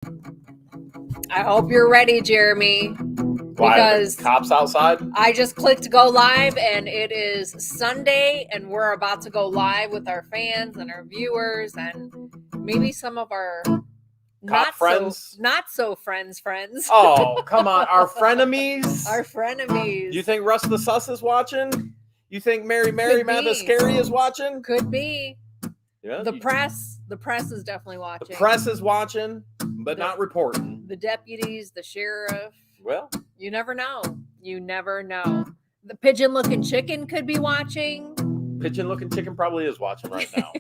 I hope you're ready, Jeremy. Why, Because the cops outside? I just clicked go live and it is Sunday and we're about to go live with our fans and our viewers and maybe some of our not so friends. Oh, come on. Our frenemies? Our frenemies. You think Russ the Sus is watching? You think Mary Matha Scary is watching? Could be. Yeah. The press is definitely watching. The press is watching, but not reporting. The deputies, the sheriff. Well, you never know. You never know. The pigeon-looking chicken could be watching. Pigeon-looking chicken probably is watching right now.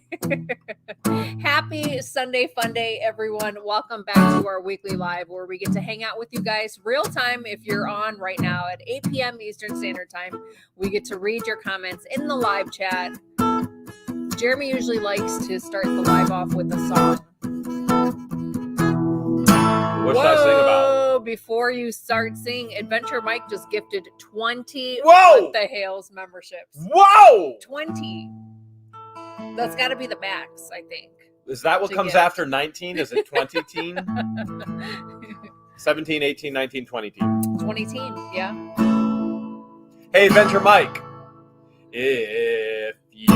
Happy Sunday Fun Day, everyone. Welcome back to our weekly live where we get to hang out with you guys real time. If you're on right now at 8 p.m. Eastern Standard Time, we get to read your comments in the live chat. Jeremy usually likes to start the live off with a song. What should I sing about? Before you start singing, Adventure Mike just gifted 20 Whoa! the Hales memberships. Whoa! 20. That's got to be the max, I think. Is that what comes after 19? Is it 20 teen? 17, 18, 19, 20 teen. 20 teen, yeah. Hey, Adventure Mike. If you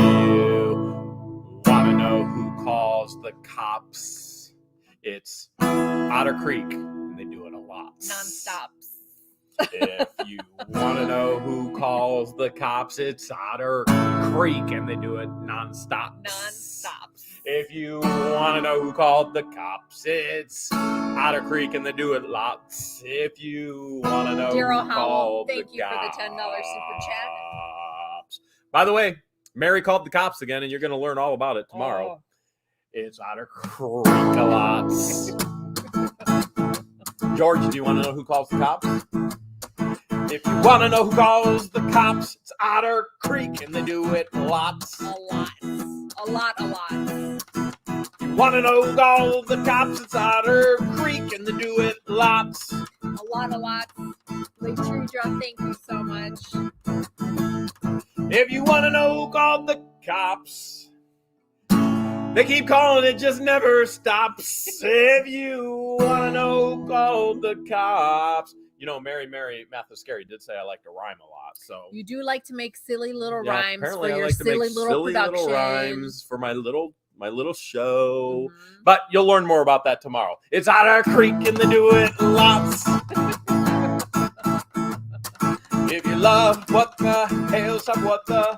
want to know who calls the cops, it's Otter Creek, and they do it a lot. Non-stop. If you want to know who calls the cops, it's Otter Creek, and they do it non-stop. Non-stop. If you want to know who called the cops, it's Otter Creek, and they do it lots. If you want to know who called the cops. Thank you for the $10 super chat. By the way, Mary called the cops again, and you're going to learn all about it tomorrow. Oh. It's Otter Creek a lots. George, do you want to know who calls the cops? If you want to know who calls the cops, it's Otter Creek, and they do it lots. A lot. A lot. You want to know who calls the cops, it's Otter Creek, and they do it lots. A lot. Lake Tree Drum, thank you so much. If you want to know who called the cops, they keep calling, it just never stops. If you want to know who called the cops. You know, Mary Matha Scary did say I like to rhyme a lot. So you do like to make silly little rhymes for your like silly little production. Little rhymes for my little show. Mm-hmm. But you'll learn more about that tomorrow. It's Otter Creek and they do it lots. If you love what the hell's up, what the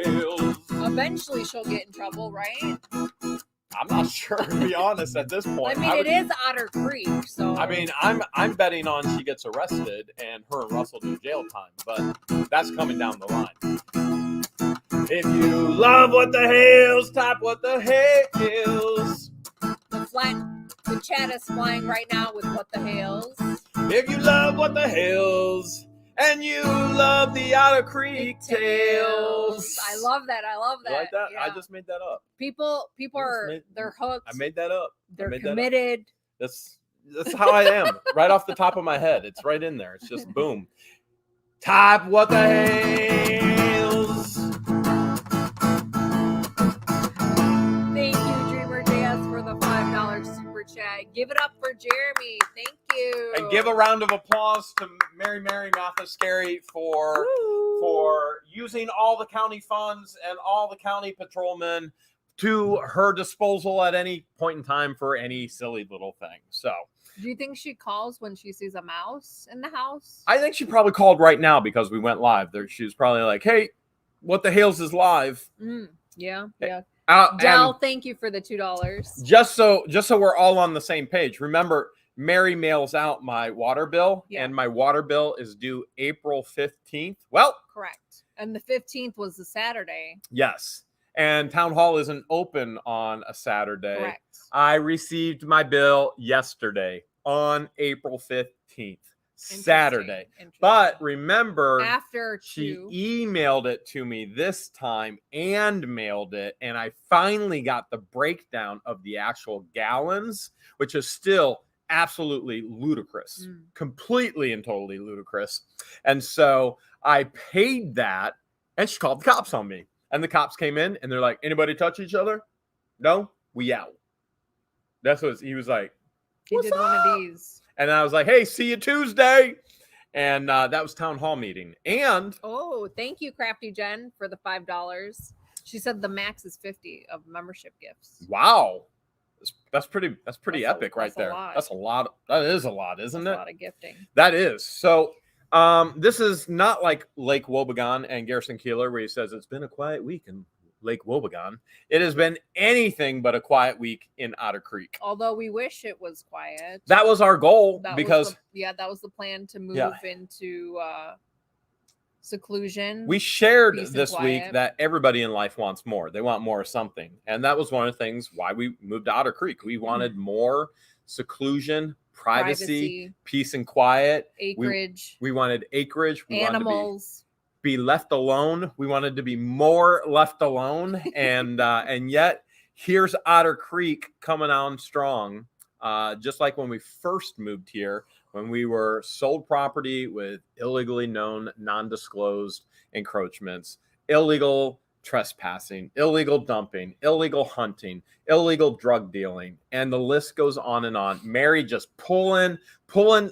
hell's. Eventually she'll get in trouble, right? I'm not sure, to be honest, at this point. I mean, it is Otter Creek, so. I mean, I'm betting on she gets arrested and her and Russell do jail time, but that's coming down the line. If you love what the hell's, type what the hell's. The chat is flying right now with what the hell's. If you love what the hell's. And you love the Otter Creek tales. I love that. You like that? Yeah. I just made that up. People they're hooked. I made that up. They're committed. That's how I am. Right off the top of my head. It's right in there. It's just boom. Type what the hell's. Thank you, Dreamer JS, for the $5 super chat. Give it up for Jeremy. Thank you. And give a round of applause to Mary Matha Scary for using all the county funds and all the county patrolmen to her disposal at any point in time for any silly little thing. So, do you think she calls when she sees a mouse in the house? I think she probably called right now because we went live. She was probably like, "Hey, what the hell's is live?" Yeah. Del, thank you for the $2. Just so we're all on the same page. Remember, Mary mails out my water bill, and my water bill is due April 15th. Well, correct. And the 15th was the Saturday. Yes. And town hall isn't open on a Saturday. Correct. I received my bill yesterday on April 15th, Saturday. But remember, after she emailed it to me this time and mailed it, and I finally got the breakdown of the actual gallons, which is still absolutely ludicrous, completely and totally ludicrous. And so I paid that, and she called the cops on me. And the cops came in, and they're like, "Anybody touch each other? No, we out." That's what he was like. He What's did one up? of these. And I was like, hey, see you Tuesday. And that was town hall meeting. And Oh, thank you, Crafty Jen, for the $5. She said the max is 50 of membership gifts. wow, that's pretty That's epic right that's a there. lot. That's a lot. That is a lot, isn't That's it? a lot of gifting. That is. So this is not like Lake Wobegon and Garrison Keeler, where he says it's been a quiet week in Lake Wobegon. It has been anything but a quiet week in Otter Creek. Although we wish it was quiet. That was our goal because that was the plan to move into seclusion. we shared peace and this week quiet. that everybody in life wants more. They want more of something. And that was one of the things why we moved to Otter Creek. We wanted more seclusion, privacy, peace and quiet, acreage. We wanted acreage. We animals. wanted to be left alone. We wanted to be more left alone. And yet here's Otter Creek coming on strong. Just like when we first moved here, when we were sold property with illegally known, non-disclosed encroachments, illegal trespassing, illegal dumping, illegal hunting, illegal drug dealing, and the list goes on and on. Mary just pulling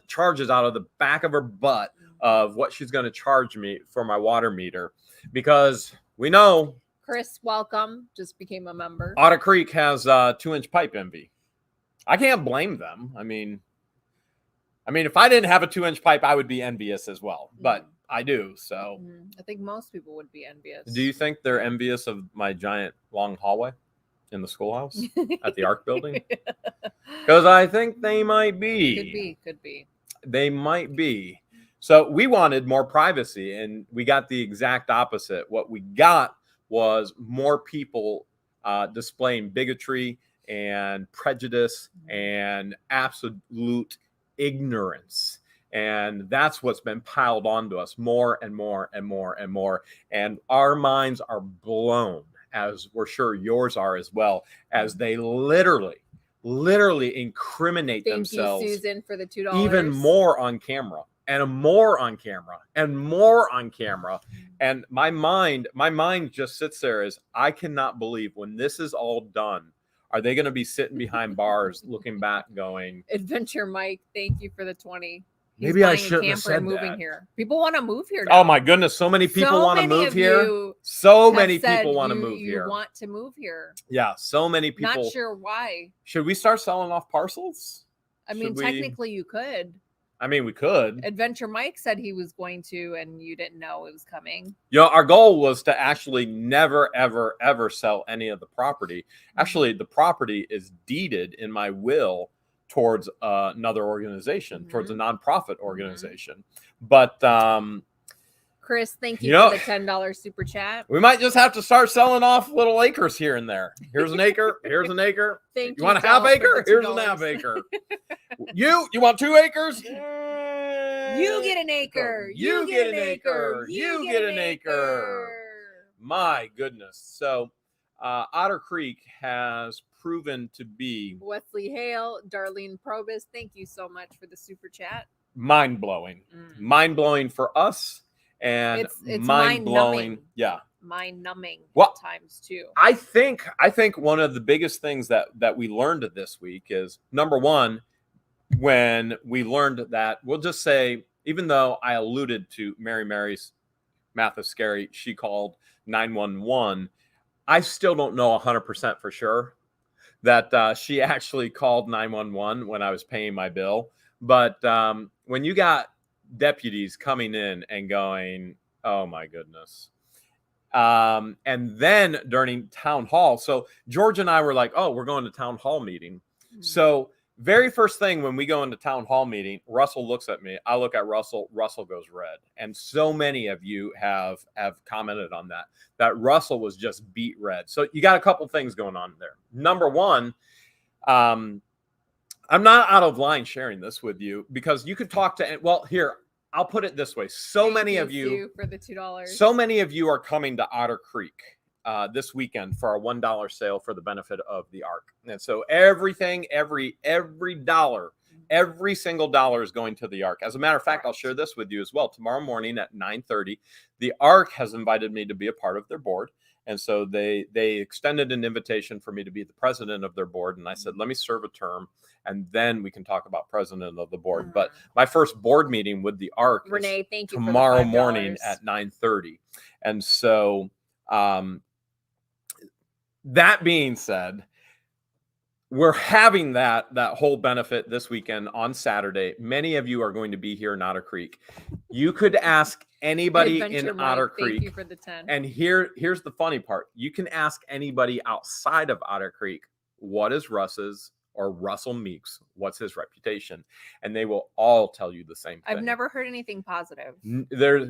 charges out of the back of her butt of what she's going to charge me for my water meter, because we know Chris, welcome, just became a member. Otter Creek has 2-inch pipe envy. I can't blame them. I mean, if I didn't have a 2-inch pipe, I would be envious as well. But I do. So I think most people would be envious. Do you think they're envious of my giant long hallway in the schoolhouse at the ARC building? Because I think they might be. Could be. They might be. So we wanted more privacy, and we got the exact opposite. What we got was more people displaying bigotry and prejudice and absolute ignorance. And that's what's been piled onto us more and more and more and more. And our minds are blown, as we're sure yours are as well, as they literally incriminate themselves. Thank you, Susan, for the $2. Even more on camera. And more on camera and more on camera. And my mind just sits there as I cannot believe when this is all done, are they going to be sitting behind bars looking back going, Adventure Mike, thank you for the 20. Maybe I shouldn't have said moving that. Here. People want to move here now. Oh my goodness, so many people want to move here. So many people want to move here. You want to move here. Yeah, so many people. Not sure why. Should we start selling off parcels? I mean, technically you could. I mean, we could. Adventure Mike said he was going to, and you didn't know it was coming. Our goal was to actually never, ever, ever sell any of the property. Actually, the property is deeded in my will towards another organization, towards a nonprofit organization. But Chris, thank you for the $10 super chat. We might just have to start selling off little acres here and there. Here's an acre. Here's an acre. Thank you want a half acre? Here's an half acre. You want 2 acres? You get an acre. You get an acre. You get an acre. My goodness. So Otter Creek has proven to be Wesley Hale, Darlene Probus, thank you so much for the super chat. Mind-blowing. Mind-blowing for us. And it's mind-blowing. Yeah. Mind-numbing at times too. I think one of the biggest things that we learned this week is, number one, when we learned that, we'll just say, even though I alluded to Mary's Mathis Scary, she called 911, I still don't know 100% for sure that she actually called 911 when I was paying my bill. But when you got deputies coming in and going, oh my goodness. And then during town hall, so George and I were like, oh, we're going to town hall meeting. So very first thing when we go into town hall meeting, Russell looks at me. I look at Russell. Russell goes red. And so many of you have commented on that Russell was just beat red. So you got a couple things going on there. Number one, I'm not out of line sharing this with you, because you could talk to, well, here, I'll put it this way. Thank many of you for the $2. So many of you are coming to Otter Creek this weekend for our $1 sale for the benefit of the ARC. And so everything, every dollar, every single dollar is going to the ARC. As a matter of fact, I'll share this with you as well. Tomorrow morning at 9:30, the ARC has invited me to be a part of their board. And so they extended an invitation for me to be the president of their board. And I said, let me serve a term. and then we can talk about president of the board. But my first board meeting with the ARC Renee, is thank you tomorrow for the $5. morning at 9:30. And so that being said, we're having that whole benefit this weekend on Saturday. Many of you are going to be here in Otter Creek. You could ask anybody Adventure in Mike, Otter thank Creek. you for the 10. And here's the funny part. You can ask anybody outside of Otter Creek, what is Russ's or Russell Meeks, what's his reputation? And they will all tell you the same thing. I've never heard anything positive.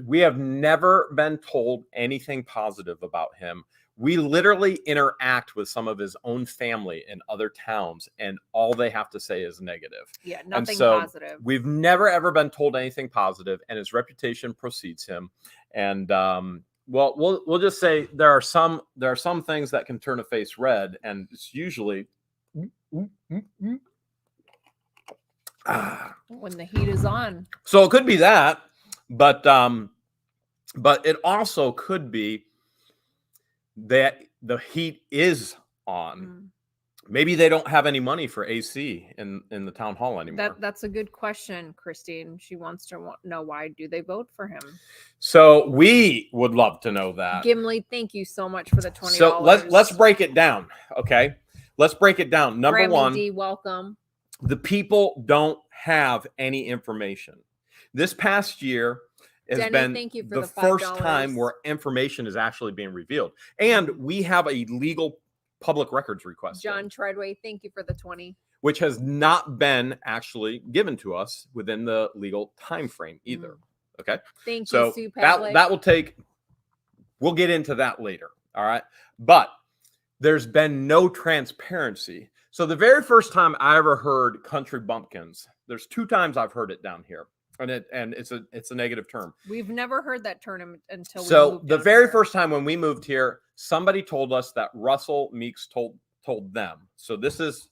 We have never been told anything positive about him. We literally interact with some of his own family in other towns, and all they have to say is negative. Yeah, nothing so positive. We've never ever been told anything positive, and his reputation precedes him. And well, we'll just say there are some things that can turn a face red, and it's usually when the heat is on. So it could be that, but it also could be that the heat is on. Maybe they don't have any money for AC in the town hall anymore. That's a good question, Christine. She wants to know, why do they vote for him? So we would love to know that. Gimli, thank you so much for the $20. So let's break it down, okay? Let's break it down. Number Grammy one, D, welcome. The people don't have any information. This past year has Denny, been thank you for the the first $5. time where information is actually being revealed. And we have a legal public records request. John Treadway, thank you for the 20. Which has not been actually given to us within the legal time frame either. Okay. Thank you, Sue that will take, we'll get into that later. All right. But there's been no transparency. So the very first time I ever heard country bumpkins, there's 2 times I've heard it down here. And it's a negative term. We've never heard that term until we so moved the down very here. first time when we moved here, somebody told us that Russell Meeks told them. So this is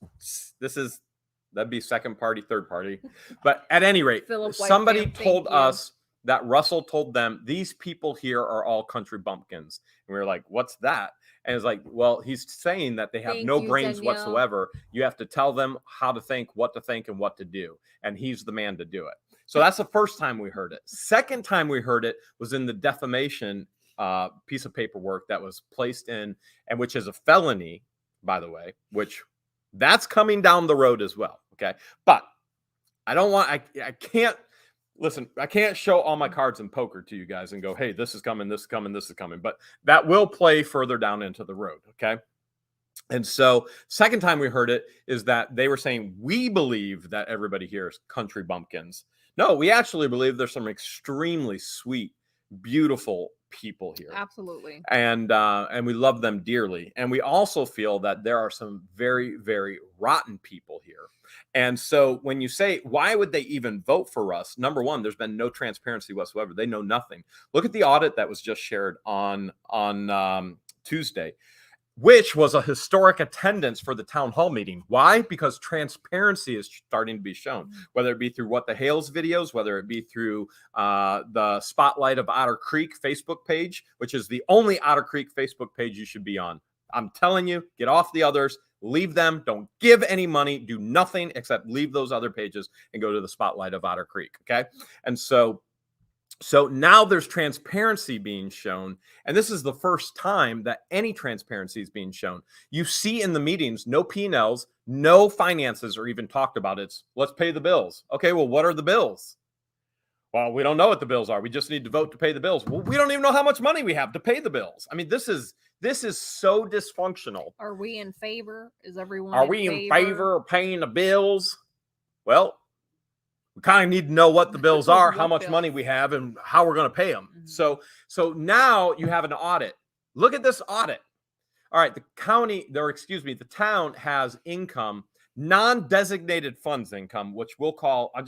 that'd be second party, third party. But at any rate, somebody told us that Russell told them these people here are all country bumpkins. And we were like, what's that? And it's like, well, he's saying that they have no brains whatsoever. You have to tell them how to think, what to think, and what to do. And he's the man to do it. So that's the first time we heard it. Second time we heard it was in the defamation piece of paperwork that was placed in, and which is a felony, by the way, which that's coming down the road as well. Okay. But I don't want, I can't, listen, I can't show all my cards in poker to you guys and go, hey, this is coming, this is coming, this is coming. But that will play further down into the road. Okay. And so second time we heard it is that they were saying, we believe that everybody here is country bumpkins. No, we actually believe there's some extremely sweet, beautiful people here. Absolutely. And we love them dearly. And we also feel that there are some very, very rotten people here. And so when you say, why would they even vote for us? Number one, there's been no transparency whatsoever. They know nothing. Look at the audit that was just shared on Tuesday, which was a historic attendance for the town hall meeting. Why? Because transparency is starting to be shown, whether it be through What the Hales videos, whether it be through the Spotlight of Otter Creek Facebook page, which is the only Otter Creek Facebook page you should be on. I'm telling you, get off the others, leave them, don't give any money, do nothing except leave those other pages and go to the Spotlight of Otter Creek, okay? And so now there's transparency being shown, and this is the first time that any transparency is being shown. You see in the meetings, no P&Ls, no finances are even talked about. It's let's pay the bills. Okay, well, what are the bills? Well, we don't know what the bills are. We just need to vote to pay the bills. Well, we don't even know how much money we have to pay the bills. I mean, this is so dysfunctional. Are we in favor? Is everyone Are we in favor of paying the bills? Well, we kind of need to know what the bills are, how much money we have, and how we're going to pay them. So now you have an audit. Look at this audit. All right, the town has income, non-designated funds income, which we'll call, I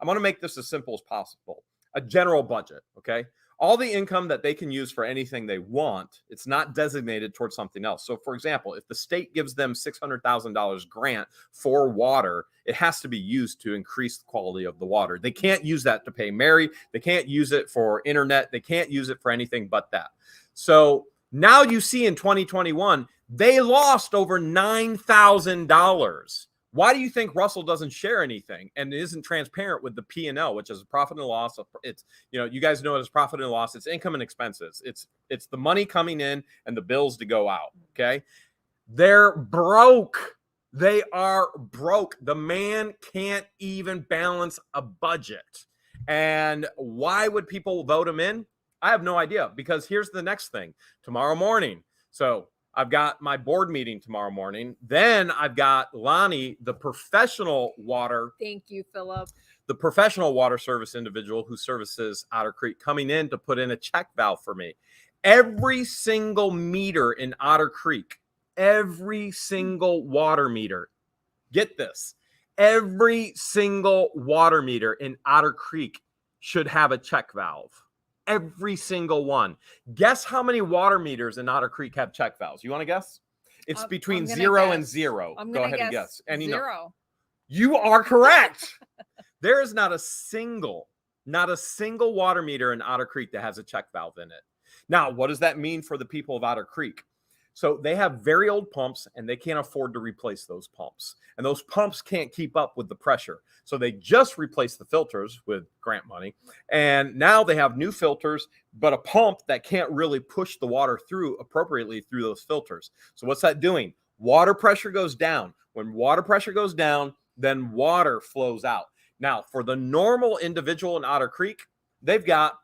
want to make this as simple as possible, a general budget, okay? All the income that they can use for anything they want, it's not designated towards something else. So, for example, if the state gives them $600,000 grant for water, it has to be used to increase the quality of the water. They can't use that to pay Mary. They can't use it for internet. They can't use it for anything but that. So now you see in 2021, they lost over $9,000. Why do you think Russell doesn't share anything and isn't transparent with the P&L, which is profit and loss? It's, you guys know it as profit and loss. It's income and expenses. It's the money coming in and the bills to go out. Okay. They're broke. They are broke. The man can't even balance a budget. And why would people vote him in? I have no idea, because here's the next thing. Tomorrow morning. So I've got my board meeting tomorrow morning. Then I've got Lonnie, the professional water. Thank you, Philip. The professional water service individual who services Otter Creek coming in to put in a check valve for me. Every single meter in Otter Creek, every single water meter, get this, every single water meter in Otter Creek should have a check valve. Every single one. Guess how many water meters in Otter Creek have check valves? You want to guess? It's between 0 and 0. Go ahead and guess. And 0. You are correct. There is not a single water meter in Otter Creek that has a check valve in it. Now, what does that mean for the people of Otter Creek? So they have very old pumps and they can't afford to replace those pumps. And those pumps can't keep up with the pressure. So they just replaced the filters with grant money. And now they have new filters, but a pump that can't really push the water through appropriately through those filters. So what's that doing? Water pressure goes down. When water pressure goes down, then water flows out. Now, for the normal individual in Otter Creek, they've got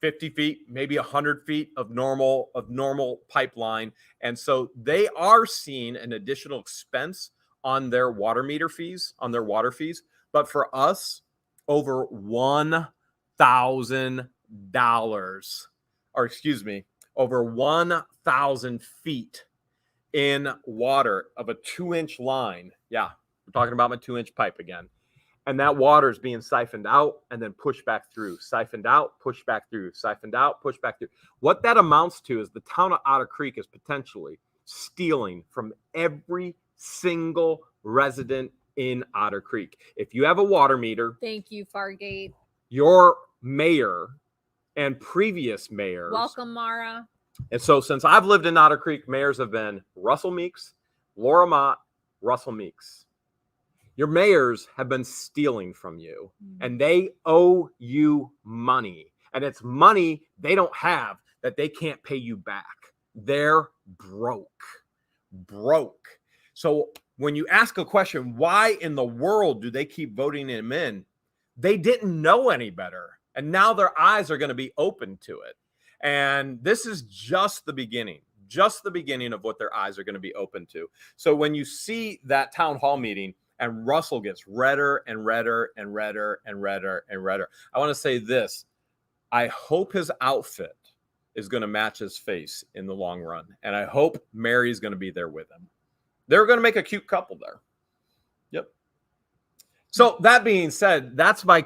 50 feet, maybe 100 feet of normal pipeline. And so they are seeing an additional expense on their water meter fees, on their water fees. But for us, over $1,000, or excuse me, over 1,000 feet in water of a 2-inch line. Yeah, we're talking about my 2-inch pipe again. And that water is being siphoned out and then pushed back through, siphoned out, pushed back through, siphoned out, pushed back through. What that amounts to is the town of Otter Creek is potentially stealing from every single resident in Otter Creek. If you have a water meter, thank you, Fargate. Your mayor and previous mayors. Welcome, Mara. And so since I've lived in Otter Creek, mayors have been Russell Meeks, Laura Mott, Russell Meeks. Your mayors have been stealing from you, and they owe you money. And it's money they don't have that they can't pay you back. They're broke. So when you ask a question, why in the world do they keep voting him in? They didn't know any better. And now their eyes are going to be open to it. And this is just the beginning of what their eyes are going to be open to. So when you see that town hall meeting, and Russell gets redder and redder and redder and redder and redder, I want to say this. I hope his outfit is going to match his face in the long run. And I hope Mary's going to be there with him. They're going to make a cute couple there. Yep. So that being said, that's my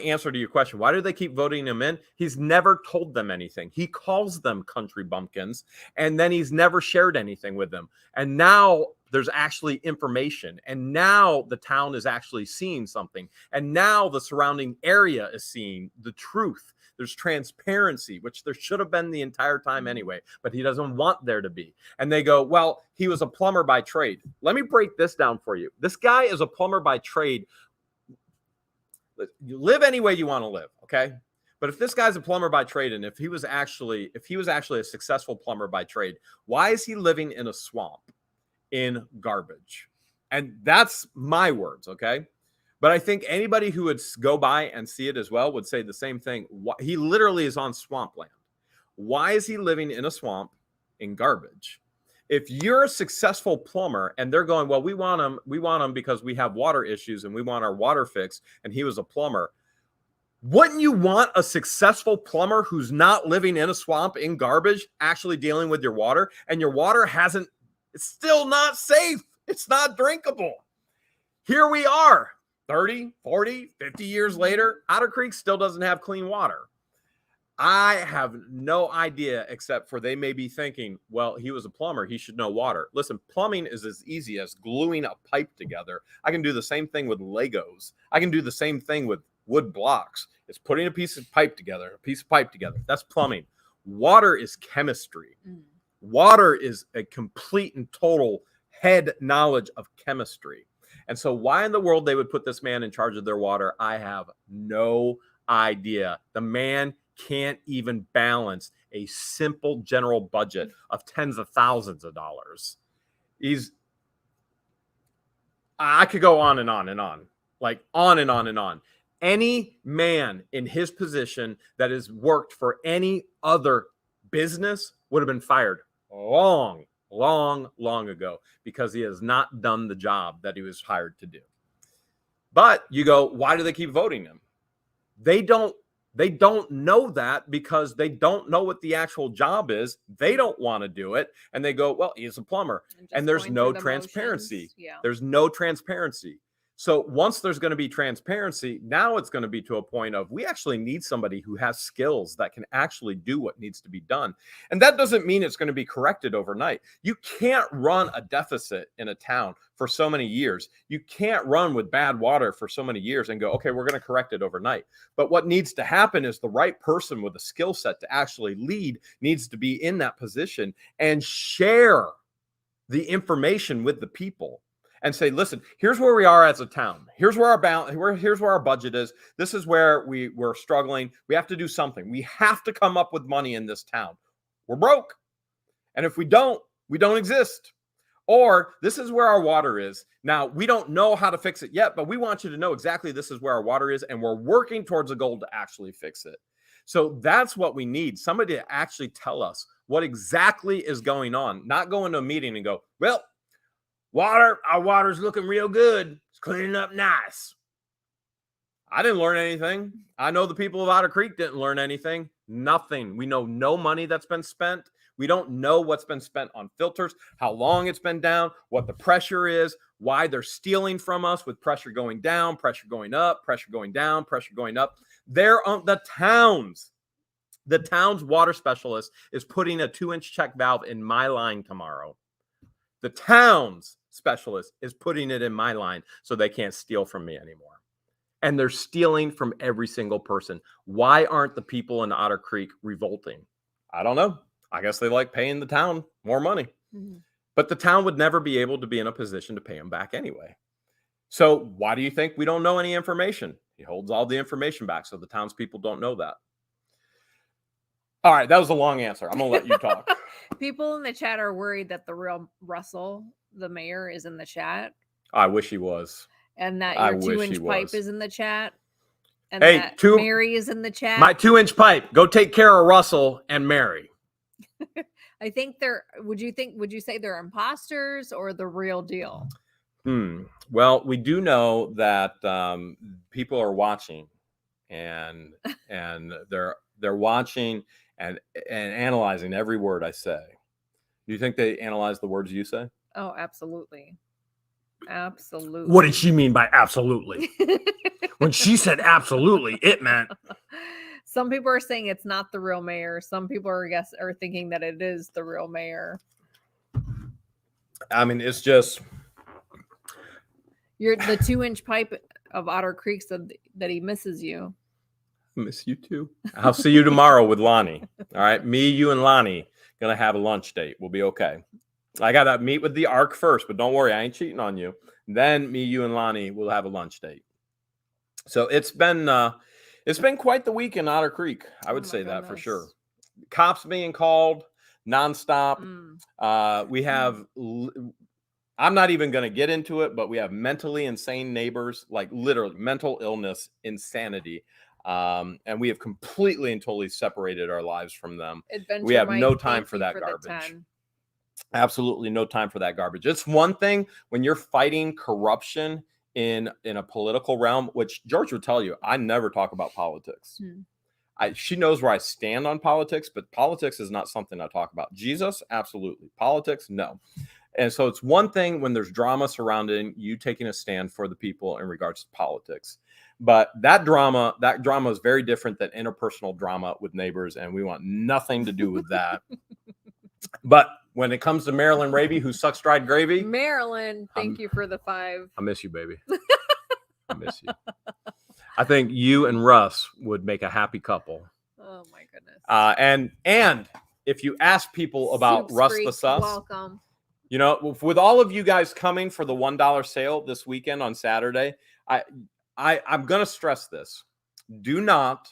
answer to your question. Why do they keep voting him in? He's never told them anything. He calls them country bumpkins, and then he's never shared anything with them. And now there's actually information, and now the town is actually seeing something, and now the surrounding area is seeing the truth. There's transparency, which there should have been the entire time anyway, but he doesn't want there to be. And they go, well, he was a plumber by trade. Let me break this down for you. This guy is a plumber by trade. You live any way you want to live, okay? But if this guy's a plumber by trade, and if he was actually a successful plumber by trade, why is he living in a swamp, in garbage? And that's my words, okay? But I think anybody who would go by and see it as well would say the same thing. He literally is on swampland. Why is he living in a swamp in garbage? If you're a successful plumber and they're going, well, we want him because we have water issues and we want our water fixed, and he was a plumber, wouldn't you want a successful plumber who's not living in a swamp in garbage actually dealing with your water, and your water it's still not safe. It's not drinkable. Here we are, 30, 40, 50 years later, Otter Creek still doesn't have clean water. I have no idea, except for they may be thinking, well, he was a plumber, he should know water. Listen, plumbing is as easy as gluing a pipe together. I can do the same thing with Legos. I can do the same thing with wood blocks. It's putting a piece of pipe together. That's plumbing. Water is chemistry. Water is a complete and total head knowledge of chemistry. And so why in the world they would put this man in charge of their water, I have no idea. The man can't even balance a simple general budget of tens of thousands of dollars. I could go on and on and on, like on and on and on. Any man in his position that has worked for any other business would have been fired long ago because he has not done the job that he was hired to do. But you go, why do they keep voting him? They don't know that because they don't know what the actual job is. They don't want to do it. And they go, well, he's a plumber. And there's no transparency. Yeah. There's no transparency. So once there's going to be transparency, now it's going to be to a point of we actually need somebody who has skills that can actually do what needs to be done. And that doesn't mean it's going to be corrected overnight. You can't run a deficit in a town for so many years. You can't run with bad water for so many years and go, okay, we're going to correct it overnight. But what needs to happen is the right person with a skill set to actually lead needs to be in that position and share the information with the people. And say, listen, here's where we are as a town. Here's where here's where our budget is. This is where we're struggling. We have to do something. We have to come up with money in this town. We're broke. And if we don't exist. Or this is where our water is. Now, we don't know how to fix it yet, but we want you to know exactly this is where our water is. And we're working towards a goal to actually fix it. So that's what we need. Somebody to actually tell us what exactly is going on. Not go into a meeting and go, well, our water's looking real good. It's cleaning up nice. I didn't learn anything. I know the people of Otter Creek didn't learn anything. Nothing. We know no money that's been spent. We don't know what's been spent on filters, how long it's been down, what the pressure is, why they're stealing from us with pressure going down, pressure going up, pressure going down, pressure going up. They're on the town's water specialist is putting a 2-inch check valve in my line tomorrow. The town's specialist is putting it in my line so they can't steal from me anymore. And they're stealing from every single person. Why aren't the people in Otter Creek revolting? I don't know. I guess they like paying the town more money. Mm-hmm. But the town would never be able to be in a position to pay them back anyway. So why do you think we don't know any information? He holds all the information back so the townspeople don't know that. All right, that was a long answer. I'm going to let you talk. People in the chat are worried that the real Russell, the mayor, is in the chat. I wish he was. And that your 2-inch pipe is in the chat. And hey, that Mary is in the chat. My 2-inch pipe. Go take care of Russell and Mary. I think would you say they're imposters or the real deal? Well, we do know that people are watching and they're watching and analyzing every word I say. Do you think they analyze the words you say? Oh, absolutely. Absolutely. What did she mean by absolutely? When she said absolutely, it meant. Some people are saying it's not the real mayor. Some people are thinking that it is the real mayor. I mean, it's just. You're the 2-inch pipe of Otter Creek said that he misses you. I miss you too. I'll see you tomorrow with Lonnie. All right. Me, you, and Lonnie gonna have a lunch date. We'll be okay. I gotta meet with the ARC first, but don't worry, I ain't cheating on you. Then me, you, and Lonnie will have a lunch date. So it's been quite the week in Otter Creek. I would say that for sure. Cops being called nonstop. We have. I'm not even going to get into it, but we have mentally insane neighbors, like literally mental illness, insanity. And we have completely and totally separated our lives from them. We have no time for that garbage. Absolutely no time for that garbage. It's one thing when you're fighting corruption in a political realm, which George would tell you, I never talk about politics. She knows where I stand on politics, but politics is not something I talk about. Jesus, absolutely. Politics, no. And so it's one thing when there's drama surrounding you taking a stand for the people in regards to politics. But that drama is very different than interpersonal drama with neighbors, and we want nothing to do with that. But when it comes to Marilyn Raby, who sucks dried gravy. Marilyn, thank you for the 5. I miss you, baby. I miss you. I think you and Russ would make a happy couple. Oh my goodness. And if you ask people about Soups Russ Freak, the Sus, welcome. You know, with all of you guys coming for the $1 sale this weekend on Saturday, I'm going to stress this. Do not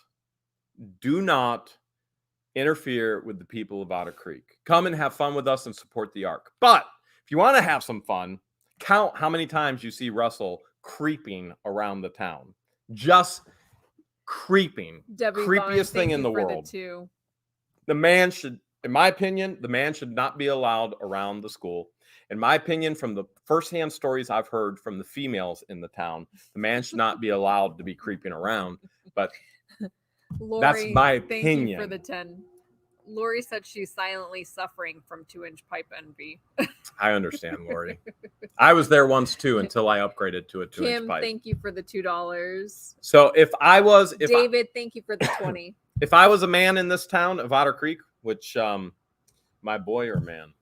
interfere with the people of Otter Creek. Come and have fun with us and support the Ark. But if you want to have some fun, count how many times you see Russell creeping around the town. Just creeping. Debbie Creepiest Vaughn, thing in the world. The man should, in my opinion, the man should not be allowed around the school. In my opinion, from the firsthand stories I've heard from the females in the town, the man should not be allowed to be creeping around. But Lori, that's my opinion. Thank you for the 10. Lori said she's silently suffering from 2-inch pipe envy. I understand, Lori. I was there once too until I upgraded to a 2-inch Kim, pipe. thank you for the $2. So David, thank you for the 20. If I was a man in this town of Otter Creek, which my boy or man,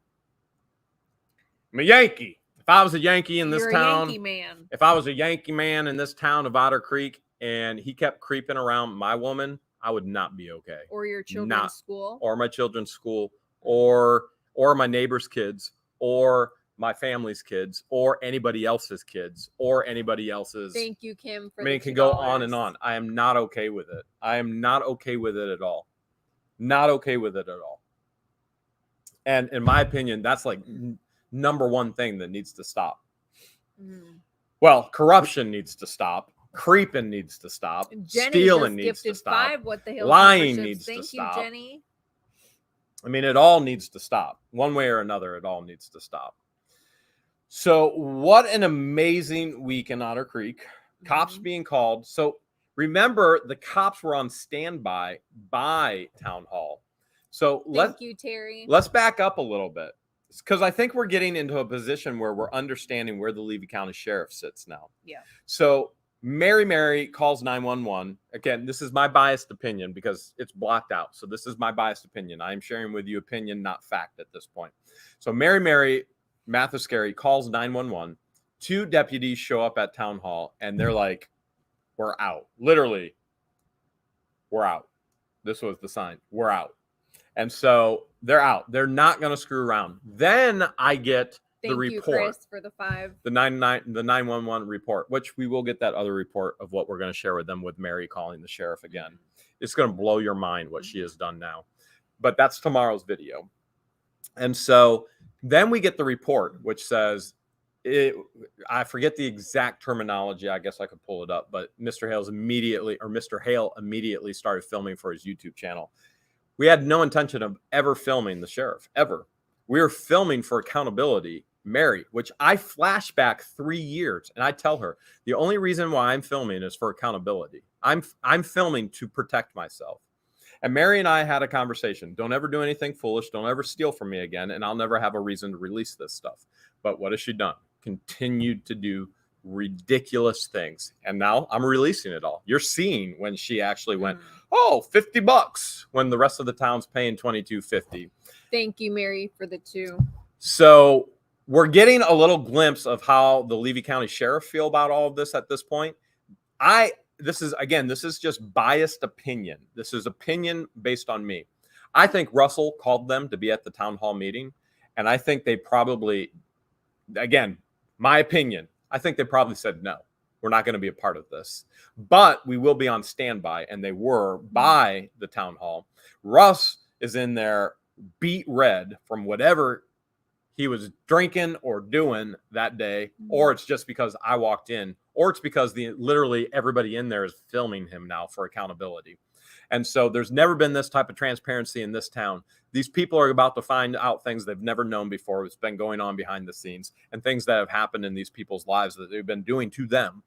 I'm a Yankee. If I was a Yankee in this You're town, a Yankee man. If I was a Yankee man in this town of Otter Creek and he kept creeping around my woman, I would not be okay. Or your children's school. Or my children's school, or my neighbor's kids, or my family's kids, or anybody else's kids, or anybody else's. Thank you, Kim. I mean, it can go on and on. I am not okay with it. I am not okay with it at all. Not okay with it at all. And in my opinion, that's like number one thing that needs to stop. Well, corruption needs to stop. Creeping needs to stop. Jenny Stealing needs to stop. 5. What the hell? Lying needs to stop. Thank you, Jenny. I mean, it all needs to stop. One way or another, it all needs to stop. So what an amazing week in Otter Creek. Cops being called. So remember, the cops were on standby by Town Hall. So thank you, Terry. Let's back up a little bit, because I think we're getting into a position where we're understanding where the Levy County Sheriff sits now. Yeah. So Mary calls 911. Again, this is my biased opinion because it's blocked out. So this is my biased opinion. I am sharing with you opinion, not fact at this point. So Mary Mathescary calls 911. 2 deputies show up at Town Hall and they're like, we're out. Literally, we're out. This was the sign. We're out. And so they're out. They're not going to screw around. Then I get the report. Thank you, Chris, for the 5. The 911 report, which we will get that other report of what we're going to share with them with Mary calling the sheriff again. It's going to blow your mind what she has done now. But that's tomorrow's video. And so then we get the report, which says, I forget the exact terminology. I guess I could pull it up. But Mr. Hale immediately started filming for his YouTube channel. We had no intention of ever filming the sheriff, ever. We were filming for accountability, Mary, which I flash back 3 years, and I tell her the only reason why I'm filming is for accountability. I'm filming to protect myself. And Mary and I had a conversation. Don't ever do anything foolish. Don't ever steal from me again, and I'll never have a reason to release this stuff. But what has she done? Continued to do ridiculous things. And now I'm releasing it all. You're seeing when she actually went, oh, $50 when the rest of the town's paying $22.50. Thank you, Mary, for the 2. So we're getting a little glimpse of how the Levy County Sheriff feel about all of this at this point. This is just biased opinion. This is opinion based on me. I think Russell called them to be at the town hall meeting. And I think they probably, again, my opinion, I think they probably said, no, we're not going to be a part of this. But we will be on standby. And they were by the town hall. Russ is in there beat red from whatever he was drinking or doing that day, or it's just because I walked in, or it's because literally everybody in there is filming him now for accountability. And so there's never been this type of transparency in this town. These people are about to find out things they've never known before. It's been going on behind the scenes and things that have happened in these people's lives that they've been doing to them.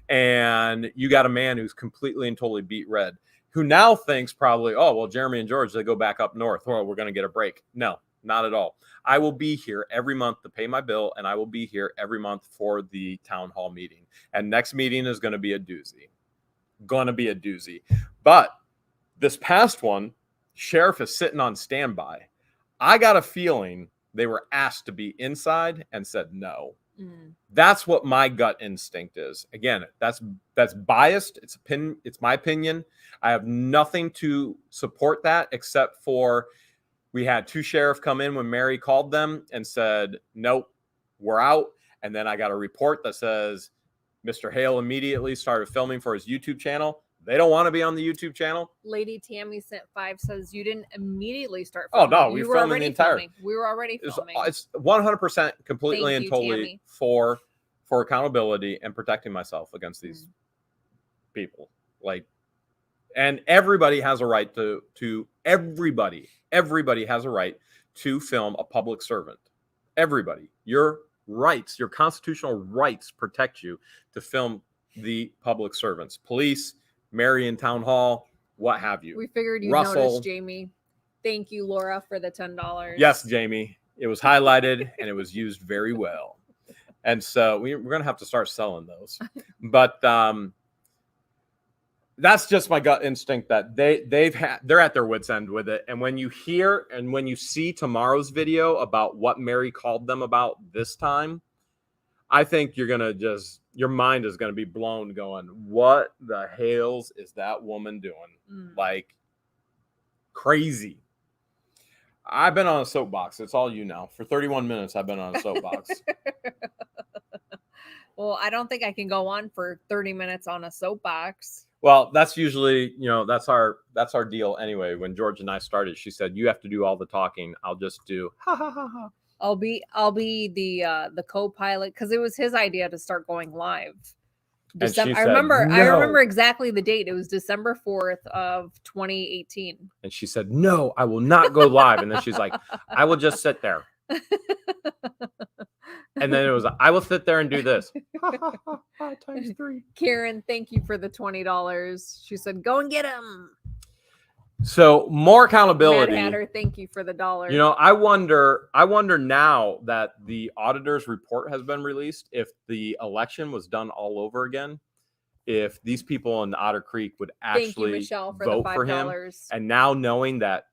And you got a man who's completely and totally beat red, who now thinks probably, oh, well, Jeremy and George, they go back up north. Well, we're going to get a break. No, not at all. I will be here every month to pay my bill, and I will be here every month for the town hall meeting. And next meeting is going to be a doozy. But this past one, sheriff is sitting on standby. I got a feeling they were asked to be inside and said no. That's what my gut instinct is. Again, that's biased. It's my opinion. I have nothing to support that except for We had 2 sheriffs come in when Mary called them and said, nope, we're out. And then I got a report that says Mr. Hale immediately started filming for his YouTube channel. They don't want to be on the YouTube channel. Lady Tammy sent 5 says you didn't immediately start filming. filming. Oh, no, we were filming the entire. Filming. We were already filming. It's 100% completely Thank and you, totally Tammy. for accountability and protecting myself against these people. Like, and everybody has a right to everybody has a right to film a public servant. Everybody, your rights, your constitutional rights protect you to film the public servants, police, Marion Town Hall, what have you. We figured you'd notice, Jamie. Thank you, Laura, for the $10. Yes, Jamie. It was highlighted and it was used very well. And so we're going to have to start selling those. But that's just my gut instinct that they're at their wits' end with it. And when you hear and when you see tomorrow's video about what Mary called them about this time, I think you're going to just, your mind is going to be blown going, what the Hales is that woman doing? Like, crazy. I've been on a soapbox. It's all you now. For 31 minutes, I've been on a soapbox. Well, I don't think I can go on for 30 minutes on a soapbox. Well, that's usually, that's our deal anyway. When George and I started, she said, you have to do all the talking. I'll just do ha ha ha ha. I'll be the co-pilot because it was his idea to start going live. December. I remember exactly the date. It was December 4th of 2018. And she said, no, I will not go live. And then she's like, I will just sit there. And then it was, I will sit there and do this. Times 3. Karen, thank you for the $20. She said, go and get him. So more accountability. Mad Hatter, thank you for the $1. I wonder now that the auditor's report has been released, if the election was done all over again, if these people in Otter Creek would actually vote for him. And now knowing that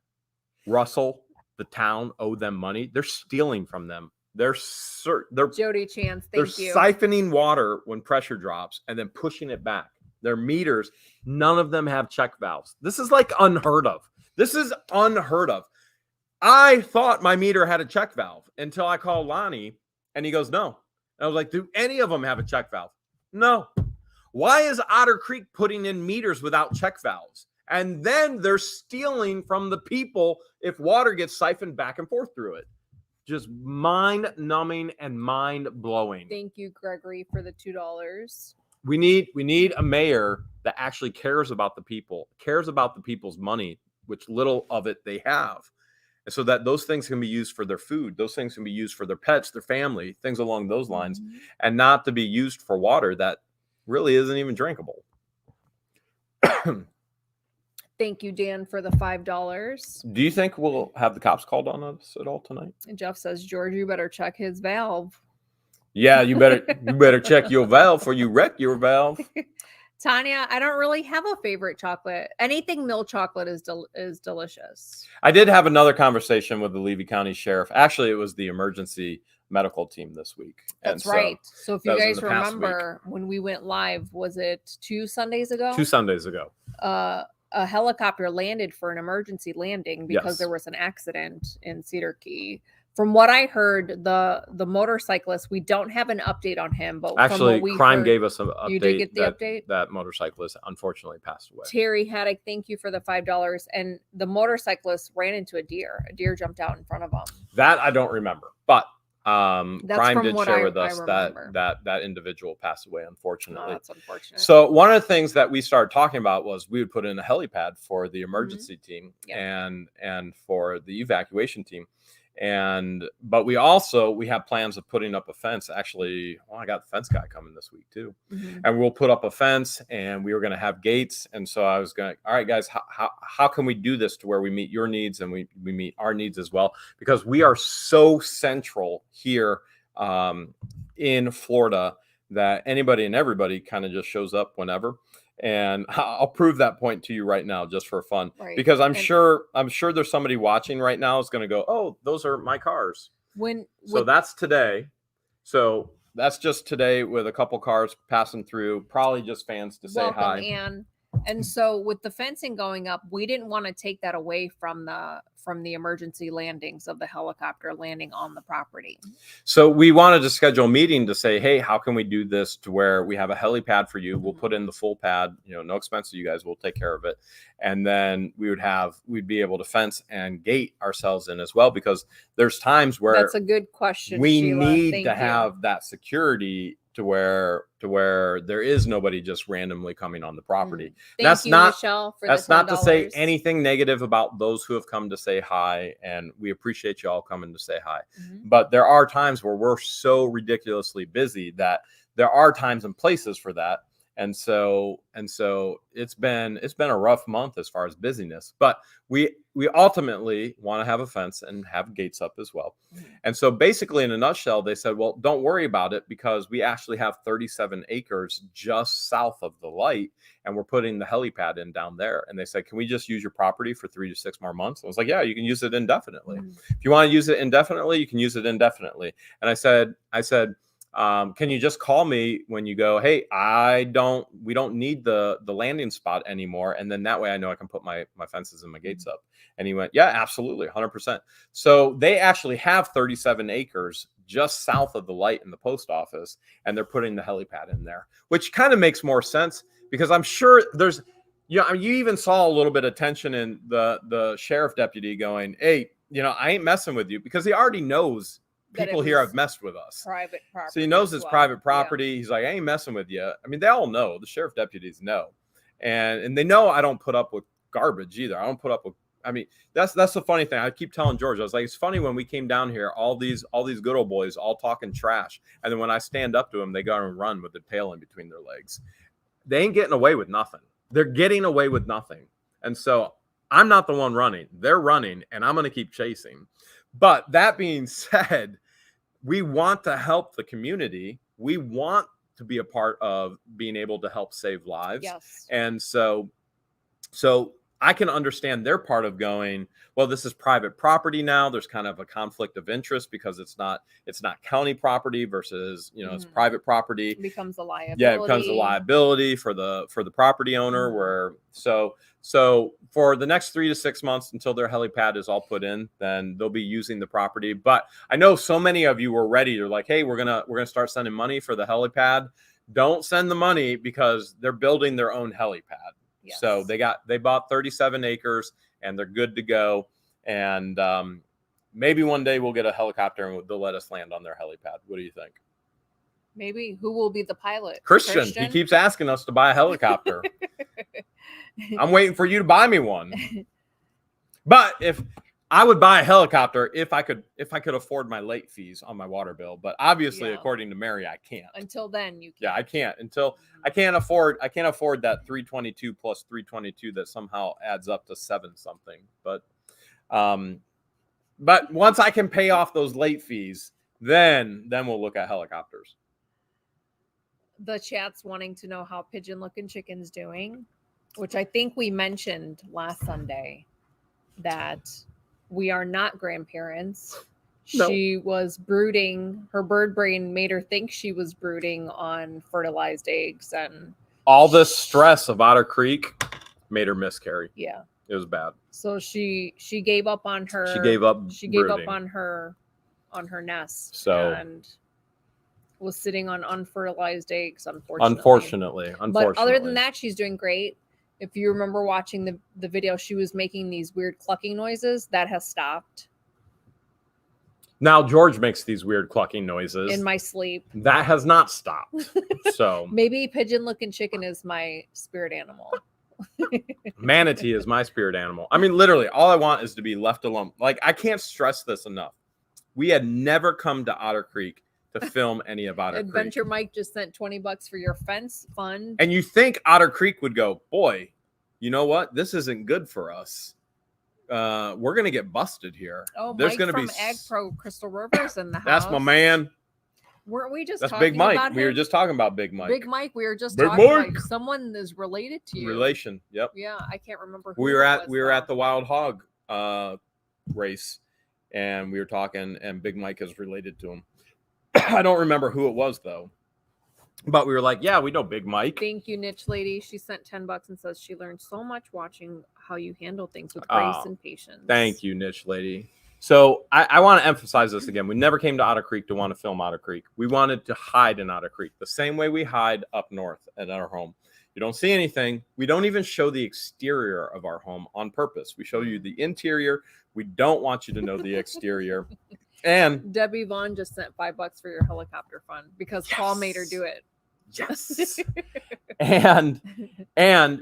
Russell, the town, owed them money, they're stealing from them. They're Jody Chance, thank you. Siphoning water when pressure drops and then pushing it back. Their meters, none of them have check valves. This is like unheard of. This is unheard of. I thought my meter had a check valve until I called Lonnie and he goes, no. And I was like, do any of them have a check valve? No. Why is Otter Creek putting in meters without check valves? And then they're stealing from the people if water gets siphoned back and forth through it. Just mind-numbing and mind-blowing. Thank you, Gregory, for the $2. We need a mayor that actually cares about the people, cares about the people's money, which little of it they have. And so that those things can be used for their food. Those things can be used for their pets, their family, things along those lines, and not to be used for water that really isn't even drinkable. Thank you, Dan, for the $5. Do you think we'll have the cops called on us at all tonight? And Jeff says, George, you better check his valve. Yeah, you better check your valve before you wreck your valve. Tanya, I don't really have a favorite chocolate. Anything milk chocolate is delicious. I did have another conversation with the Levy County Sheriff. Actually, it was the emergency medical team this week. That's right. So if you guys remember when we went live, was it 2 Sundays ago? 2 Sundays ago. A helicopter landed for an emergency landing because there was an accident in Cedar Key. From what I heard, the motorcyclist, we don't have an update on him, but actually, Crime gave us an update. You did get the update? That motorcyclist unfortunately passed away. Terry Haddock, thank you for the $5. And the motorcyclist ran into a deer. A deer jumped out in front of him. That I don't remember, but Crime did share with us that individual passed away, unfortunately. Oh, that's unfortunate. So one of the things that we started talking about was we would put in a helipad for the emergency team and for the evacuation team. But we have plans of putting up a fence. Actually, I got the fence guy coming this week too. And we'll put up a fence and we were going to have gates. And so I was going, all right, guys, how can we do this to where we meet your needs and we meet our needs as well? Because we are so central here in Florida that anybody and everybody kind of just shows up whenever. And I'll prove that point to you right now, just for fun, because I'm sure there's somebody watching right now is going to go, oh, those are my cars. So that's today. So that's just today with a couple cars passing through, probably just fans to say hi. Ann. And so with the fencing going up, we didn't want to take that away from the emergency landings of the helicopter landing on the property. So we wanted to schedule a meeting to say, hey, how can we do this to where we have a helipad for you? We'll put in the full pad, no expense to you guys. We'll take care of it. And then we'd be able to fence and gate ourselves in as well, because there's times where that's a good question. We Sheila. need Thank to you. have that security to where there is nobody just randomly coming on the property. Thank you, Michelle, for that's the $10. not to say anything negative about those who have come to say hi, and we appreciate you all coming to say hi. But there are times where we're so ridiculously busy that there are times and places for that. And so it's been a rough month as far as busyness, but we ultimately want to have a fence and have gates up as well. And so basically, in a nutshell, they said, well, don't worry about it, because we actually have 37 acres just south of the light, and we're putting the helipad in down there. And they said, can we just use your property for 3 to 6 more months? I was like, yeah, you can use it indefinitely. If you want to use it indefinitely, you can use it indefinitely. And I said, can you just call me when you go, hey, we don't need the landing spot anymore, and then that way I know I can put my fences and my gates up. And he went, yeah, absolutely, 100%. So they actually have 37 acres just south of the light in the post office, and they're putting the helipad in there, which kind of makes more sense, because I'm sure there's, you even saw a little bit of tension in the sheriff deputy going, hey, I ain't messing with you, because he already knows people here have messed with us. Private property. So he knows it's private property. Yeah. He's like, I ain't messing with you. I mean, they all know. The sheriff deputies know. And they know I don't put up with garbage either. I don't put up with, I mean, that's the funny thing. I keep telling George, I was like, it's funny when we came down here, all these good old boys all talking trash. And then when I stand up to them, they go and run with the tail in between their legs. They ain't getting away with nothing. They're getting away with nothing. And so I'm not the one running. They're running, and I'm going to keep chasing. But that being said, we want to help the community. We want to be a part of being able to help save lives. Yes. And so I can understand their part of going, well, this is private property now. There's kind of a conflict of interest, because it's not county property versus, it's private property. It becomes a liability. Yeah, it becomes a liability for the property owner. Where so for the next 3 to 6 months until their helipad is all put in, then they'll be using the property. But I know so many of you were ready. You're like, hey, we're gonna start sending money for the helipad. Don't send the money, because they're building their own helipad. Yes. So they bought 37 acres and they're good to go. And maybe one day we'll get a helicopter and they'll let us land on their helipad. What do you think? Maybe. Who will be the pilot? Christian. He keeps asking us to buy a helicopter. I'm waiting for you to buy me one. But if I would buy a helicopter, if I could afford my late fees on my water bill, but obviously, according to Mary, I can't. Until then, you can't. Yeah, I can't. Until I can't afford that 322 plus 322 that somehow adds up to 7 something. But once I can pay off those late fees, then we'll look at helicopters. The chat's wanting to know how Pigeon Looking Chicken's doing, which I think we mentioned last Sunday that we are not grandparents. No. She was brooding. Her bird brain made her think she was brooding on fertilized eggs, and all this stress of Otter Creek made her miscarry. Yeah, it was bad. So she gave up on her. She gave up. She gave up on her nest. So and was sitting on unfertilized eggs. Unfortunately. But other than that, she's doing great. If you remember watching the video, she was making these weird clucking noises. That has stopped. Now George makes these weird clucking noises in my sleep. That has not stopped. So maybe Pigeon Looking Chicken is my spirit animal. Manatee is my spirit animal. I mean, literally, all I want is to be left alone. Like, I can't stress this enough. We had never come to Otter Creek to film any of Otter Adventure Creek. Mike just sent $20 for your fence fund. And you think Otter Creek would go, boy, you know what? This isn't good for us. We're gonna get busted here. Oh, there's Mike gonna from be Ag Pro Crystal Rivers in the house. That's my man. Weren't we just? That's talking Big Mike. About we were just talking about Big Mike. Big Mike. We were just talking about someone is related to you. Relation. Yep. Yeah, I can't remember. Who we were at the Wild Hog race, and we were talking, and Big Mike is related to him. I don't remember who it was though. But we were like, yeah, we know Big Mike. Thank you, Niche Lady. She sent $10 and says she learned so much watching how you handle things with grace and patience. Thank you, Niche Lady. So I want to emphasize this again. We never came to Otter Creek to want to film Otter Creek. We wanted to hide in Otter Creek the same way we hide up north at our home. You don't see anything. We don't even show the exterior of our home on purpose. We show you the interior. We don't want you to know the exterior. And Debbie Vaughn just sent $5 for your helicopter fund because Paul made her do it. Yes. and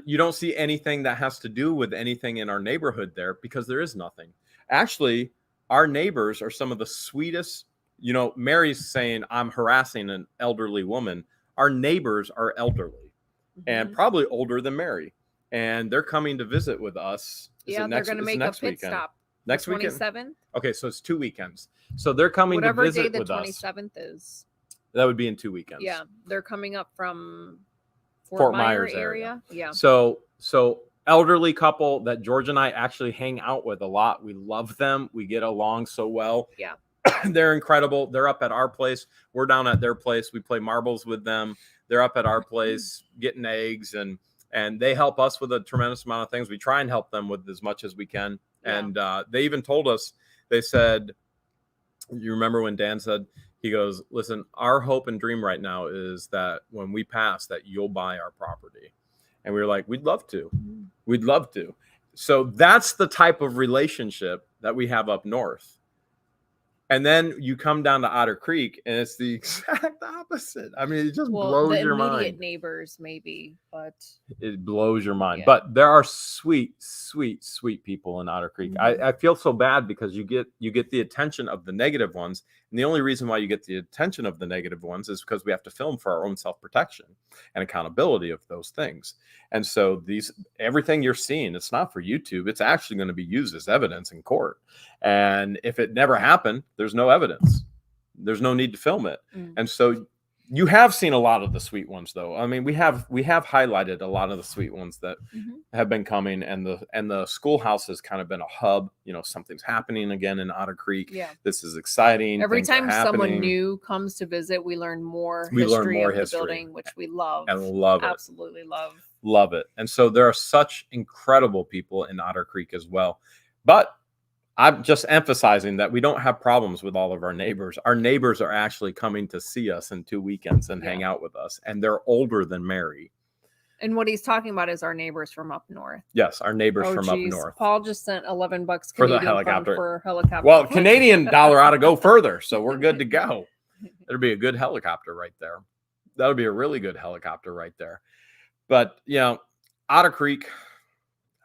you don't see anything that has to do with anything in our neighborhood there because there is nothing. Actually, our neighbors are some of the sweetest. You know, Mary's saying I'm harassing an elderly woman. Our neighbors are elderly and probably older than Mary. And they're coming to visit with us. They're going to make a pit stop. Next weekend. 27th? Okay, so it's 2 weekends. So they're coming to visit with us. Whatever day the 27th is. That would be in 2 weekends. Yeah, they're coming up from Fort Myers area. Yeah. So elderly couple that George and I actually hang out with a lot. We love them. We get along so well. Yeah. They're incredible. They're up at our place. We're down at their place. We play marbles with them. They're up at our place getting eggs and they help us with a tremendous amount of things. We try and help them with as much as we can. Yeah. And they even told us, they said, you remember when Dan said, he goes, listen, our hope and dream right now is that when we pass that you'll buy our property. And we were like, we'd love to. We'd love to. So that's the type of relationship that we have up north. And then you come down to Otter Creek and it's the exact opposite. I mean, it just blows your mind. Immediate neighbors maybe, but it blows your mind. Yeah. But there are sweet, sweet, sweet people in Otter Creek. I feel so bad because you get the attention of the negative ones. And the only reason why you get the attention of the negative ones is because we have to film for our own self-protection and accountability of those things. And so everything you're seeing, it's not for YouTube. It's actually going to be used as evidence in court. And if it never happened, there's no evidence. There's no need to film it. And so you have seen a lot of the sweet ones, though. I mean, we have highlighted a lot of the sweet ones that have been coming, and the schoolhouse has kind of been a hub. You know, something's happening again in Otter Creek. Yeah, this is exciting. Every time someone new comes to visit, we learn more history of the building, which we love and love. Absolutely love it. And so there are such incredible people in Otter Creek as well. But I'm just emphasizing that we don't have problems with all of our neighbors. Our neighbors are actually coming to see us in 2 weekends and hang out with us. And they're older than Mary. And what he's talking about is our neighbors from up north. Yes, our neighbors from up north. Paul just sent $11 for the helicopter. For helicopter. Well, Canadian dollar ought to go further, so we're good to go. It'll be a good helicopter right there. That'll be a really good helicopter right there. But you know, Otter Creek.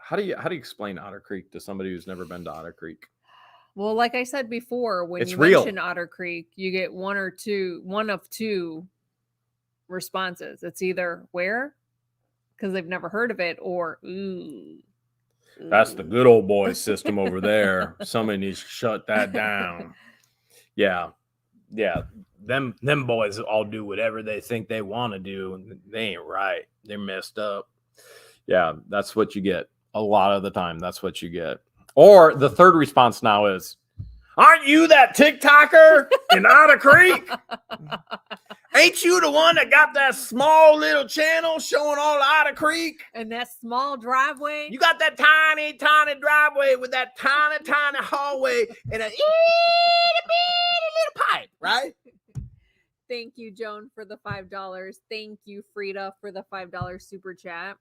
How do you explain Otter Creek to somebody who's never been to Otter Creek? Well, like I said before, when you mention Otter Creek, you get one of two responses. It's either where, because they've never heard of it, or ooh. That's the good old boy system over there. Somebody needs to shut that down. Yeah. Them boys all do whatever they think they want to do. They ain't right. They're messed up. Yeah, that's what you get. A lot of the time, that's what you get. Or the third response now is, aren't you that TikToker in Otter Creek? Ain't you the one that got that small little channel showing all Otter Creek? And that small driveway? You got that tiny, tiny driveway with that tiny, tiny hallway and a little pipe, right? Thank you, Joan, for the $5. Thank you, Frida, for the $5 super chat.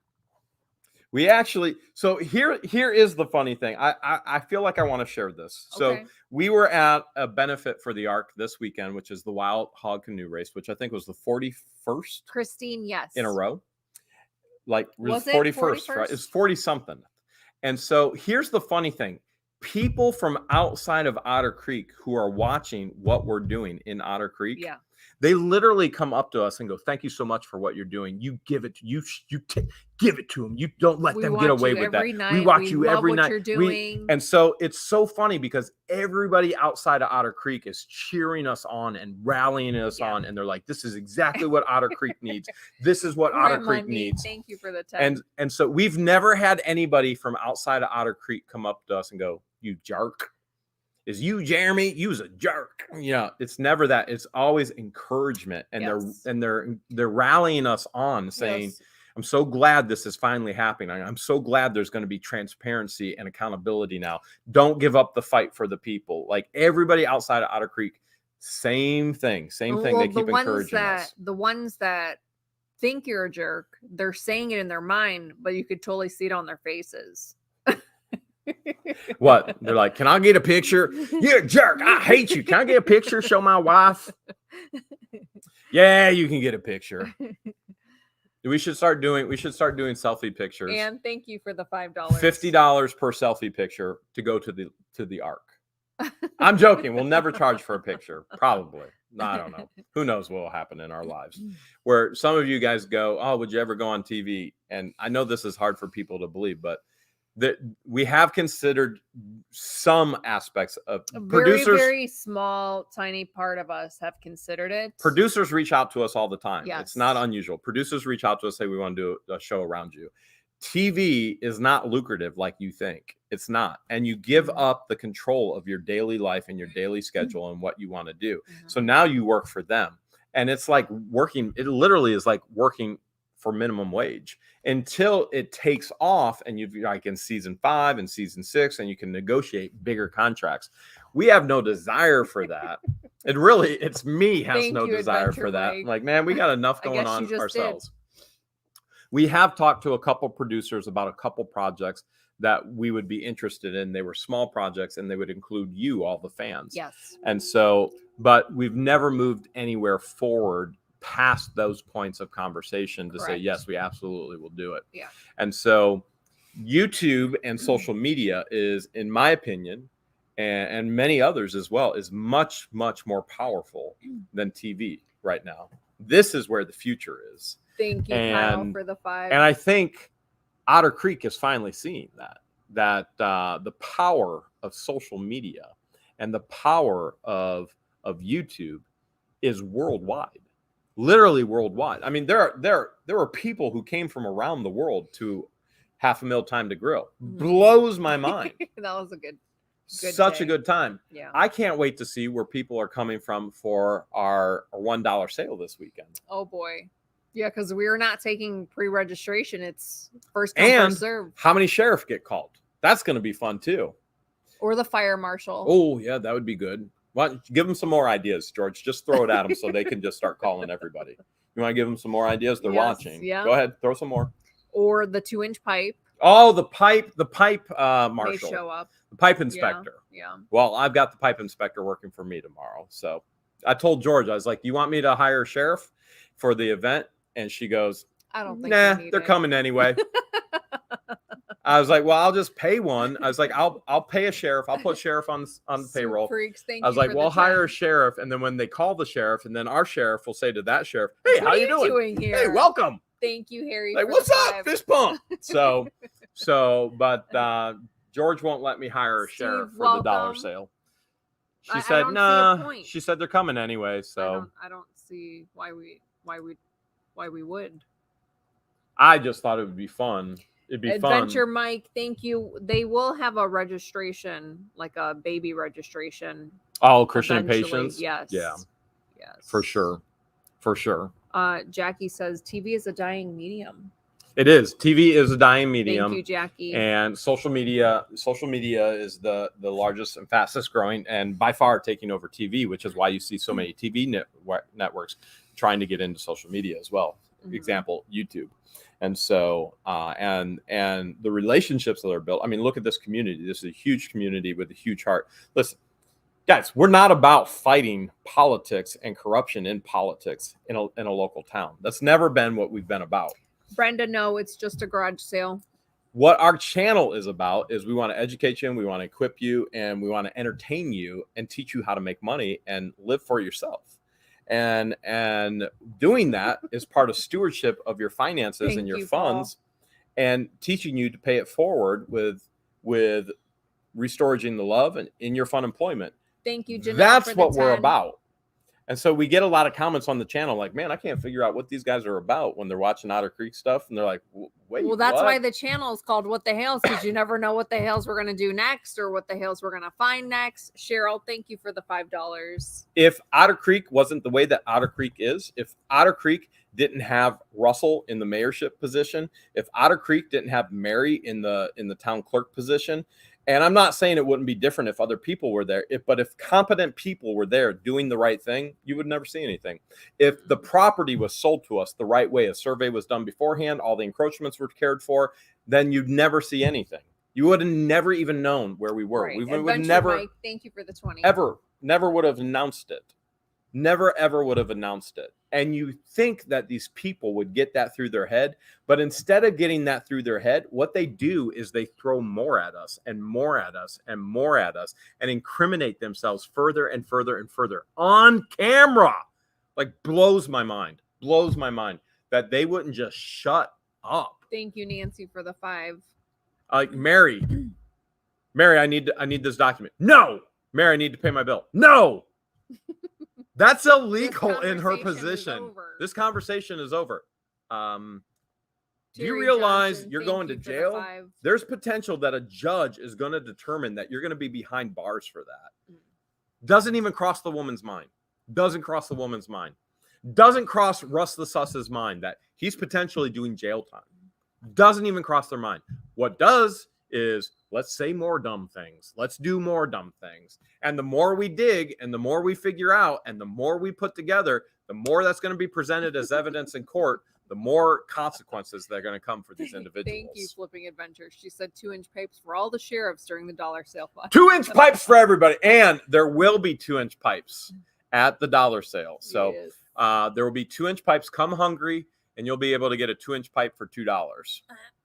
We actually, so here is the funny thing. I feel like I want to share this. Okay. So we were at a benefit for the Ark this weekend, which is the Wild Hog Canoe Race, which I think was the 41st. Christine, yes. In a row. Like, was it 41st? Right? It's 40 something. And so here's the funny thing. People from outside of Otter Creek who are watching what we're doing in Otter Creek. Yeah. They literally come up to us and go, thank you so much for what you're doing. You give it, give it to them. You don't let them get away with that. Night. We watch you every night. You're doing. And so it's so funny because everybody outside of Otter Creek is cheering us on and rallying us on. And they're like, this is exactly what Otter Creek needs. This is what Otter Creek needs. Thank you for the time. And so we've never had anybody from outside of Otter Creek come up to us and go, you jerk. is you, Jeremy, you's a jerk. It's never that. It's always encouragement, and Yes. they're rallying us on, saying, Yes. I'm so glad this is finally happening. I'm so glad there's going to be transparency and accountability now. Don't give up the fight for the people. Like everybody outside of Otter Creek, same thing. Well, They keep encouraging us. the ones that think you're a jerk, they're saying it in their mind, but you could totally see it on their faces. What? They're like, can I get a picture? You're a jerk. I hate you. Can I get a picture? Show my wife. Yeah, you can get a picture. We should start doing selfie pictures. And thank you for the $5. $50 per selfie picture to go to the Ark. I'm joking. We'll never charge for a picture. Probably. I don't know. Who knows what will happen in our lives? Where some of you guys go, oh, would you ever go on TV? And I know this is hard for people to believe, but that we have considered some aspects of producers. Very small, tiny part of us have considered it. Producers reach out to us all the time. Yes. It's not unusual. Producers reach out to us, say, we want to do a show around you. TV is not lucrative like you think. It's not. And you give up the control of your daily life and your daily schedule and what you want to do. So now you work for them. And it's like working, it literally is like working for minimum wage until it takes off, and you've like in season 5 and season 6, and you can negotiate bigger contracts. We have no desire for that. It's me has no desire for that. Mike. Like, man, we got enough going on ourselves. We have talked to a couple producers about a couple projects that we would be interested in. They were small projects, and they would include you, all the fans. Yes. And so, but we've never moved anywhere forward past those points of conversation to say, yes, we absolutely will do it. Yeah. And so YouTube and social media is, in my opinion, and many others as well, is much, much more powerful than TV right now. This is where the future is. Thank you, Kyle, for the 5. And I think Otter Creek is finally seeing that the power of social media and the power of YouTube is worldwide. Literally worldwide. I mean, there were people who came from around the world to Half a Mil Time to Grill. Blows my mind. That was a good such day. A good time. Yeah. I can't wait to see where people are coming from for our $1 sale this weekend. Oh boy. Yeah, because we are not taking pre-registration. It's first come, first serve. How many sheriff get called? That's going to be fun too. Or the fire marshal. Oh yeah, that would be good. Why don't you give them some more ideas, George? Just throw it at them so they can just start calling everybody. You want to give them some more ideas? They're watching. Yeah. Go ahead, throw some more. Or the 2-inch pipe. Oh, the pipe marshal. May show up. The pipe inspector. Yeah. Well, I've got the pipe inspector working for me tomorrow. So I told George, I was like, you want me to hire a sheriff for the event? And she goes, I don't think they're coming anyway. I was like, well, I'll just pay one. I was like, I'll pay a sheriff. I'll put sheriff on the payroll. Freaks, I was like, well, hire a sheriff. And then when they call the sheriff, and then our sheriff will say to that sheriff, hey, how you doing here? Hey, welcome. Thank you, Harry. Like, what's up? Fist pump. But George won't let me hire a sheriff for the dollar sale. She said, no. She said they're coming anyway. So I don't see why we would. I just thought it would be fun. It'd be Adventure fun. Mike, thank you. They will have a registration, like a baby registration. Oh, Christian and Patience? Yes. Yeah. Yes. For sure. Jackie says TV is a dying medium. It is. TV is a dying medium. Thank you, Jackie. And social media is the largest and fastest growing, and by far taking over TV, which is why you see so many TV networks trying to get into social media as well. Example, YouTube. And so, and the relationships that are built. I mean, look at this community. This is a huge community with a huge heart. Listen, guys, we're not about fighting politics and corruption in politics in a local town. That's never been what we've been about. Brenda, no, it's just a garage sale. What our channel is about is we want to educate you, and we want to equip you, and we want to entertain you and teach you how to make money and live for yourself. And doing that is part of stewardship of your finances and your funds, and teaching you to pay it forward with restoring the love and in your fun employment. Thank you, Jeanette. That's what we're about. And so we get a lot of comments on the channel like, man, I can't figure out what these guys are about when they're watching Otter Creek stuff. And they're like, wait, well, that's what? why the channel is called What the Hales, because you never know what the hales we're going to do next or what the hales we're going to find next. Cheryl, thank you for the $5. If Otter Creek wasn't the way that Otter Creek is, if Otter Creek didn't have Russell in the mayorship position, if Otter Creek didn't have Mary in the town clerk position, and I'm not saying it wouldn't be different if other people were there, but if competent people were there doing the right thing, you would never see anything. If the property was sold to us the right way, a survey was done beforehand, all the encroachments were cared for, then you'd never see anything. You would have never even known where we were. Right. We would Adventure never, Mike, thank you for the 20. never would have announced it. Never, ever would have announced it. And you think that these people would get that through their head, but instead of getting that through their head, what they do is they throw more at us and more at us and more at us and incriminate themselves further and further and further on camera. Like, blows my mind that they wouldn't just shut up. Thank you, Nancy, for the 5. Like, Mary, I need this document. No. Mary, I need to pay my bill. No. That's illegal in her position. This conversation is over. Do you realize Johnson, you're going to jail? There's potential that a judge is going to determine that you're going to be behind bars for that. Doesn't even cross the woman's mind. Doesn't cross Russ the Suss's mind that he's potentially doing jail time. Doesn't even cross their mind. What does is, let's say more dumb things. Let's do more dumb things. And the more we dig and the more we figure out and the more we put together, the more that's going to be presented as evidence in court, the more consequences that are going to come for these individuals. Thank you, Flipping Adventure. She said 2-inch pipes for all the sheriffs during the dollar sale. 2-inch pipes for everybody. And there will be 2-inch pipes at the dollar sale. So there will be 2-inch pipes. Come hungry and you'll be able to get a 2-inch pipe for $2.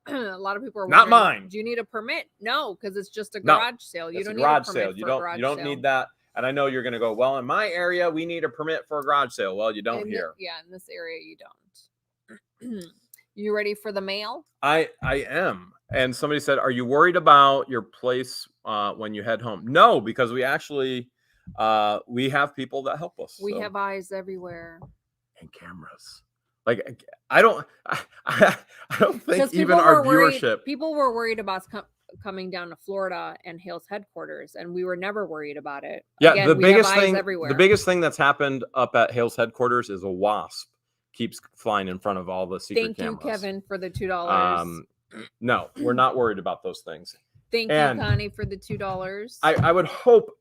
A lot of people are not mine. Do you need a permit? No, because it's just a garage sale. You don't need a permit you don't need that. And I know you're going to go, well, in my area, we need a permit for a garage sale. Well, you don't here. In this area, you don't. You ready for the mail? I am. And somebody said, are you worried about your place when you head home? No, because we actually we have people that help us. We have eyes everywhere and cameras. Like, I don't think even our viewership. People were worried about coming down to Florida and Hale's headquarters, and we were never worried about it. Yeah, again, the biggest thing that's happened up at Hale's headquarters is a wasp keeps flying in front of all the secret cameras. Thank you, Kevin, for the $2. No, we're not worried about those things. Thank you, Connie, for the $2. I would hope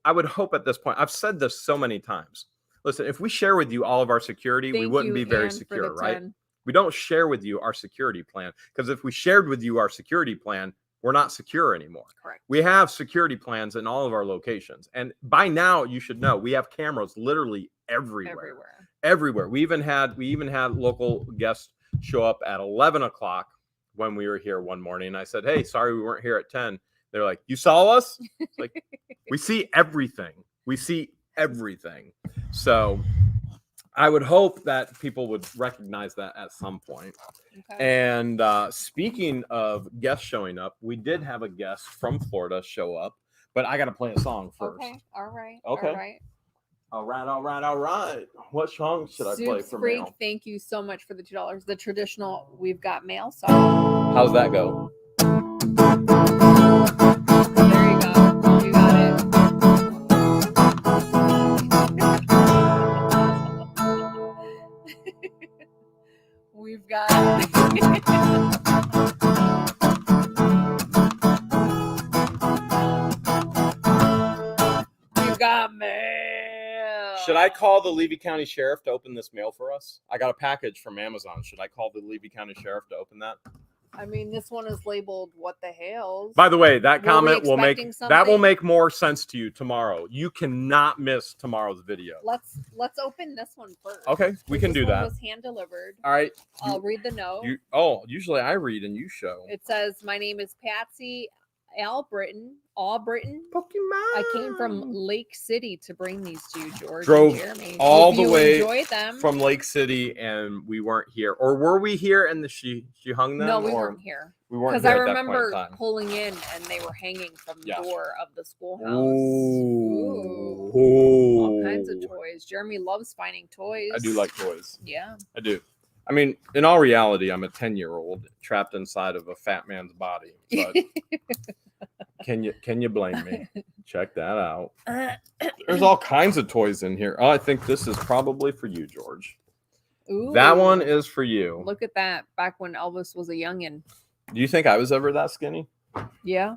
at this point. I've said this so many times. Listen, if we share with you all of our security, we wouldn't be very secure, right? We don't share with you our security plan, because if we shared with you our security plan, we're not secure anymore. Correct. We have security plans in all of our locations. And by now you should know we have cameras literally everywhere. We even had local guests show up at 11 o'clock when we were here one morning. And I said, hey, sorry, we weren't here at 10. They're like, you saw us? Like, we see everything. So I would hope that people would recognize that at some point. Okay. And speaking of guests showing up, we did have a guest from Florida show up, but I got to play a song first. Okay. All right. All right. What song should I play for Freak, mail? thank you so much for the $2. The traditional We've Got Mail song. How's that go? There you go. You got it. We've got mail. Should I call the Levy County Sheriff to open this mail for us? I got a package from Amazon. Should I call the Levy County Sheriff to open that? I mean, this one is labeled "What the Hales." By the way, that comment will make more sense to you tomorrow. You cannot miss tomorrow's video. Let's open this one first. Okay, we can do that. This was hand delivered. All right. I'll read the note. Usually I read and you show. It says, "My name is Patsy, Albritton. Pokemon. I came from Lake City to bring these to you, George Drove and Jeremy. all Hope the you way enjoy them. from Lake City, and we weren't here. Or were we here and she hung them? No, we or weren't here. We weren't Because here I at that point in remember time. pulling in and they were hanging from the Yeah. door of the schoolhouse. Ooh. All kinds of toys. Jeremy loves finding toys. I do like toys. Yeah. I do. I mean, in all reality, I'm a 10-year-old trapped inside of a fat man's body. But can you blame me? Check that out. There's all kinds of toys in here. Oh, I think this is probably for you, George. Ooh, that one is for you. Look at that. Back when Elvis was a youngin'. Do you think I was ever that skinny? Yeah.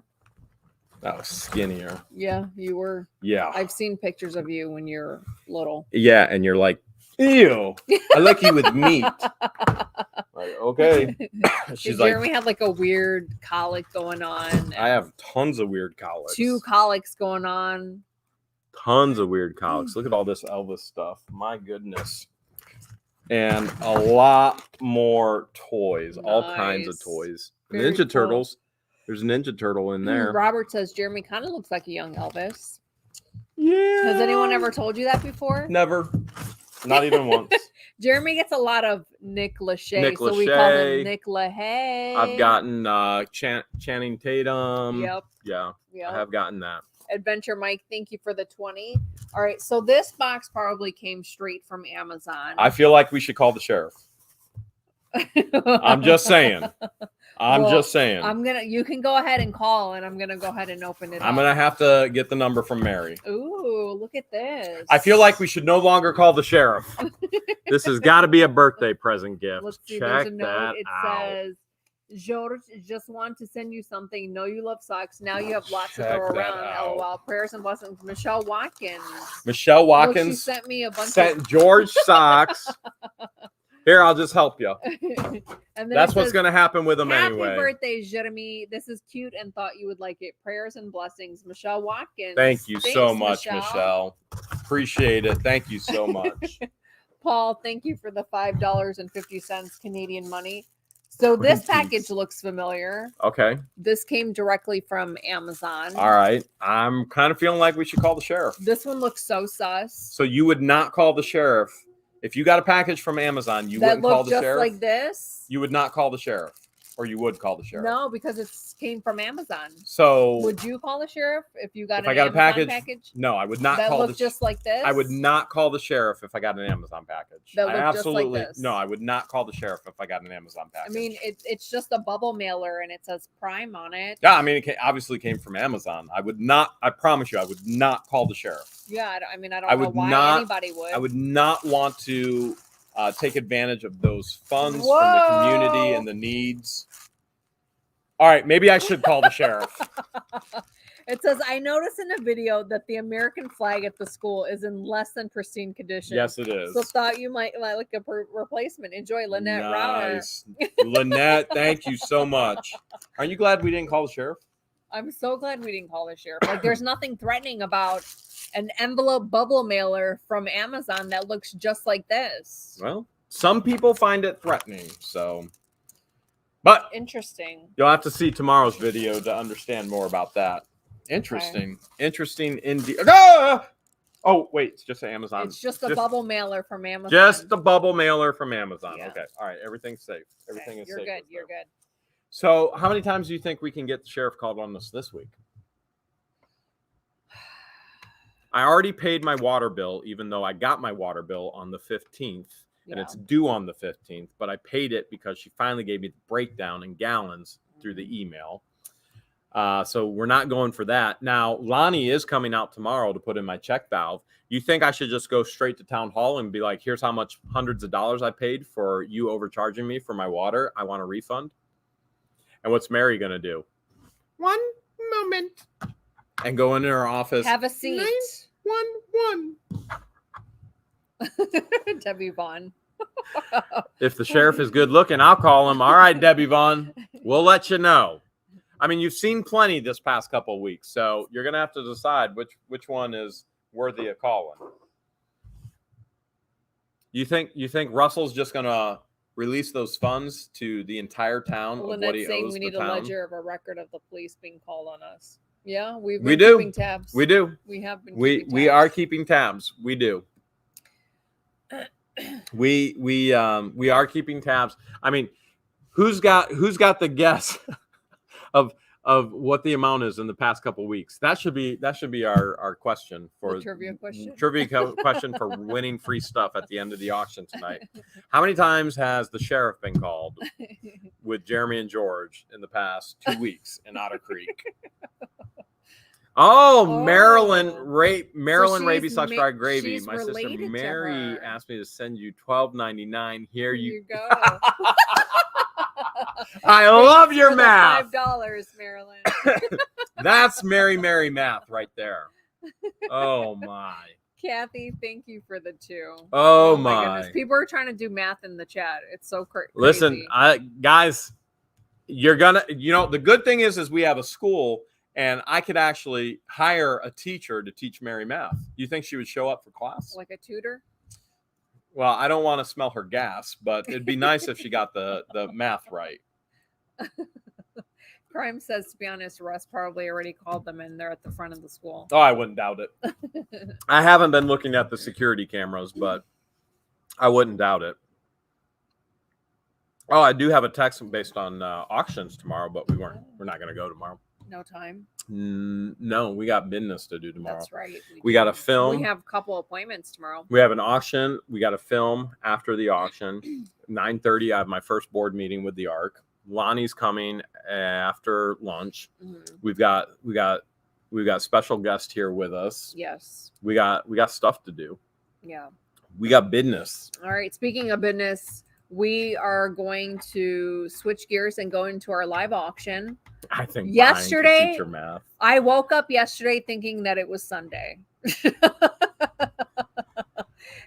That was skinnier. Yeah, you were. Yeah. I've seen pictures of you when you're little. Yeah, and you're like, ew, I like you with meat. Like, okay. She's Jeremy had like a weird colic going on. I have tons of weird colics. 2 colics going on. Tons of weird colics. Look at all this Elvis stuff. My goodness. And a lot more toys. Nice. All kinds of toys. Very Ninja cool. Turtles. There's a Ninja Turtle in there. Robert says Jeremy kind of looks like a young Elvis. Yeah. Has anyone ever told you that before? Never. Not even once. Jeremy gets a lot of Nick Lachey, Nick so we call him Nick LaHaye. I've gotten Channing Tatum. Yep. Yeah. Yep. I have gotten that. Adventure Mike, thank you for the 20. All right, so this box probably came straight from Amazon. I feel like we should call the sheriff. I'm just saying. Just saying. You can go ahead and call, and I'm gonna go ahead and open it. I'm gonna have to get the number from Mary. Ooh, look at this. I feel like we should no longer call the sheriff. This has got to be a birthday present gift. Let's see, Check there's a note. that It out. says, George, just want to send you something. Know you love socks. Now you have lots to Check throw that around. out. LOL. Prayers and blessings. Michelle Watkins. Michelle Look, she Watkins sent me a bunch sent George socks. Here, I'll just help you. And then That's what's going to happen with them Happy anyway. birthday, Jeremy. This is cute and thought you would like it. Prayers and blessings. Michelle Watkins. Thank you Thanks, so much, Michelle. Appreciate it. Thank you so much. Paul, thank you for the $5.50 Canadian money. So this package looks familiar. Okay. This came directly from Amazon. All right. I'm kind of feeling like we should call the sheriff. This one looks so sus. So you would not call the sheriff. If you got a package from Amazon, you wouldn't call the sheriff? That looked just like this? You would not call the sheriff. Or you would call the sheriff? No, because it came from Amazon. So would you call the sheriff if you got I got Amazon a package? No, I would not that call looked just like this? I would not call the sheriff if I got an Amazon package. That looked just like this? No, I would not call the sheriff if I got an Amazon package. I mean, it's just a bubble mailer and it says Prime on it. Yeah, I mean, it obviously came from Amazon. I would not, I promise you, I would not call the sheriff. Yeah, I don't know why anybody would. I would not want to take advantage of those funds from the community and the needs. All right, maybe I should call the sheriff. It says, I noticed in a video that the American flag at the school is in less than pristine condition. Yes, it is. So thought you might like a replacement. Enjoy, Lynette Nice. Lynette, thank you so much. Aren't you glad we didn't call the sheriff? I'm so glad we didn't call the sheriff. Like, there's nothing threatening about an envelope bubble mailer from Amazon that looks just like this. Well, some people find it threatening, so... But interesting. You'll have to see tomorrow's video to understand more about that. Interesting. Okay. Interesting indeed. Ah! Oh, wait. It's just Amazon. It's just a bubble mailer from Amazon. Just a bubble mailer from Amazon. Yeah. Okay. All right. Everything's safe. Everything is safe. You're good. You're good. So how many times do you think we can get the sheriff called on us this week? I already paid my water bill, even though I got my water bill on the 15th. And it's due on the 15th, but I paid it because she finally gave me the breakdown in gallons through the email. So we're not going for that. Now, Lonnie is coming out tomorrow to put in my check valve. You think I should just go straight to town hall and be like, here's how much hundreds of dollars I paid for you overcharging me for my water. I want a refund. And what's Mary going to do? One moment. And go into her office. Have a seat. 911. Debbie Vaughn. If the sheriff is good looking, I'll call him. All right, Debbie Vaughn. We'll let you know. I mean, you've seen plenty this past couple of weeks, so you're gonna have to decide which one is worthy of calling. You think Russell's just gonna release those funds to the entire town of what Lynette's he saying owes we the need a town. ledger of a record of the police being called on us. Yeah, we've We been do. keeping tabs. We do. We have been We keeping tabs. we are keeping tabs. We do. We are keeping tabs. I mean, who's got the guess of what the amount is in the past couple of weeks? That should be our question for The trivia question. Question for winning free stuff at the end of the auction tonight. How many times has the sheriff been called with Jeremy and George in the past 2 weeks in Otter Creek? Oh, Marilyn Raby sucks fried gravy. My sister Mary asked me to send you $12.99. Here you go. I love your math. $5, Marilyn. That's Mary math right there. Oh my. Kathy, thank you for the 2. Oh my goodness. People are trying to do math in the chat. It's so crazy. Listen, guys, you're gonna, the good thing is we have a school, and I could actually hire a teacher to teach Mary math. You think she would show up for class? Like a tutor? Well, I don't want to smell her gas, but it'd be nice if she got the math right. Crime says, to be honest, Russ probably already called them in. They're at the front of the school. Oh, I wouldn't doubt it. I haven't been looking at the security cameras, but I wouldn't doubt it. Oh, I do have a text based on auctions tomorrow, but we're not going to go tomorrow. No time? No, we got business to do tomorrow. That's right. We got to film. We have a couple appointments tomorrow. We have an auction. We got to film after the auction. 9:30, I have my first board meeting with the ARC. Lonnie's coming after lunch. Mm-hmm. We've got special guest here with us. Yes. We got stuff to do. Yeah. We got business. All right. Speaking of business, we are going to switch gears and go into our live auction. I think yesterday, teacher math. I woke up yesterday thinking that it was Sunday.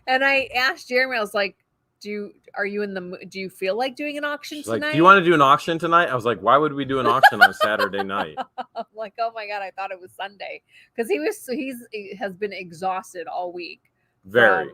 And I asked Jeremy, I was like, do you feel like doing an auction She's tonight? Like, do you want to do an auction tonight? I was like, why would we do an auction on Saturday night? I'm like, oh my God, I thought it was Sunday. Because he has been exhausted all week. Very.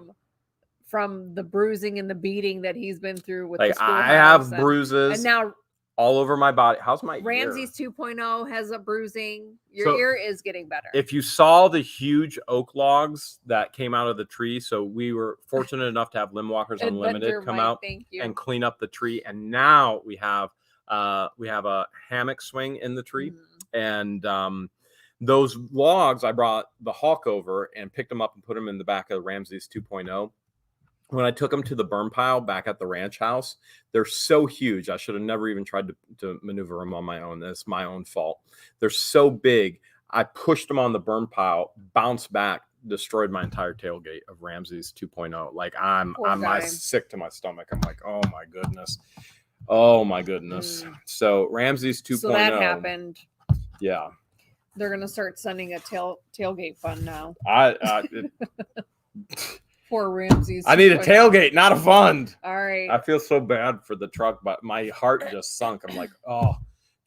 From the bruising and the beating that he's been through with like the schoolhouse. I have bruises and now all over my body. How's my Ramsey's ear? 2.0 has a bruising. Your ear is getting better. If you saw the huge oak logs that came out of the tree, so we were fortunate enough to have Limb Walkers Unlimited come out and clean up the tree, and now we have a hammock swing in the tree, and those logs I brought the Hawk over and picked them up and put them in the back of Ramsey's 2.0. When I took them to the burn pile back at the ranch house, they're so huge. I should have never even tried to maneuver them on my own. That's my own fault. They're so big. I pushed them on the burn pile, bounced back, destroyed my entire tailgate of Ramsey's 2.0. Like I'm sick to my stomach. I'm like, oh my goodness. Oh my goodness. So Ramsey's 2.0. So that happened. Yeah. They're going to start sending a tailgate fund now. Poor Ramsey's. I need a tailgate, not a fund. All right. I feel so bad for the truck, but my heart just sunk. I'm like, oh.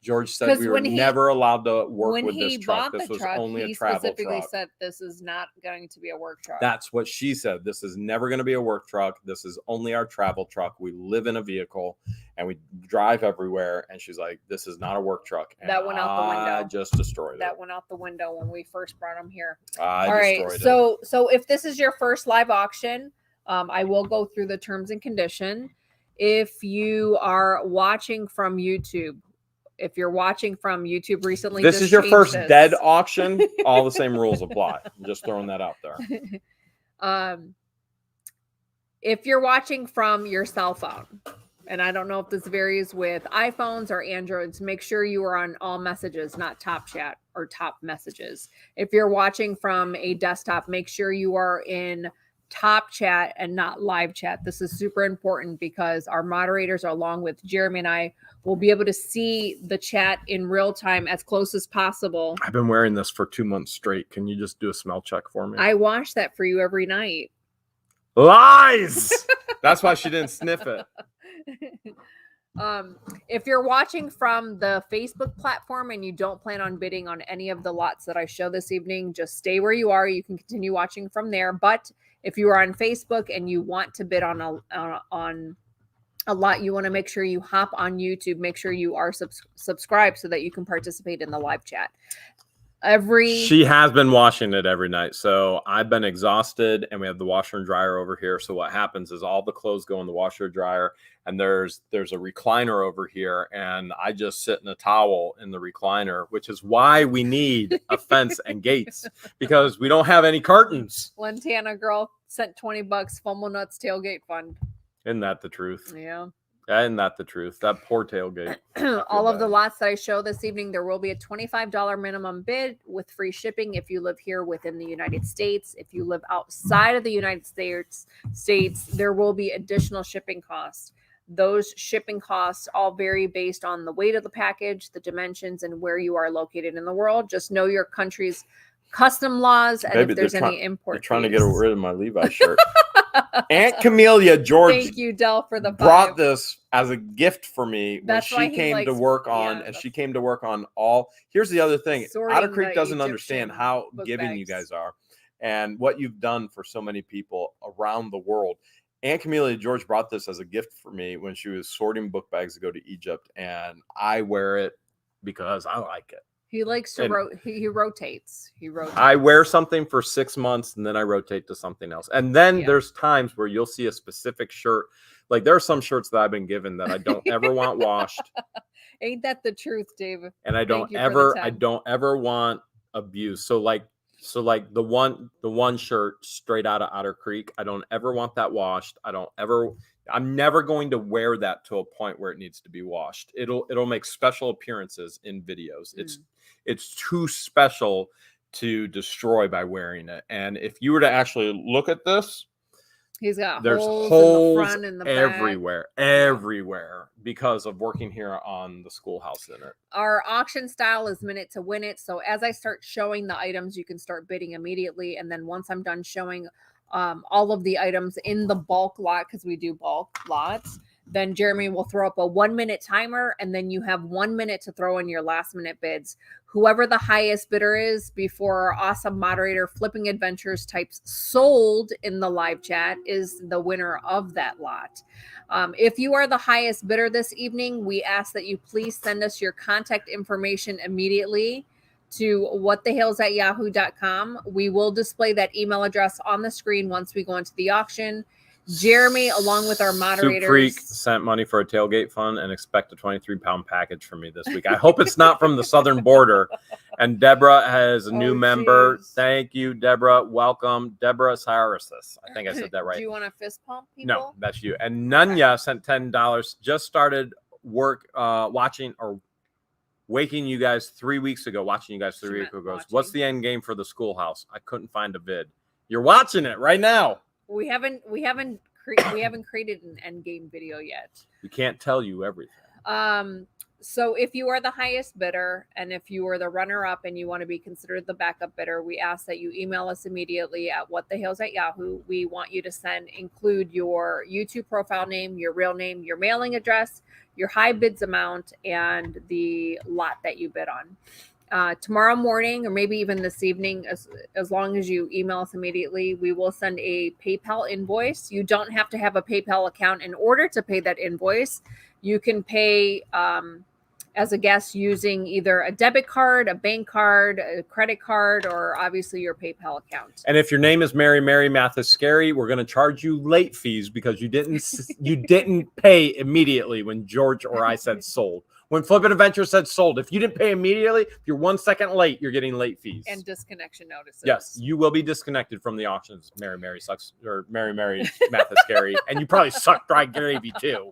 George said we were never allowed to work with this truck. This was only a travel truck. He specifically said this is not going to be a work truck. That's what she said. This is never going to be a work truck. This is only our travel truck. We live in a vehicle and we drive everywhere. And she's like, this is not a work truck. And that went out the window. I just destroyed it. That went out the window when we first brought them here. All right. So if this is your first live auction, I will go through the terms and condition. If you are watching from YouTube, if you're watching from YouTube recently, this is your first dead auction. All the same rules apply. I'm just throwing that out there. If you're watching from your cell phone, and I don't know if this varies with iPhones or Androids, make sure you are on all messages, not top chat or top messages. If you're watching from a desktop, make sure you are in top chat and not live chat. This is super important because our moderators, along with Jeremy and I, will be able to see the chat in real time as close as possible. I've been wearing this for 2 months straight. Can you just do a smell check for me? I wash that for you every night. Lies! That's why she didn't sniff it. If you're watching from the Facebook platform and you don't plan on bidding on any of the lots that I show this evening, just stay where you are. You can continue watching from there. But if you are on Facebook and you want to bid on a lot. You want to make sure you hop on YouTube, make sure you are subscribed so that you can participate in the live chat. She has been washing it every night, so I've been exhausted, and we have the washer and dryer over here. So what happens is all the clothes go in the washer and dryer, and there's a recliner over here, and I just sit in a towel in the recliner, which is why we need a fence and gates, because we don't have any curtains. Lantana girl sent $20 Fumble Nuts tailgate fund. Isn't that the truth? Yeah. Isn't that the truth? That poor tailgate. All of the lots that I show this evening, there will be a $25 minimum bid with free shipping if you live here within the United States. If you live outside of the United States, there will be additional shipping costs. Those shipping costs all vary based on the weight of the package, the dimensions, and where you are located in the world. Just know your country's custom laws, and if there's any import. You're trying to get rid of my Levi shirt. Aunt Camellia George, thank you, Del, for the brought this as a gift for me when That's why she came to work on, and she came to work on all. Here's the other thing: Otter Creek doesn't understand how giving you guys are, and what you've done for so many people around the world. Aunt Camellia George brought this as a gift for me when she was sorting book bags to go to Egypt, and I wear it because I like it. He likes to he rotates. I wear something for 6 months and then I rotate to something else. And then there's times where you'll see a specific shirt. Like there are some shirts that I've been given that I don't ever want washed. Ain't that the truth, David? And I don't ever want abuse. So like the one shirt straight out of Otter Creek, I don't ever want that washed. I'm never going to wear that to a point where it needs to be washed. It'll make special appearances in videos. It's too special to destroy by wearing it. And if you were to actually look at this, there's holes in the front and the back. Everywhere because of working here on the schoolhouse in it. Our auction style is minute to win it. So as I start showing the items, you can start bidding immediately. And then once I'm done showing all of the items in the bulk lot, because we do bulk lots, then Jeremy will throw up a 1-minute timer, and then you have 1 minute to throw in your last minute bids. Whoever the highest bidder is before our awesome moderator Flipping Adventures types sold in the live chat is the winner of that lot. If you are the highest bidder this evening, we ask that you please send us your contact information immediately to whatthehales@yahoo.com. We will display that email address on the screen once we go into the auction. Jeremy, along with our moderators. Soup Creek sent money for a tailgate fund and expect a 23-pound package from me this week. I hope it's not from the southern border. And Deborah has a new member. Thank you, Deborah. Welcome. Deborah Cyrus. I think I said that right. Do you want a fist pump, people? No, that's you. And Nunya sent $10. Just started work watching or waking you guys 3 weeks ago. Watching you guys 3 weeks ago. What's the end game for the schoolhouse? I couldn't find a vid. You're watching it right now. We haven't created an end game video yet. We can't tell you everything. So if you are the highest bidder and if you are the runner up and you want to be considered the backup bidder, we ask that you email us immediately at whatthehales@yahoo. We want you to include your YouTube profile name, your real name, your mailing address, your high bids amount, and the lot that you bid on. Tomorrow morning, or maybe even this evening, as long as you email us immediately, we will send a PayPal invoice. You don't have to have a PayPal account in order to pay that invoice. You can pay as a guest using either a debit card, a bank card, a credit card, or obviously your PayPal account. And if your name is Mary Mathis Scary, we're going to charge you late fees because you didn't pay immediately when George or I said sold. When Flippin' Adventure said sold, if you didn't pay immediately, if you're 1 second late, you're getting late fees. And disconnection notices. Yes, you will be disconnected from the auctions. Mary sucks, or Mary Mathis Scary. And you probably suck dry gravy too.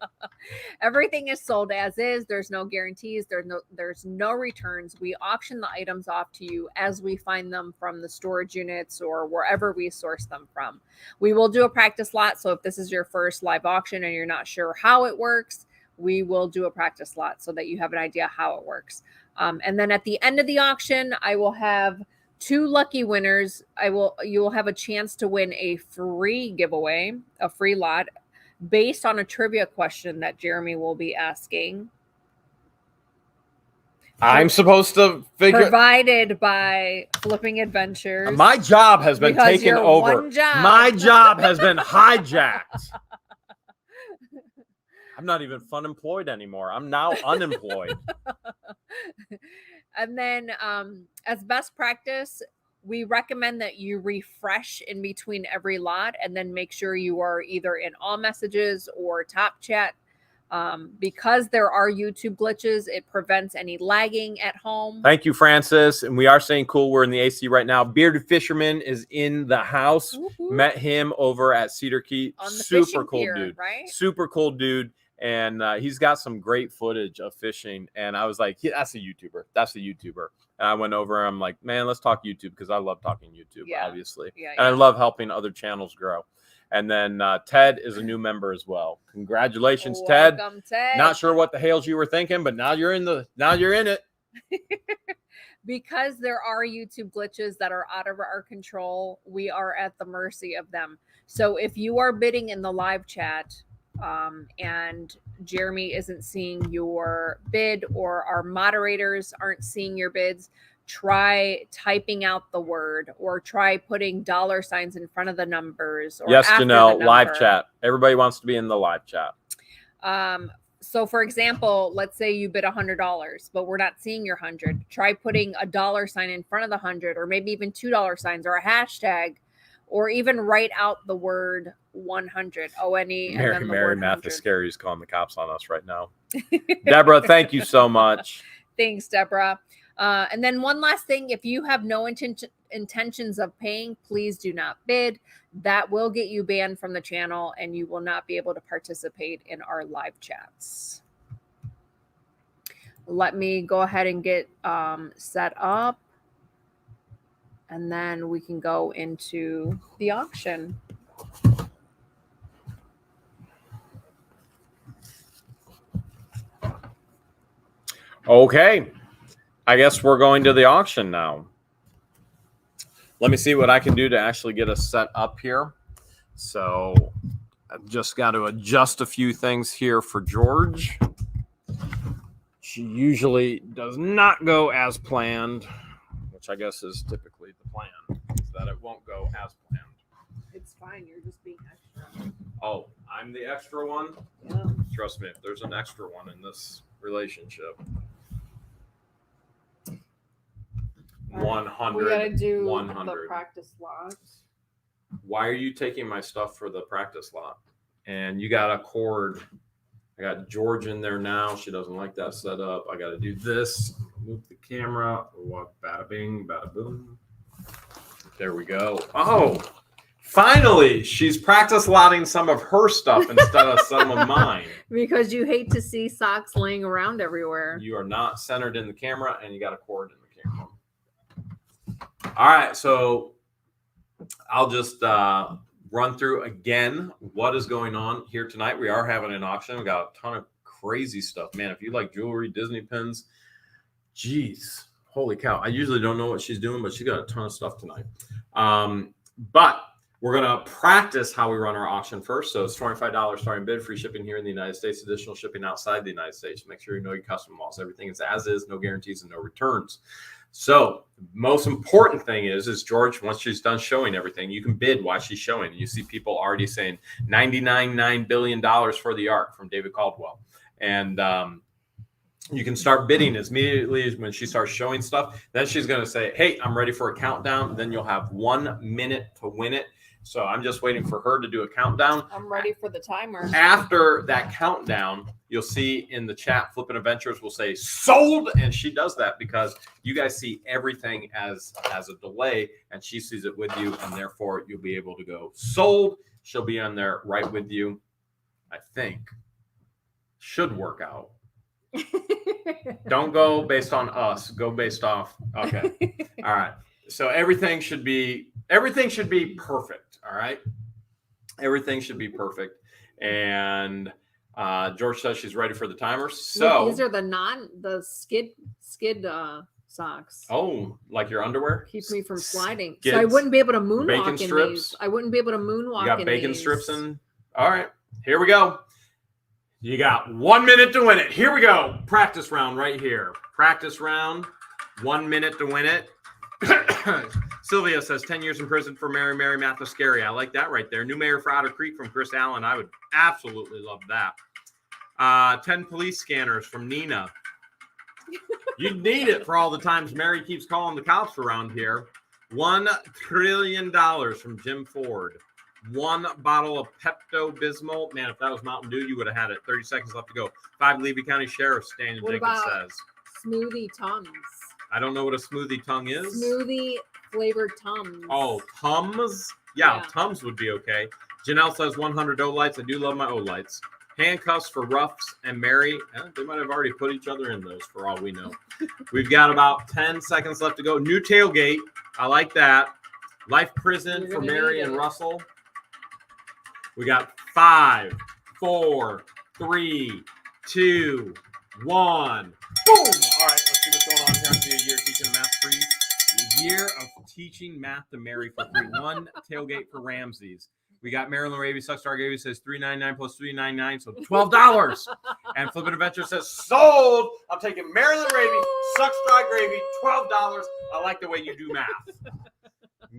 Everything is sold as is. There's no guarantees. There's no returns. We auction the items off to you as we find them from the storage units or wherever we source them from. We will do a practice lot. So if this is your first live auction and you're not sure how it works, we will do a practice lot so that you have an idea how it works. And then at the end of the auction, I will have 2 lucky winners. You will have a chance to win a free giveaway, a free lot, based on a trivia question that Jeremy will be asking. I'm supposed to figure. Provided by Flipping Adventures. My job has been taken over. My job has been hijacked. I'm not even fun employed anymore. I'm now unemployed. And then as best practice, we recommend that you refresh in between every lot and then make sure you are either in all messages or top chat. Because there are YouTube glitches, it prevents any lagging at home. Thank you, Francis. And we are staying cool. We're in the AC right now. Bearded Fisherman is in the house. Woo-hoo. Met him over at Cedar Key. On the Super fishing cool pier, dude. right? Super cool dude. And he's got some great footage of fishing. And I was like, yeah, that's a YouTuber. That's a YouTuber. And I went over and I'm like, man, let's talk YouTube because I love talking YouTube, obviously. Yeah, and I love helping other channels grow. And then Ted is a new member as well. Congratulations, Ted. Welcome, Ted. Not sure what the Hales you were thinking, but now you're in it. Because there are YouTube glitches that are out of our control, we are at the mercy of them. So if you are bidding in the live chat and Jeremy isn't seeing your bid or our moderators aren't seeing your bids, try typing out the word or try putting $ signs in front of the numbers. Or yes, after Janelle, the live number. chat. Everybody wants to be in the live chat. So for example, let's say you bid $100, but we're not seeing your 100. Try putting a $ sign in front of the 100, or maybe even $2 signs or a hashtag, or even write out the word 100. O-N-E. Mary Mathis is calling the cops on us right now. Deborah, thank you so much. Thanks, Deborah. And then one last thing, if you have no intentions of paying, please do not bid. That will get you banned from the channel and you will not be able to participate in our live chats. Let me go ahead and get set up and then we can go into the auction. Okay. I guess we're going to the auction now. Let me see what I can do to actually get us set up here. So I've just got to adjust a few things here for George. She usually does not go as planned, which I guess is typically the plan, is that it won't go as planned. It's fine. You're just being extra. Oh, I'm the extra one? Yeah. Trust me, if there's an extra one in this relationship. 100. We gotta do 100. the practice lot. Why are you taking my stuff for the practice lot? And you got a cord. I got George in there now. She doesn't like that setup. I got to do this. Move the camera. Bada bing, bada boom. There we go. Oh, finally, she's practice lotting some of her stuff instead of some of mine. Because you hate to see socks laying around everywhere. You are not centered in the camera, and you got a cord in the camera. All right, so I'll just run through again what is going on here tonight. We are having an auction. We got a ton of crazy stuff, man. If you like jewelry, Disney pins, geez, holy cow! I usually don't know what she's doing, but she got a ton of stuff tonight. But we're gonna practice how we run our auction first. So it's $25 starting bid, free shipping here in the United States, additional shipping outside the United States. Make sure you know your custom laws. Everything is as is, no guarantees and no returns. So the most important thing is George, once she's done showing everything, you can bid while she's showing. You see people already saying $99.9 billion for the Ark from David Caldwell. And you can start bidding as immediately as when she starts showing stuff. Then she's going to say, hey, I'm ready for a countdown. Then you'll have 1 minute to win it. So I'm just waiting for her to do a countdown. I'm ready for the timer. After that countdown, you'll see in the chat, Flippin' Adventures will say sold. And she does that because you guys see everything as a delay and she sees it with you. And therefore you'll be able to go sold. She'll be on there right with you. I think should work out. Don't go based on us. Go based off. Okay. All right. So everything should be perfect. All right. Everything should be perfect. And George says she's ready for the timer. So look, these are the skid socks. Oh, like your underwear? Keeps me from sliding. Skids, so I wouldn't be able to moonwalk bacon in strips. these. I wouldn't be able to moonwalk in You got bacon these. strips in. All right. Here we go. You got 1 minute to win it. Here we go. Practice round right here. Practice round. 1 minute to win it. Sylvia says 10 years in prison for Mary Mathis. Scary. I like that right there. New mayor for Otter Creek from Chris Allen. I would absolutely love that. 10 police scanners from Nina. You need it for all the times Mary keeps calling the cops around here. $1 trillion from Jim Ford. 1 bottle of Pepto-Bismol. Man, if that was Mountain Dew, you would have had it. 30 seconds left to go. 5 Levy County Sheriff's Daniel What Jenkins about says. Smoothie Tums? I don't know what a smoothie tongue is. Smoothie flavored Tums. Oh, Tums? Yeah, Yeah. Tums would be okay. Janelle says 100 O-Lights. I do love my O-Lights. Handcuffs for Ruffs and Mary. They might have already put each other in those for all we know. We've got about 10 seconds left to go. New tailgate. I like that. Life prison You're for gonna Mary need and it. Russell. We got 5, 4, 3, 2, 1. Boom! All right, let's see what's going on here. I see a year teaching math free. Year of teaching math to Mary for free. 1 tailgate for Ramsey's. We got Marilyn Raby, Suckstar Gravy says $3.99 plus $3.99, so $12. And Flippin' Adventure says sold. I'm taking Marilyn Raby, Suckstar Gravy, $12. I like the way you do math.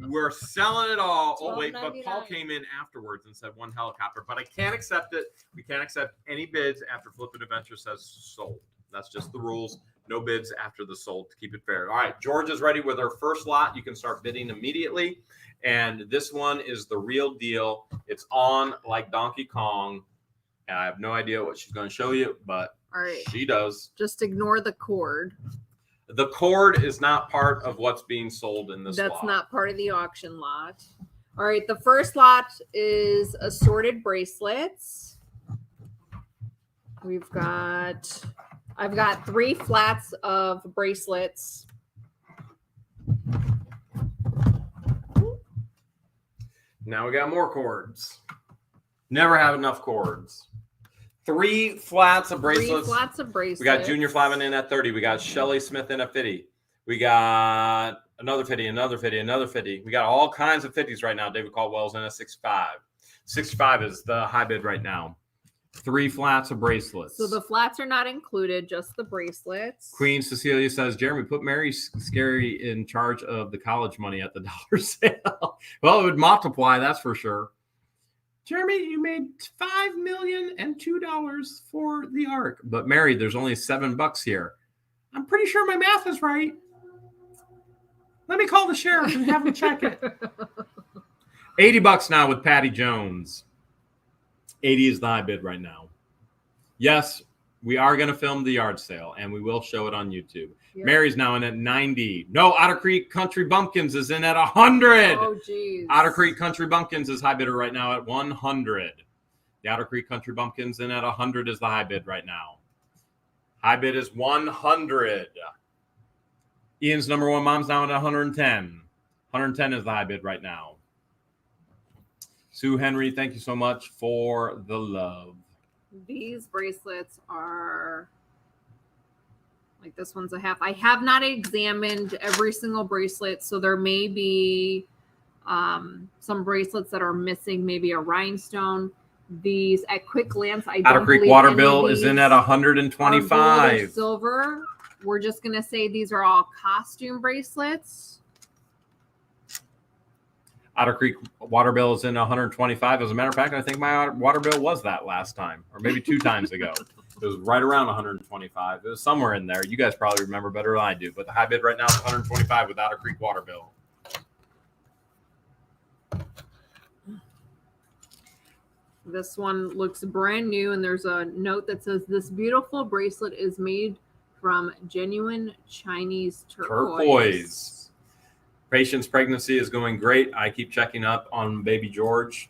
We're selling it all. Oh, wait, but Paul came in afterwards and said 1 helicopter, but I can't accept it. We can't accept any bids after Flippin' Adventure says sold. That's just the rules. No bids after the sold to keep it fair. All right, George is ready with her first lot. You can start bidding immediately. And this one is the real deal. It's on like Donkey Kong. And I have no idea what she's going to show you, but All right. she does. Just ignore the cord. The cord is not part of what's being sold in this lot. That's not part of the auction lot. All right. The first lot is assorted bracelets. I've got 3 flats of bracelets. Now we got more cords. Never have enough cords. 3 flats of bracelets. 3 flats of bracelets. We got Junior Flavin in at 30. We got Shelly Smith in at 50. We got another 50, another 50, another 50. We got all kinds of 50s right now. David Caldwell's in at 65. 65 is the high bid right now. 3 flats of bracelets. So the flats are not included, just the bracelets. Queen Cecilia says, Jeremy, put Mary Scary in charge of the college money at the dollar sale. Well, it would multiply, that's for sure. Jeremy, you made $5,002 for the ARC. But Mary, there's only $7 here. I'm pretty sure my math is right. Let me call the sheriff and have him check it. $80 now with Patty Jones. 80 is the high bid right now. Yes, we are going to film the yard sale, and we will show it on YouTube. Yep. Mary's now in at 90. No, Otter Creek Country Bumpkins is in at 100. Oh, geez. Otter Creek Country Bumpkins is high bidder right now at 100. The Otter Creek Country Bumpkins in at 100 is the high bid right now. High bid is 100. Ian's number 1 mom's now at 110. 110 is the high bid right now. Sue Henry, thank you so much for the love. These bracelets are like, this one's a half. I have not examined every single bracelet, so there may be some bracelets that are missing, maybe a rhinestone. These, at quick glance, I don't Otter Creek believe Water any Bill of is these in at 125. are gold or silver. We're just gonna say these are all costume bracelets. Otter Creek water bill is in 125. As a matter of fact, I think my water bill was that last time, or maybe 2 times ago. It was right around 125. It was somewhere in there. You guys probably remember better than I do. But the high bid right now is 125 with Otter Creek water bill. This one looks brand new, and there's a note that says, this beautiful bracelet is made from genuine Chinese turquoise. Patient's pregnancy is going great. I keep checking up on baby George,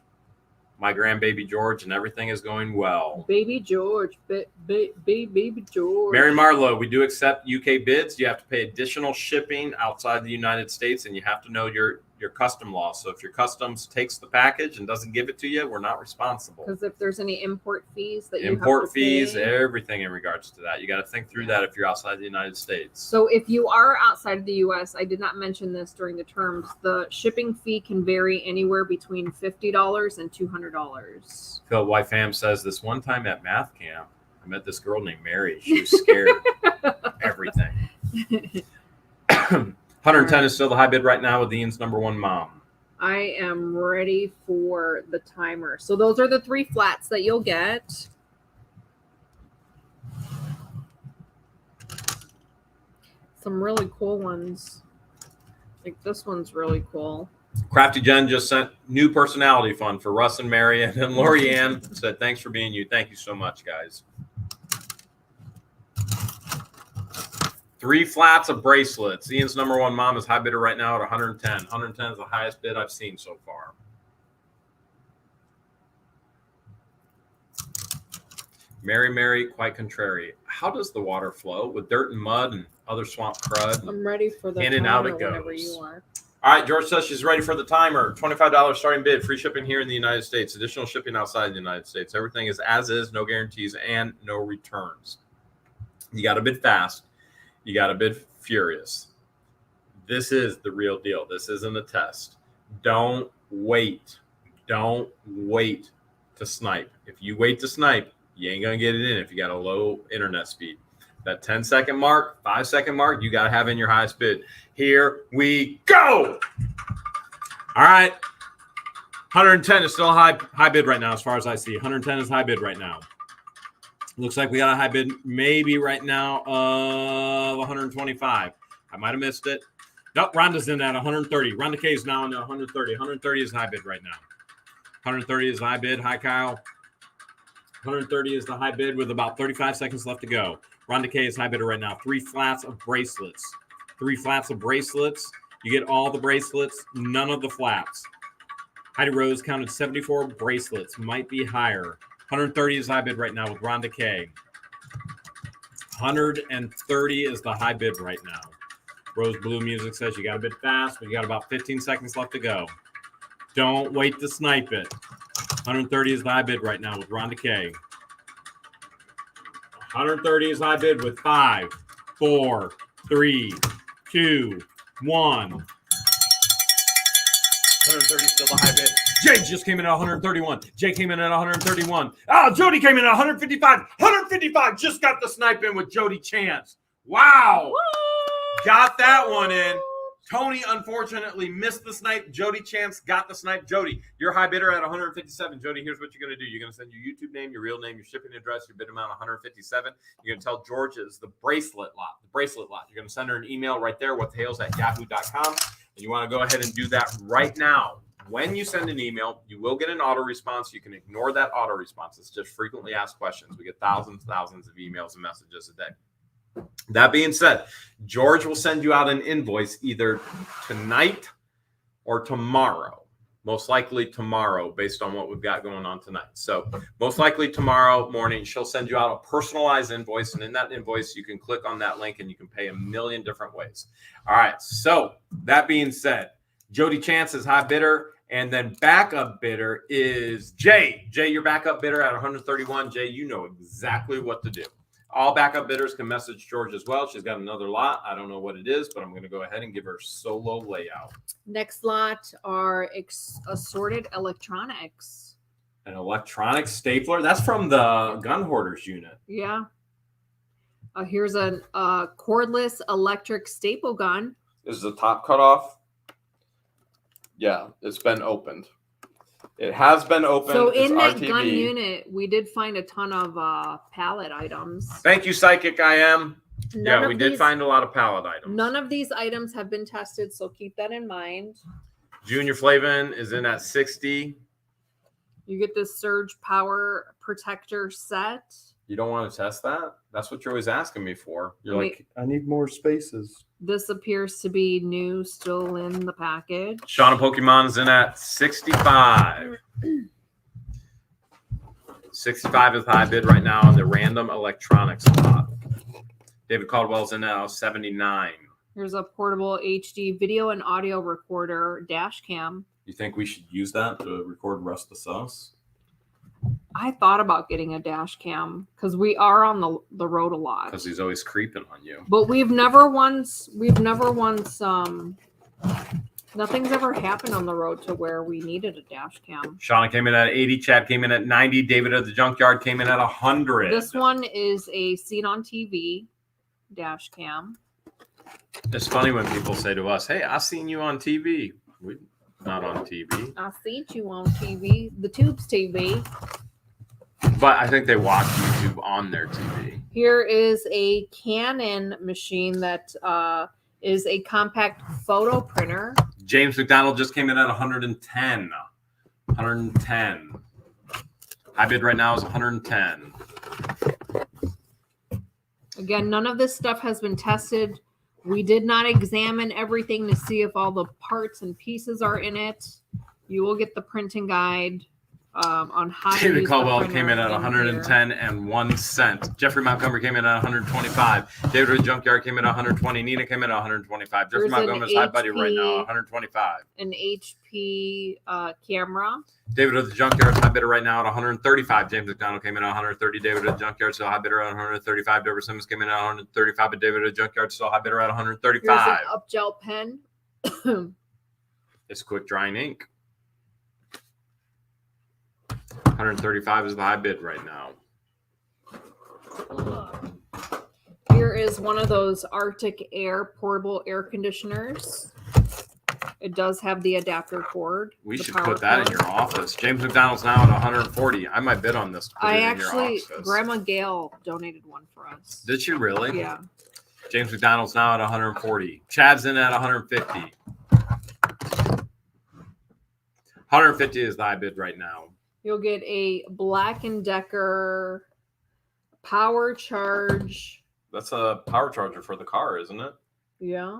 my grandbaby George, and everything is going well. Baby George, baby George. Mary Marlowe, we do accept UK bids. You have to pay additional shipping outside the United States, and you have to know your custom law. So if your customs takes the package and doesn't give it to you, we're not responsible. Because if there's any import fees that you import have to fees, pay. everything in regards to that. You got to think through that if you're outside the United States. So if you are outside of the U.S., I did not mention this during the terms, the shipping fee can vary anywhere between $50 and $200. Phil Wyfam says, this one time at math camp, I met this girl named Mary. She was scared of everything. 110 is still the high bid right now with Ian's number 1 mom. I am ready for the timer. So those are the 3 flats that you'll get. some really cool ones. Like this one's really cool. Crafty Jen just sent new personality fund for Russ and Mary, and then Lorianne said, "Thanks for being you." Thank you so much, guys. 3 flats of bracelets. Ian's number one mom is high bidder right now at 110. 110 is the highest bid I've seen so far. Mary, quite contrary. How does the water flow with dirt and mud and other swamp crud? I'm ready for the in and out it goes. whenever you are. All right, George says she's ready for the timer. $25 starting bid, free shipping here in the United States, additional shipping outside the United States. Everything is as is, no guarantees and no returns. You got to bid fast. You got to bid furious. This is the real deal. This isn't a test. Don't wait. Don't wait to snipe. If you wait to snipe, you ain't going to get it in if you got a low internet speed. That 10-second mark, 5-second mark, you got to have in your highest bid. Here we go. All right. 110 is still a high bid right now as far as I see. 110 is high bid right now. Looks like we got a high bid maybe right now of 125. I might have missed it. Nope, Rhonda's in at 130. Rhonda K is now in at 130. 130 is high bid right now. 130 is high bid. Hi, Kyle. 130 is the high bid with about 35 seconds left to go. Rhonda K is high bidder right now. 3 flats of bracelets. 3 flats of bracelets. You get all the bracelets, none of the flats. Heidi Rose counted 74 bracelets. Might be higher. 130 is high bid right now with Rhonda K. 130 is the high bid right now. Rose Blue Music says you got to bid fast, but you got about 15 seconds left to go. Don't wait to snipe it. 130 is the high bid right now with Rhonda K. 130 is high bid with 5, 4, 3, 2, 1. 130 is still the high bid. Jay just came in at 131. Jay came in at 131. Oh, Jody came in at 155. 155 just got the snipe in with Jody Chance. Wow. Woo! Got that one in. Tony unfortunately missed the snipe. Jody Chance got the snipe. Jody, you're high bidder at 157. Jody, here's what you're going to do. You're going to send your YouTube name, your real name, your shipping address, your bid amount 157. You're going to tell George it's the bracelet lot. You're going to send her an email right there with hales@yahoo.com. And you want to go ahead and do that right now. When you send an email, you will get an auto response. You can ignore that auto response. It's just frequently asked questions. We get thousands of emails and messages a day. That being said, George will send you out an invoice either tonight or tomorrow. Most likely tomorrow, based on what we've got going on tonight. So most likely tomorrow morning, she'll send you out a personalized invoice. And in that invoice, you can click on that link and you can pay a million different ways. All right. So that being said, Jody Chance is high bidder. And then backup bidder is Jay. Jay, your backup bidder at 131. Jay, you know exactly what to do. All backup bidders can message George as well. She's got another lot. I don't know what it is, but I'm going to go ahead and give her solo layout. Next lot are assorted electronics. An electronic stapler. That's from the gun hoarders unit. Yeah. Here's a cordless electric staple gun. Is the top cut off? Yeah, it's been opened. It has been opened. So in that RTB. gun unit, we did find a ton of pallet items. Thank you, Psychic I Am. None we did find a lot of pallet items. None of these items have been tested, so keep that in mind. Junior Flavin is in at 60. You get this Surge Power Protector set. You don't want to test that? That's what you're always asking me for. You're like, I need more spaces. This appears to be new, still in the package. Shauna Pokemon is in at 65. 65 is high bid right now on the random electronics lot. David Caldwell's in at 79. Here's a portable HD video and audio recorder dash cam. You think we should use that to record Rust the Sauce? I thought about getting a dash cam because we are on the road a lot. Because he's always creeping on you. But nothing's ever happened on the road to where we needed a dash cam. Shauna came in at 80. Chad came in at 90. David at the Junkyard came in at 100. This one is a seen on TV dash cam. It's funny when people say to us, hey, I seen you on TV. We're not on TV. I seen you on TV. The Tubes TV. But I think they watch YouTube on their TV. Here is a Canon machine that is a compact photo printer. James McDonald just came in at 110. 110. High bid right now is 110. Again, none of this stuff has been tested. We did not examine everything to see if all the parts and pieces are in it. You will get the printing guide on how to David use Caldwell the came in at 110 and 1 cent. Jeffrey Montgomery came in at 125. David at Junkyard came in at 120. Nina came in at 125. Jeffrey Montgomery's high buddy right now, 125. An HP camera. David at the Junkyard's high bidder right now at 135. James McDonald came in at 130. David at the Junkyard still high bidder at 135. Deborah Simmons came in at 135, but David at the Junkyard still high bidder at 135. Here's an up gel pen. It's quick drying ink. 135 is the high bid right now. Here is one of those Arctic Air portable air conditioners. It does have the adapter cord. We should put that in your office. James McDonald's now at 140. I might bid on this. Grandma Gail donated one for us. Did she really? Yeah. James McDonald's now at 140. Chad's in at 150. 150 is the high bid right now. You'll get a Black & Decker power charge. That's a power charger for the car, isn't it? Yeah.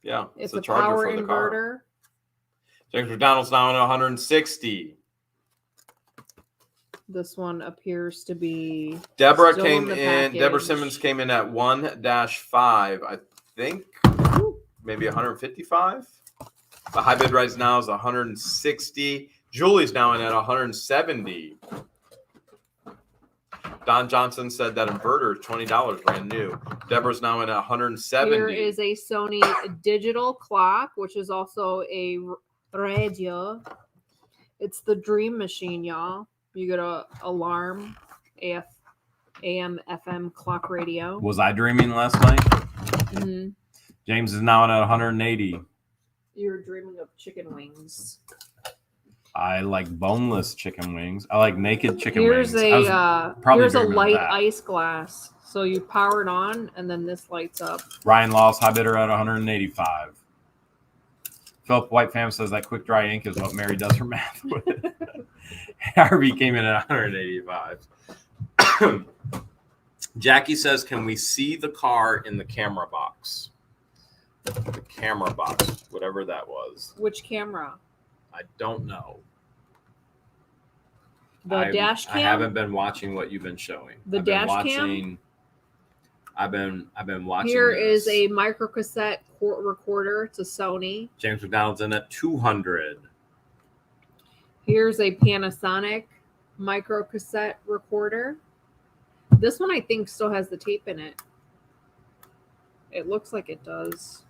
Yeah. It's a power inverter. Car. James McDonald's now at 160. This one appears to be. Deborah came in. Deborah Simmons came in at 1-5. I think maybe 155. The high bid right now is 160. Julie's now in at 170. Don Johnson said that inverter is $20 brand new. Deborah's now in at 170. Here is a Sony digital clock, which is also a radio. It's the Dream Machine, y'all. You get a alarm, AM, FM clock radio. Was I dreaming last night? Mm-hmm. James is now at 180. You were dreaming of chicken wings. I like boneless chicken wings. I like naked chicken wings. Here's a light ice glass. So you power it on, and then this lights up. Ryan Law's high bidder at 185. Philip White Fam says that quick dry ink is what Mary does her math with. Harvey came in at 185. Jackie says, can we see the car in the camera box? The camera box, whatever that was. Which camera? I don't know. The dash cam? I haven't been watching what you've been showing. The dash cam? I've been watching. Here is a microcassette recorder. It's a Sony. James McDonald's in at 200. Here's a Panasonic microcassette recorder. This one I think still has the tape in it. It looks like it does.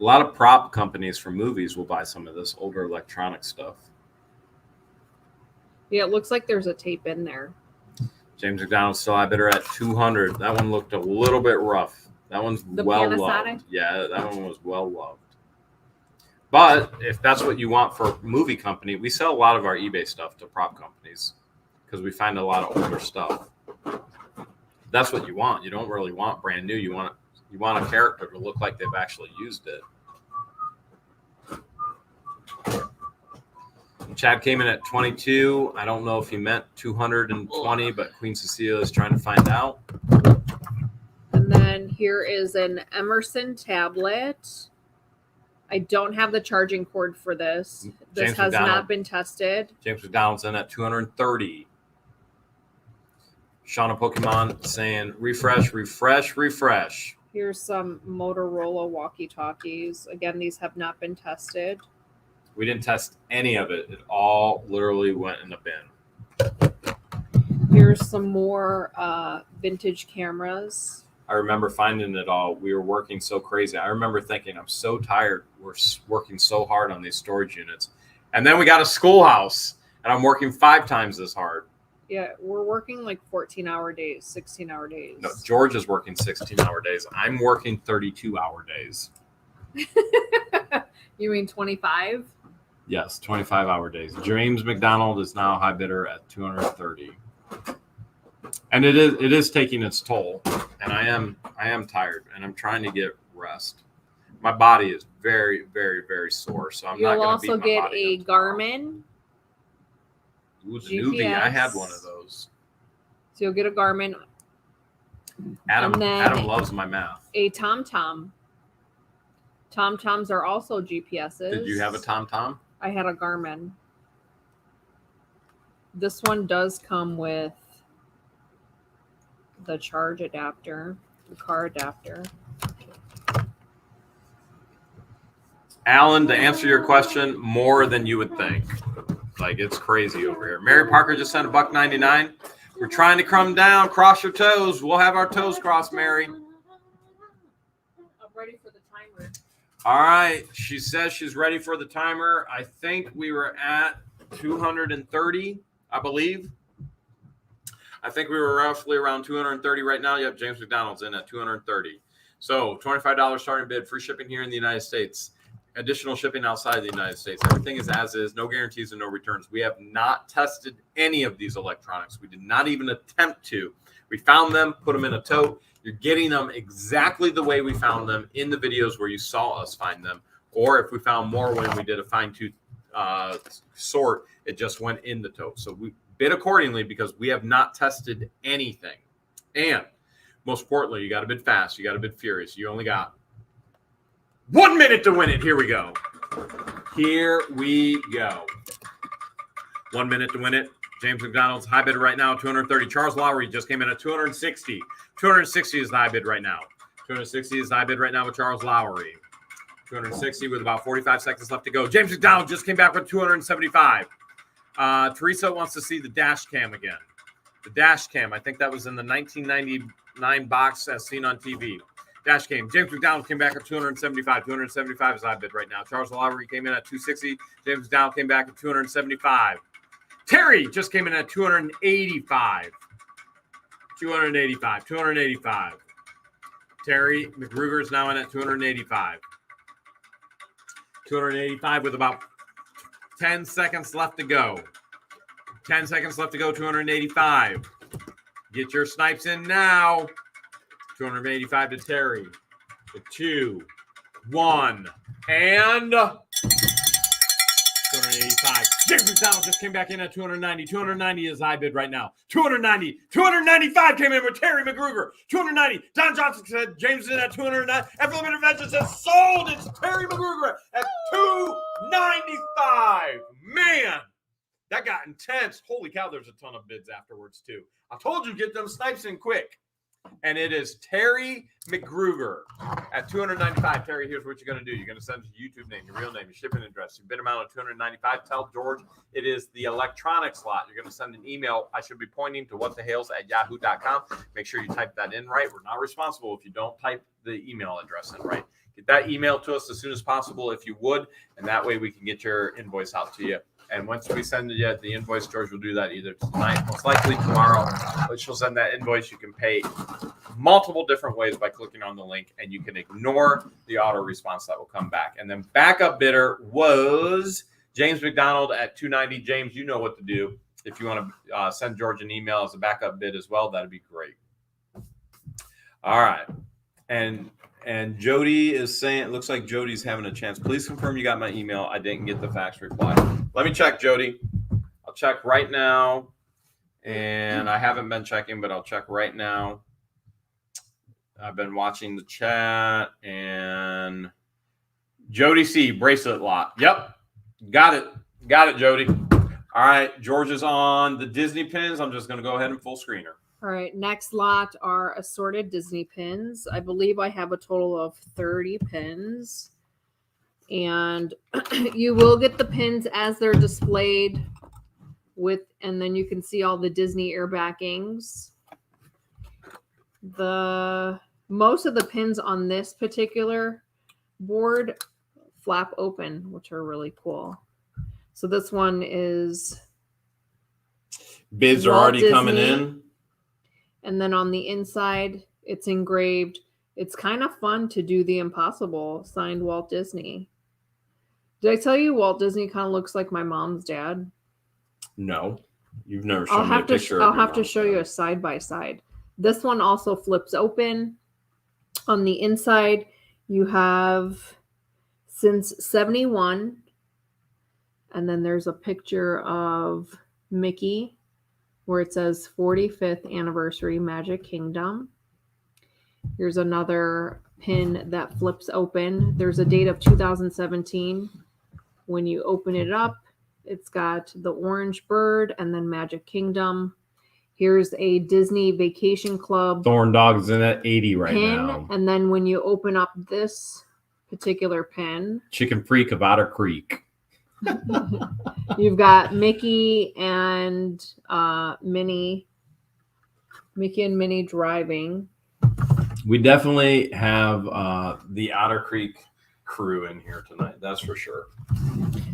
A lot of prop companies for movies will buy some of this older electronic stuff. Yeah, it looks like there's a tape in there. James McDonald's still high bidder at 200. That one looked a little bit rough. That one's well loved. Yeah, that one was well loved. But if that's what you want for a movie company, we sell a lot of our eBay stuff to prop companies because we find a lot of older stuff. That's what you want. You don't really want brand new. You want a character to look like they've actually used it. Chad came in at 22. I don't know if he meant 220, but Queen Cecilia is trying to find out. And then here is an Emerson tablet. I don't have the charging cord for this. This has not been tested. James McDonald's in at 230. Shauna Pokemon saying refresh, refresh, refresh. Here's some Motorola walkie-talkies. Again, these have not been tested. We didn't test any of it. It all literally went in the bin. Here's some more vintage cameras. I remember finding it all. We were working so crazy. I remember thinking, I'm so tired. We're working so hard on these storage units. And then we got a schoolhouse, and I'm working 5 times as hard. Yeah, we're working like 14-hour days, 16-hour days. No, George is working 16-hour days. I'm working 32-hour days. You mean 25? Yes, 25-hour days. James McDonald is now high bidder at 230. And it is taking its toll, and I am tired, and I'm trying to get rest. My body is very, very, very sore, so I'm not You'll going to beat also my get body a up tomorrow. Garmin. Ooh, the newbie. I had one of those. So you'll get a Garmin. Adam loves my math. A TomTom. TomToms are also GPSs. Did you have a TomTom? I had a Garmin. This one does come with the charge adapter, the car adapter. Alan, to answer your question, more than you would think. Like, it's crazy over here. Mary Parker just sent $1.99. We're trying to come down. Cross your toes. We'll have our toes crossed, Mary. I'm ready for the timer. All right. She says she's ready for the timer. I think we were at 230, I believe. I think we were roughly around 230 right now. Yep, James McDonald's in at 230. So $25 starting bid, free shipping here in the United States. Additional shipping outside of the United States. Everything is as is, no guarantees and no returns. We have not tested any of these electronics. We did not even attempt to. We found them, put them in a tote. You're getting them exactly the way we found them in the videos where you saw us find them. Or if we found more when we did a fine-tooth sort, it just went in the tote. So we bid accordingly because we have not tested anything. And most importantly, you got to bid fast. You got to bid furious. You only got 1 minute to win it. Here we go. Here we go. 1 minute to win it. James McDonald's high bid right now, 230. Charles Lowry just came in at 260. 260 is the high bid right now. 260 is the high bid right now with Charles Lowry. 260 with about 45 seconds left to go. James McDonald just came back with 275. Teresa wants to see the dash cam again. The dash cam. I think that was in the 1999 box as seen on TV. Dash cam. James McDonald came back at 275. 275 is high bid right now. Charles Lowry came in at 260. James McDonald came back at 275. Terry just came in at 285. 285. 285. Terry McGruger is now in at 285. 285 with about 10 seconds left to go. 10 seconds left to go, 285. Get your snipes in now. 285 to Terry. The 2, 1, and 285. James McDonald just came back in at 290. 290 is high bid right now. 290. 295 came in with Terry McGruger. 290. Don Johnson said James is in at 209. Effluent Intervention says sold. It's Terry McGruger at 295. Man, that got intense. Holy cow, there's a ton of bids afterwards, too. I told you, get them snipes in quick. And it is Terry McGruger at 295. Terry, here's what you're going to do. You're going to send your YouTube name, your real name, your shipping address, your bid amount of 295. Tell George it is the electronics lot. You're going to send an email. I should be pointing to whatthehales@yahoo.com. Make sure you type that in right. We're not responsible if you don't type the email address in right. Get that email to us as soon as possible if you would, and that way we can get your invoice out to you. And once we send you the invoice, George will do that either tonight, most likely tomorrow. But she'll send that invoice. You can pay multiple different ways by clicking on the link, and you can ignore the auto response that will come back. And then backup bidder was James McDonald at 290. James, you know what to do. If you want to send George an email as a backup bid as well, that'd be great. All right. And Jody is saying, it looks like Jody's having a chance. Please confirm you got my email. I didn't get the fax reply. Let me check, Jody. I'll check right now. And I haven't been checking, but I'll check right now. I've been watching the chat. And Jody C, bracelet lot. Yep. Got it. Got it, Jody. All right. George is on the Disney pins. I'm just going to go ahead and full screen her. All right, next lot are assorted Disney pins. I believe I have a total of 30 pins. And you will get the pins as they're displayed with, and then you can see all the Disney air backings. Most of the pins on this particular board flap open, which are really cool. So this one is bids are already coming in. And then on the inside, it's engraved. It's kind of fun to do the impossible, signed Walt Disney. Did I tell you Walt Disney kind of looks like my mom's dad? No. You've never shown me a picture of I'll your have to mom's show you a pen. side by side. This one also flips open. On the inside, you have since 71, and then there's a picture of Mickey where it says 45th anniversary Magic Kingdom. Here's another pin that flips open. There's a date of 2017. When you open it up, it's got the orange bird and then Magic Kingdom. Here's a Disney Vacation Club Thorn Dog's in at 80 right pin. now. And then when you open up this particular pin, Chicken Freak of Otter Creek. you've got Mickey and Minnie. Mickey and Minnie driving. We definitely have the Otter Creek crew in here tonight. That's for sure.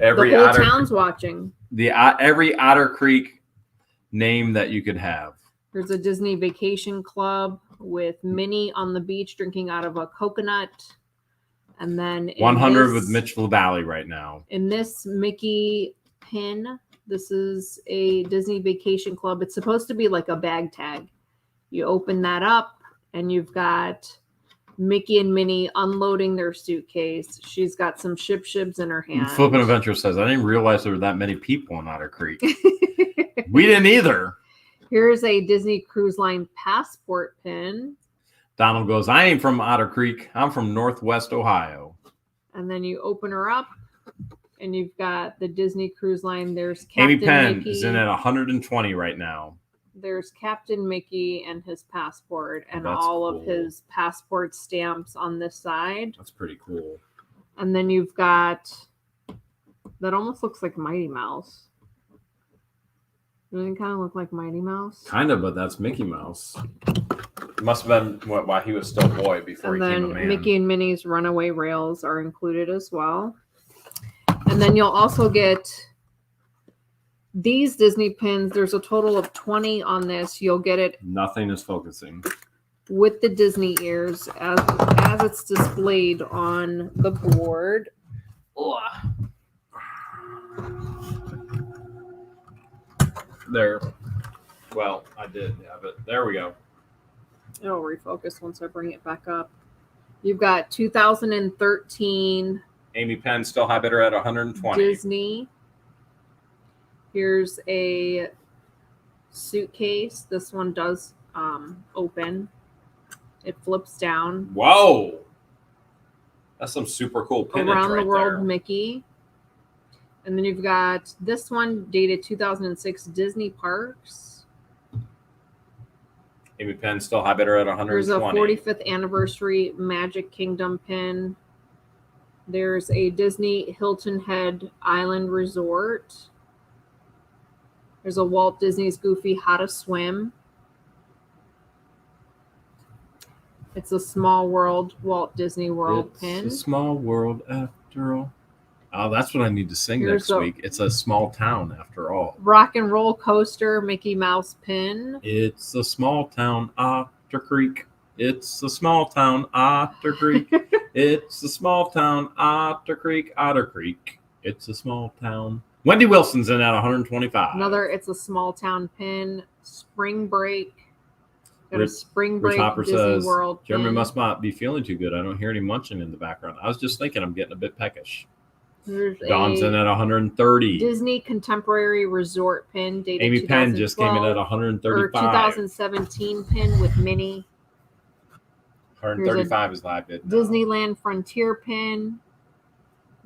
Every The whole Otter, town's watching. every Otter Creek name that you could have. There's a Disney Vacation Club with Minnie on the beach drinking out of a coconut. And then 100 with Mitch LaValle right now. In this Mickey pin, this is a Disney Vacation Club. It's supposed to be like a bag tag. You open that up and you've got Mickey and Minnie unloading their suitcase. She's got some shibs in her hand. Flippin' Adventure says, I didn't realize there were that many people in Otter Creek. We didn't either. Here's a Disney Cruise Line passport pin. Donald goes, I ain't from Otter Creek. I'm from Northwest Ohio. And then you open her up and you've got the Disney Cruise Line. There's Captain Amy Penn Mickey. is in at 120 right now. There's Captain Mickey and his passport and That's all cool. of his passport stamps on this side. That's pretty cool. And then you've got, that almost looks like Mighty Mouse. Doesn't it kind of look like Mighty Mouse? Kind of, but that's Mickey Mouse. It must have been while he was still a boy before And he came a then man. Mickey and Minnie's Runaway Rails are included as well. And then you'll also get these Disney pins. There's a total of 20 on this. You'll get it Nothing is focusing. with the Disney ears as it's displayed on the board. Oh. There. Well, I did have it. There we go. It'll refocus once I bring it back up. You've got 2013 Amy Penn still high bidder at 120. Disney. Here's a suitcase. This one does open. It flips down. Whoa. That's some super cool pinnage Around right the World there. Mickey. And then you've got this one dated 2006 Disney Parks. Amy Penn still high bidder at 120. There's a 45th anniversary Magic Kingdom pin. There's a Disney Hilton Head Island Resort. There's a Walt Disney's Goofy How to Swim. It's a Small World Walt Disney World It's pin. a small world after all. Oh, that's what I need to sing Here's next week. It's a small town after all. Rock and Roll Coaster Mickey Mouse pin. It's a small town, Otter Creek. It's a small town, Otter Creek. It's a small town, Otter Creek, Otter Creek. It's a small town. Wendy Wilson's in at 125. Another It's a Small Town pin. Spring Break. Got a Rich- Spring Rich Break Hopper Disney says, World Jeremy pin. must not be feeling too good. I don't hear any munching in the background. I was just thinking I'm getting a bit peckish. There's Dawn's in a at 130. Disney Contemporary Resort pin dated Amy Penn just came in at 2012, or 135. 2017 pin with Minnie. 135 is live bid. now. Disneyland Frontier pin.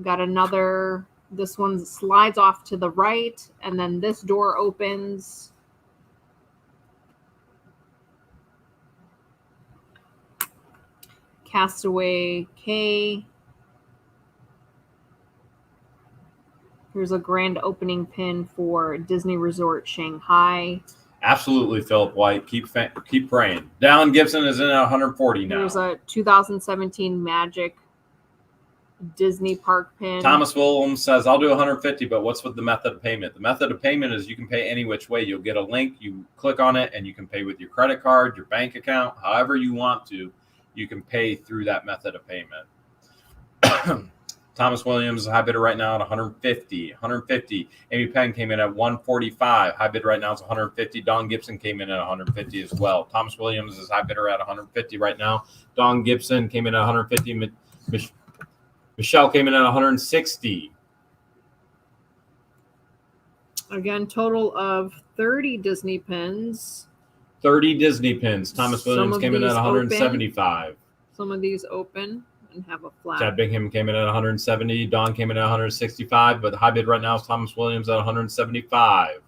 Got another. This one slides off to the right, and then this door opens. Castaway K. Here's a grand opening pin for Disney Resort Shanghai. Absolutely, Philip White. Keep praying. Dallin Gibson is in at 140 now. There's a 2017 Magic Disney Park pin. Thomas Williams says, I'll do 150, but what's with the method of payment? The method of payment is you can pay any which way. You'll get a link, you click on it, and you can pay with your credit card, your bank account, however you want to. You can pay through that method of payment. Thomas Williams is high bidder right now at 150. 150. Amy Penn came in at 145. High bid right now is 150. Don Gibson came in at 150 as well. Thomas Williams is high bidder at 150 right now. Don Gibson came in at 150. Michelle came in at 160. Again, total of 30 Disney pins. 30 Disney pins. Thomas Williams came in at 175. Some of these open and have a flat. Chad Bingham came in at 170. Don came in at 165, but the high bid right now is Thomas Williams at 175.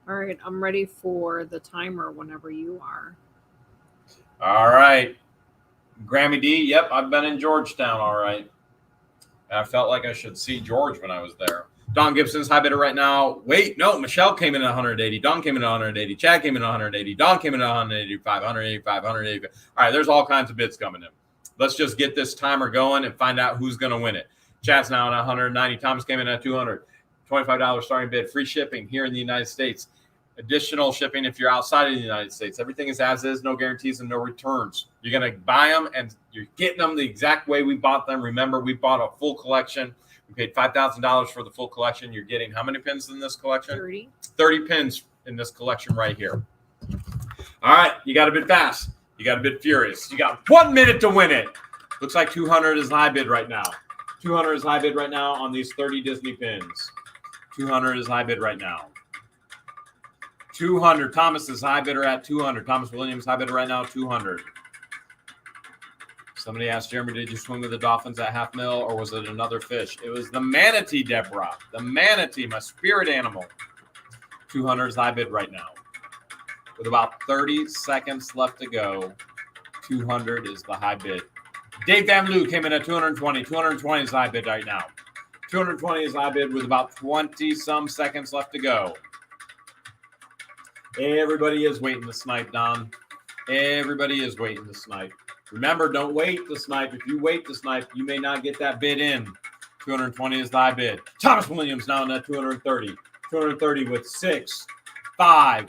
All right, I'm ready for the timer whenever you are. All right. Grammy D, yep, I've been in Georgetown, all right. I felt like I should see George when I was there. Don Gibson's high bidder right now. Wait, no, Michelle came in at 180. Don came in at 180. Chad came in at 180. Don came in at 185, 185, 185. All right, there's all kinds of bids coming in. Let's just get this timer going and find out who's going to win it. Chad's now at 190. Thomas came in at 200. $25 starting bid. Free shipping here in the United States. Additional shipping if you're outside of the United States. Everything is as is, no guarantees and no returns. You're going to buy them and you're getting them the exact way we bought them. Remember, we bought a full collection. We paid $5,000 for the full collection. You're getting how many pins in this collection? 30. 30 pins in this collection right here. All right, you got to bid fast. You got to bid furious. You got 1 minute to win it. Looks like 200 is high bid right now. 200 is high bid right now on these 30 Disney pins. 200 is high bid right now. 200. Thomas is high bidder at 200. Thomas Williams high bidder right now, 200. Somebody asked Jeremy, did you swim with the dolphins at half mil or was it another fish? It was the manatee, Deborah. The manatee, my spirit animal. 200 is high bid right now. With about 30 seconds left to go, 200 is the high bid. Dave Van Loo came in at 220. 220 is high bid right now. 220 is high bid with about 20-some seconds left to go. Everybody is waiting to snipe, Don. Everybody is waiting to snipe. Remember, don't wait to snipe. If you wait to snipe, you may not get that bid in. 220 is the high bid. Thomas Williams now in at 230. 230 with 6, 5,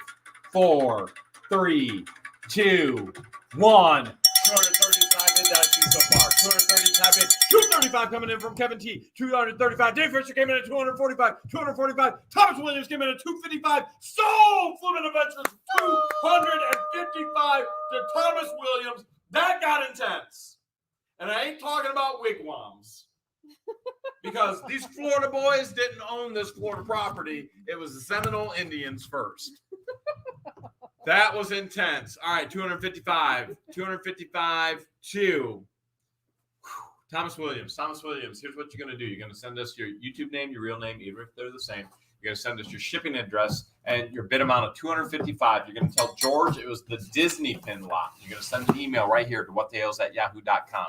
4, 3, 2, 1. 230 is high bid. That's you so far. 230 is high bid. 235 coming in from Kevin T. 235. Dave Fisher came in at 245. 245. Thomas Williams came in at 255. So Flippin' Adventures 255 to Thomas Williams. That got intense. And I ain't talking about wigwams. Because these Florida boys didn't own this Florida property. It was the Seminole Indians first. That was intense. All right, 255. 255 to Thomas Williams. Thomas Williams, here's what you're going to do. You're going to send us your YouTube name, your real name, even if they're the same. You're going to send us your shipping address and your bid amount of 255. You're going to tell George it was the Disney pin lot. You're going to send an email right here to whatthehales@yahoo.com.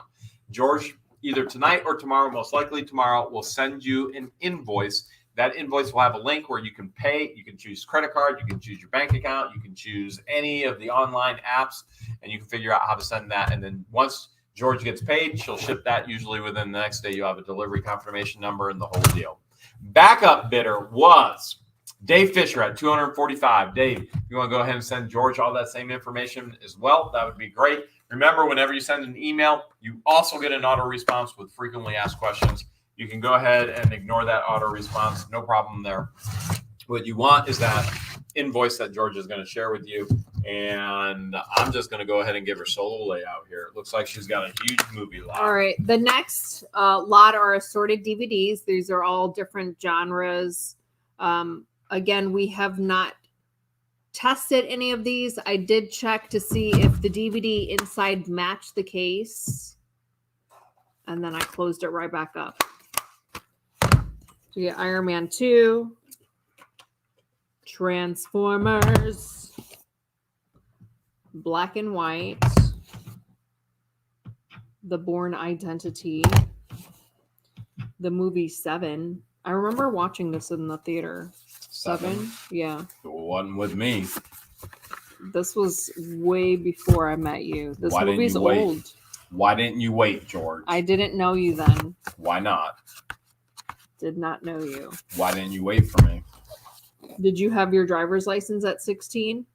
George, either tonight or tomorrow, most likely tomorrow, will send you an invoice. That invoice will have a link where you can pay. You can choose credit card. You can choose your bank account. You can choose any of the online apps, and you can figure out how to send that. And then once George gets paid, she'll ship that. Usually within the next day, you'll have a delivery confirmation number and the whole deal. Backup bidder was Dave Fisher at 245. Dave, if you want to go ahead and send George all that same information as well, that would be great. Remember, whenever you send an email, you also get an auto response with frequently asked questions. You can go ahead and ignore that auto response. No problem there. What you want is that invoice that George is going to share with you. And I'm just going to go ahead and give her solo layout here. It looks like she's got a huge movie lot. All right. The next lot are assorted DVDs. These are all different genres. Again, we have not tested any of these. I did check to see if the DVD inside matched the case. And then I closed it right back up. So you get Iron Man 2, Transformers, Black and White, The Bourne Identity, the movie 7. I remember watching this in the theater. 7? Yeah. The one with me. This was way before I met you. This movie's old. Why didn't you wait, George? I didn't know you then. Why not? Did not know you. Why didn't you wait for me? Did you have your driver's license at 16?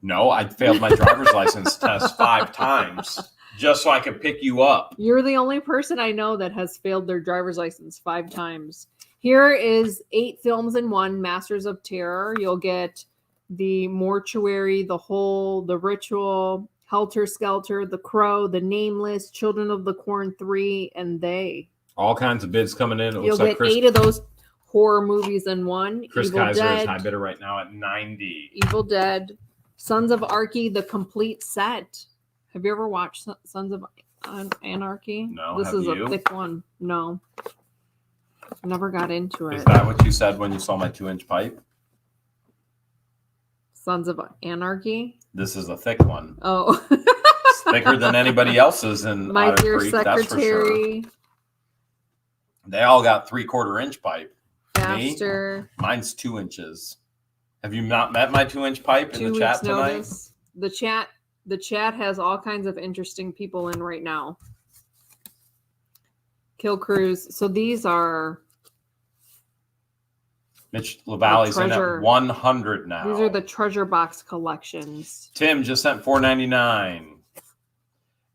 No, I failed my driver's license test 5 times. just so I could pick you up. You're the only person I know that has failed their driver's license 5 times. Here is 8 films in one, Masters of Terror. You'll get The Mortuary, The Hole, The Ritual, Helter Skelter, The Crow, The Nameless, Children of the Corn 3, and They. All kinds of bids coming in. It You'll looks like get 8 of those horror movies in one. Chris Evil Kaiser Dead, is high bidder right now at 90. Evil Dead, Sons of Anarchy, the complete set. Have you ever watched Sons of Anarchy? No, This have is you? a thick one. No. Never got into it. Is that what you said when you saw my 2-inch pipe? Sons of Anarchy? This is a thick one. Oh. It's thicker than anybody else's in My Otter Dear Creek, that's for sure. Secretary. They all got 3/4-inch pipe. Faster. Mine's 2 inches. Have you not met my 2-inch pipe in 2 the chat weeks tonight? notice. The chat has all kinds of interesting people in right now. Kill Cruise. So these are Mitch LaValle's in treasure. at 100 now. These are the treasure box collections. Tim just sent $4.99.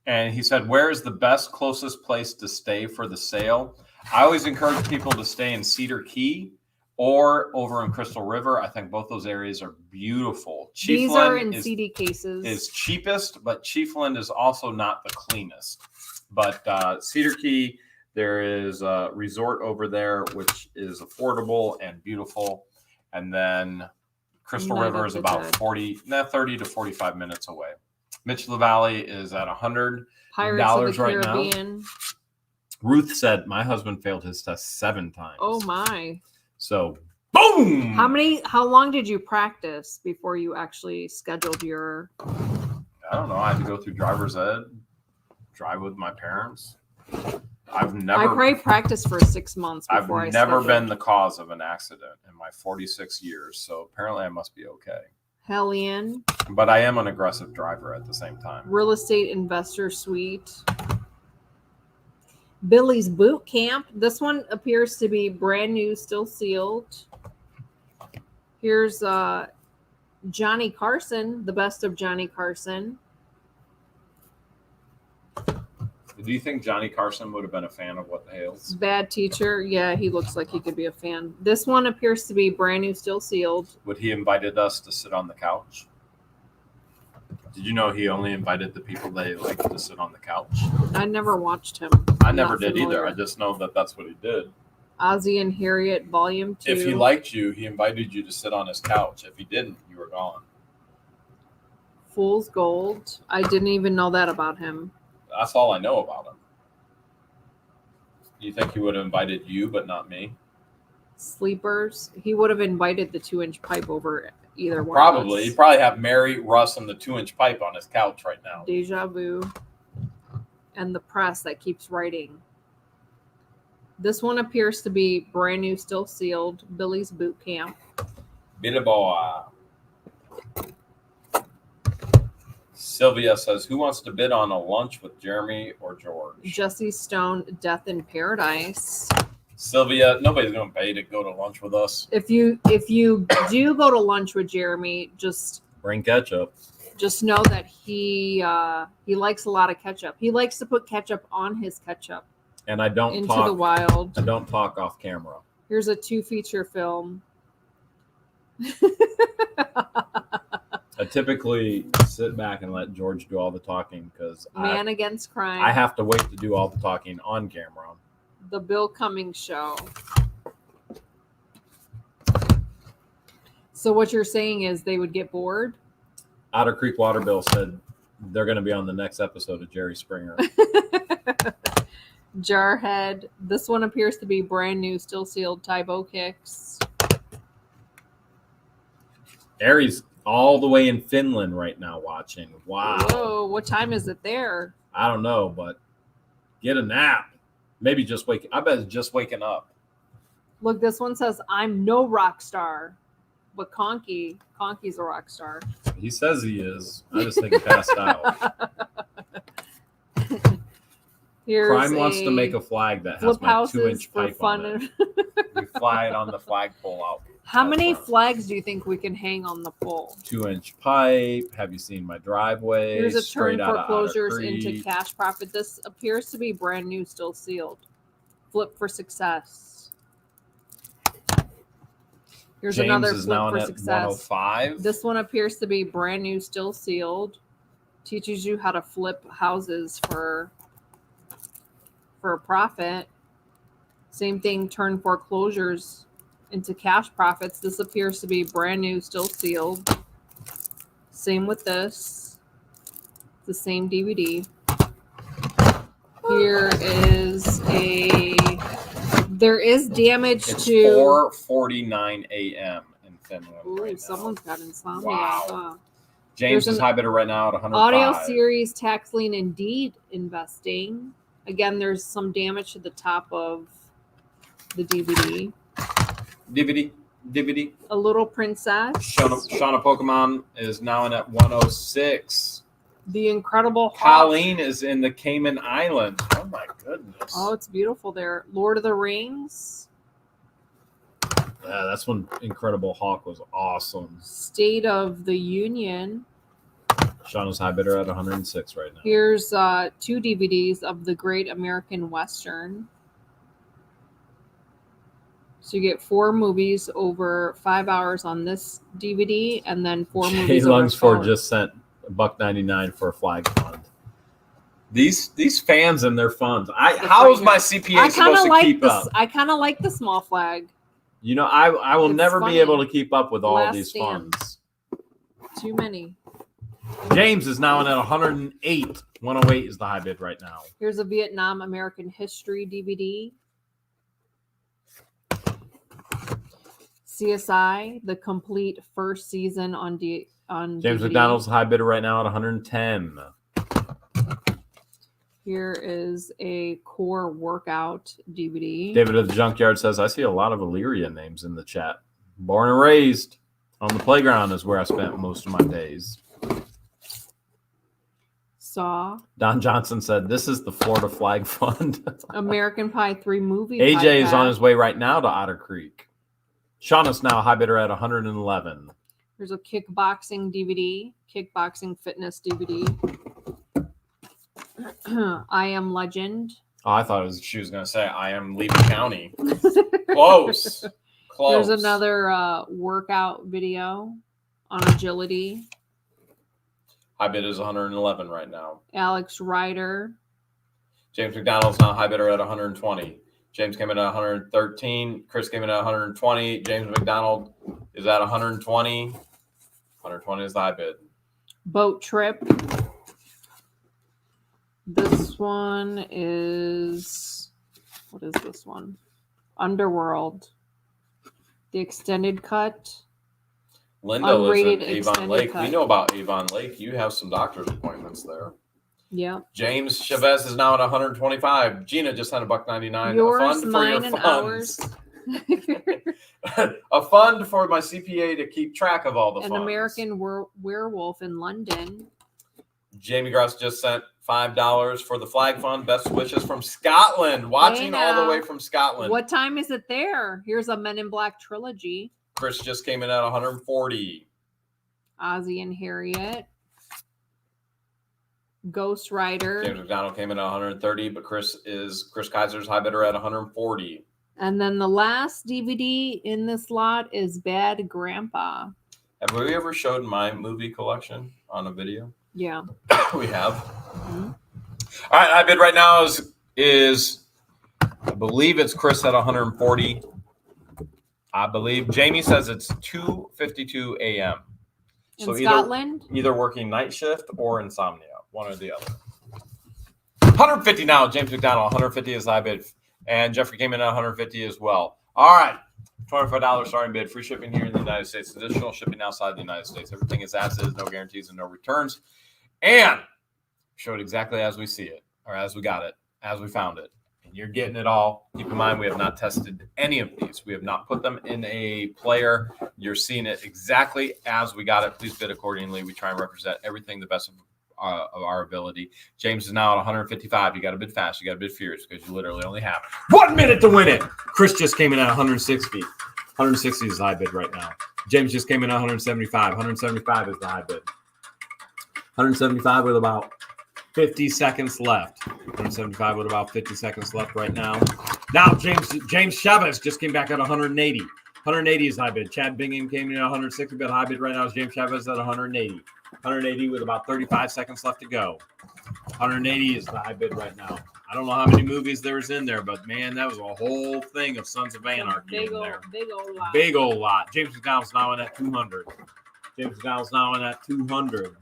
And he said, where is the best, closest place to stay for the sale? I always encourage people to stay in Cedar Key or over in Crystal River. I think both those areas are beautiful. These are in CD cases. Is cheapest, but Chiefland is also not the cleanest. But Cedar Key, there is a resort over there, which is affordable and beautiful. And then Crystal Night River of is the about Dead. 30 to 45 minutes away. Mitch LaValle is at $100 Pirates of the right now. Caribbean. Ruth said, my husband failed his test 7 times. Oh my. So, boom! How long did you practice before you actually scheduled your... I don't know. I had to go through driver's ed, drive with my parents. I probably practiced for 6 months before I've never been the cause of an accident in my 46 years, so apparently I must be okay. Hellion. But I am an aggressive driver at the same time. Real Estate Investor Suite. Billy's Boot Camp. This one appears to be brand new, still sealed. Here's Johnny Carson, the best of Johnny Carson. Do you think Johnny Carson would have been a fan of What the Hales? Bad Teacher. Yeah, he looks like he could be a fan. This one appears to be brand new, still sealed. Would he invited us to sit on the couch? Did you know he only invited the people they like to sit on the couch? I never watched him. I never did either. I just know that that's what he did. Ozzie and Harriet, Volume 2. If he liked you, he invited you to sit on his couch. If he didn't, you were gone. Fool's Gold. I didn't even know that about him. That's all I know about him. You think he would have invited you, but not me? Sleepers. He would have invited the 2-inch pipe over either one. Probably. Of He'd us. probably have Mary, Russ, and the 2-inch pipe on his couch right now. Deja Vu. And the press that keeps writing. This one appears to be brand new, still sealed. Billy's Boot Camp. Bitty boy. Sylvia says, who wants to bid on a lunch with Jeremy or George? Jesse Stone, Death in Paradise. Sylvia, nobody's going to pay to go to lunch with us. If you do go to lunch with Jeremy, just Bring ketchup. just know that he likes a lot of ketchup. He likes to put ketchup on his ketchup. And I don't Into talk. the Wild. I don't talk off camera. Here's a 2-feature film. I typically sit back and let George do all the talking because Man Against Crime. I have to wait to do all the talking on camera. The Bill Cummings Show. So what you're saying is they would get bored? Otter Creek Water Bill said they're going to be on the next episode of Jerry Springer. Jarhead. This one appears to be brand new, still sealed. Tybo Kicks. Ari's all the way in Finland right now watching. Wow. Whoa, what time is it there? I don't know, but get a nap. Maybe just wake. I bet it's just waking up. Look, this one says, I'm no rock star. But Conky's a rock star. He says he is. I just think he passed out. Here's Prime wants to make a flag that has flip my houses 2-inch for pipe fun. on it. We fly it on the flagpole out. How many flags do you think we can hang on the pole? 2-inch pipe. Have you seen my driveway? Here's a Straight turn out of Otter foreclosures into Creek. cash profit. This appears to be brand new, still sealed. Flip for success. Here's James another is flip now for in at success. 105. This one appears to be brand new, still sealed. Teaches you how to flip houses for a profit. Same thing, turn foreclosures into cash profits. This appears to be brand new, still sealed. Same with this. The same DVD. There is damage It's to 4:49 a.m. in Finland right now. Someone's got insomnia. Wow. Huh? James There's is an high bidder right now at 105. Audio series, tax lien, Indeed investing. Again, there's some damage to the top of the DVD. DVD. A Little Princess. Shauna Pokemon is now in at 106. The Incredible Hulk. Colleen is in the Cayman Islands. Oh my goodness. Oh, it's beautiful there. Lord of the Rings. Yeah, that's when Incredible Hulk was awesome. State of the Union. Shauna's high bidder at 106 right now. Here's 2 DVDs of The Great American Western. So you get 4 movies over 5 hours on this DVD, and then 4 movies over Lunsford just sent $1.99 for a flag fund. These fans and their funds. How is my CPA supposed to keep up? I kind of like the small flag. You know, I will It's never funny. be able to keep up with all Last these Stand. funds. Too many. James is now in at 108. 108 is the high bid right now. Here's a Vietnam American History DVD. CSI, the complete first season on James DVD. McDonald's high bidder right now at 110. Here is a core workout DVD. David of the Junkyard says, I see a lot of Illyria names in the chat. Born and raised on the playground is where I spent most of my days. Saw. Don Johnson said, this is the Florida Flag Fund. American Pie 3 movie. AJ is pack. on his way right now to Otter Creek. Shauna's now high bidder at 111. There's a kickboxing DVD, kickboxing fitness DVD. I Am Legend. Oh, I thought she was going to say, I am Levy County. Close. There's another workout video on agility. High bid is 111 right now. Alex Rider. James McDonald's now high bidder at 120. James came in at 113. Chris came in at 120. James McDonald is at 120. 120 is the high bid. Boat Trip. This one is, what is this one? Underworld. The extended cut. Linda lives in Unrated Avon extended Lake. cut. We know about Avon Lake. You have some doctor's appointments there. Yeah. James Chavez is now at 125. Gina just had $1.99. Yours, a fund for mine, your and funds. ours. A fund for my CPA to keep track of all the An funds. American Werewolf in London. Jamie Gross just sent $5 for the flag fund. Best wishes from Scotland. Watching all the way from Scotland. What time is it there? Here's a Men in Black trilogy. Chris just came in at 140. Ozzy and Harriet. Ghost Rider. James McDonald came in at 130, but Chris Kaiser's high bidder at 140. And then the last DVD in this lot is Bad Grandpa. Have we ever showed my movie collection on a video? Yeah. We have. Mm-hmm. All right, high bid right now is I believe it's Chris at 140. I believe Jamie says it's 2:52 a.m. In Scotland? Either working night shift or insomnia, one or the other. 150 now, James McDonald. 150 is high bid. And Jeffrey came in at 150 as well. All right. $25 starting bid. Free shipping here in the United States. Additional shipping outside the United States. Everything is as is. No guarantees and no returns. And showed exactly as we see it. Or as we got it. As we found it. And you're getting it all. Keep in mind, we have not tested any of these. We have not put them in a player. You're seeing it exactly as we got it. Please bid accordingly. We try and represent everything the best of our ability. James is now at 155. You got to bid fast. You got to bid furious because you literally only have 1 minute to win it. Chris just came in at 160. 160 is the high bid right now. James just came in at 175. 175 is the high bid. 175 with about 50 seconds left. 175 with about 50 seconds left right now. Now James Chavez just came back at 180. 180 is high bid. Chad Bingham came in at 160, but high bid right now is James Chavez at 180. 180 with about 35 seconds left to go. 180 is the high bid right now. I don't know how many movies there's in there, but man, that was a whole thing of Sons of Anarchy in there. Big old lot. Big old lot. James McDonald's now in at 200. James McDonald's now in at 200.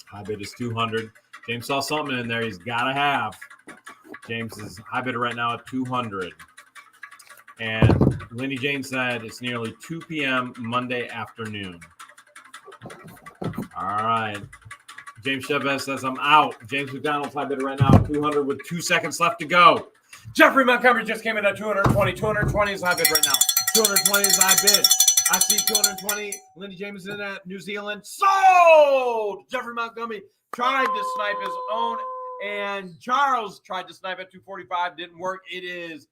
High bid is 200. James saw something in there he's got to have. James is high bid right now at 200. And Lindy Jane said it's nearly 2 p.m. Monday afternoon. All right. James Chavez says I'm out. James McDonald's high bid right now at 200 with 2 seconds left to go. Jeffrey Montgomery just came in at 220. 220 is high bid right now. 220 is high bid. I see 220. Lindy James in at New Zealand. Sold! Jeffrey Montgomery tried to snipe his own, and Charles tried to snipe at 245. Didn't work. It is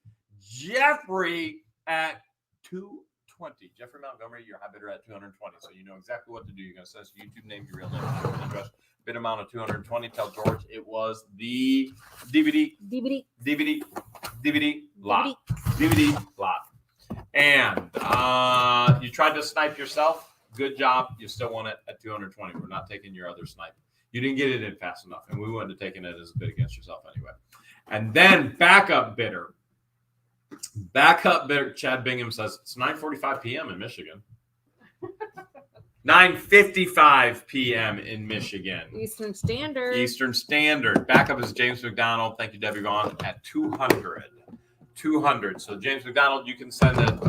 Jeffrey at 220. Jeffrey Montgomery, your high bidder at 220. So you know exactly what to do. You're going to send us your YouTube name, your real name, your address, bid amount of 220. Tell George it was the DVD lot. And you tried to snipe yourself. Good job. You still won it at 220. We're not taking your other snipe. You didn't get it in fast enough, and we wouldn't have taken it as a bid against yourself anyway. And then backup bidder, Chad Bingham says it's 9:45 p.m. in Michigan. 9:55 p.m. in Michigan. Eastern Standard. Backup is James McDonald. Thank you, Debbie Vaughn, at 200. 200. So James McDonald, you can send an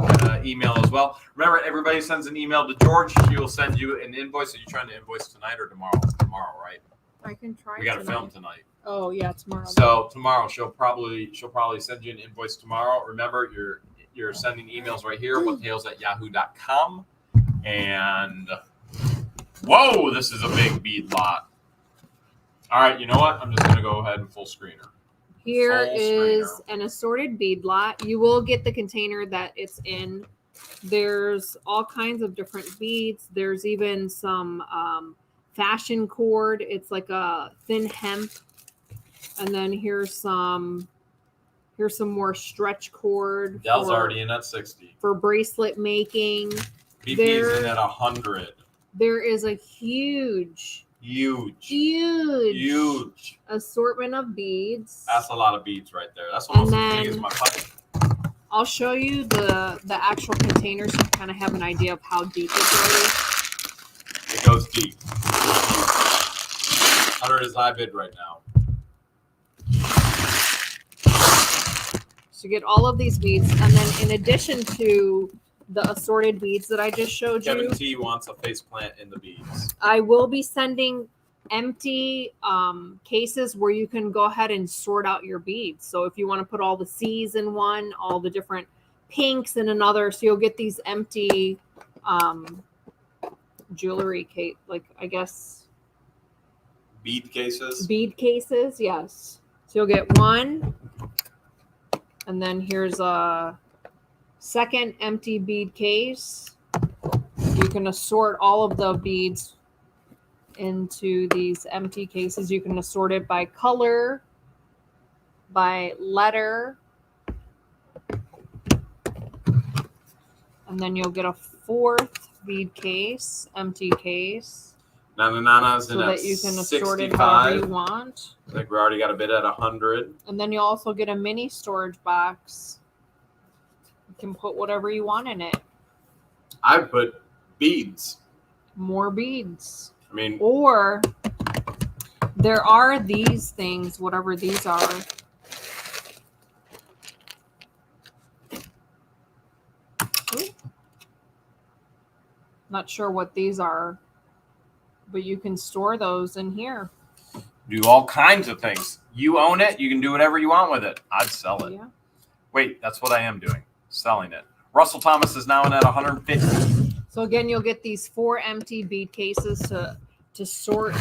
email as well. Remember, everybody sends an email to George. She will send you an invoice. Are you trying to invoice tonight or tomorrow? Tomorrow, right? I can try. We got to film tonight. Oh yeah, tomorrow. So tomorrow she'll probably send you an invoice tomorrow. Remember, you're sending emails right here with hales@yahoo.com. And whoa, this is a big bead lot. All right, you know what? I'm just gonna go ahead and full screener. Here is an assorted bead lot. You will get the container that it's in. There's all kinds of different beads. There's even some fashion cord. It's like a thin hemp. And then here's some more stretch cord. Dell's already in at 60. For bracelet making. BP is in at 100. There is a huge assortment of beads. That's a lot of beads right there. That's almost as big as my pipe. I'll show you the actual container so you kind of have an idea of how deep it goes. It goes deep. 100 is high bid right now. So you get all of these beads, and then in addition to the assorted beads that I just showed you, Kevin T wants a face plant in the beads. I will be sending empty cases where you can go ahead and sort out your beads. So if you want to put all the C's in one, all the different pinks in another, so you'll get these empty jewelry case, like I guess bead cases. Bead cases, yes. So you'll get one, and then here's a second empty bead case. You can assort all of the beads into these empty cases. You can assort it by color, by letter, and then you'll get a fourth bead case, empty case, Nana's so that you can assort it 65. however you want. I think we already got a bid at 100. And then you'll also get a mini storage box. You can put whatever you want in it. I put beads. More beads. I mean, or there are these things, whatever these are. Ooh. Not sure what these are, but you can store those in here. do all kinds of things. You own it. You can do whatever you want with it. I'd sell it. Yeah. Wait, that's what I am doing. Selling it. Russell Thomas is now in at 150. So again, you'll get these 4 empty bead cases to to sort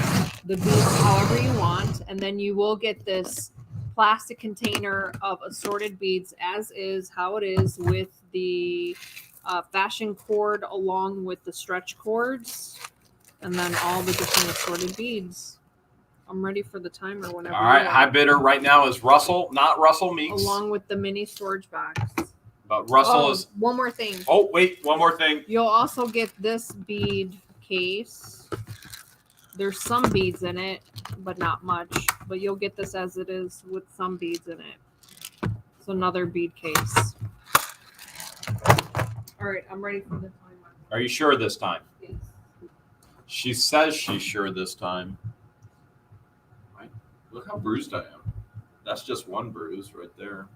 the beads however you want, and then you will get this plastic container of assorted beads as is, how it is, with the fashion cord along with the stretch cords, and then all the different assorted beads. I'm ready for the timer whenever. All right, you are. high bidder right now is Russell, not Russell Meeks. Along with the mini storage box. But Russell is. One more thing. Oh, wait, one more thing. You'll also get this bead case. There's some beads in it, but not much. But you'll get this as it is with some beads in it. It's another bead case. All right, I'm ready for the timer. Are you sure this time? Yes. She says she's sure this time. Right? Look how bruised I am. That's just one bruise right there.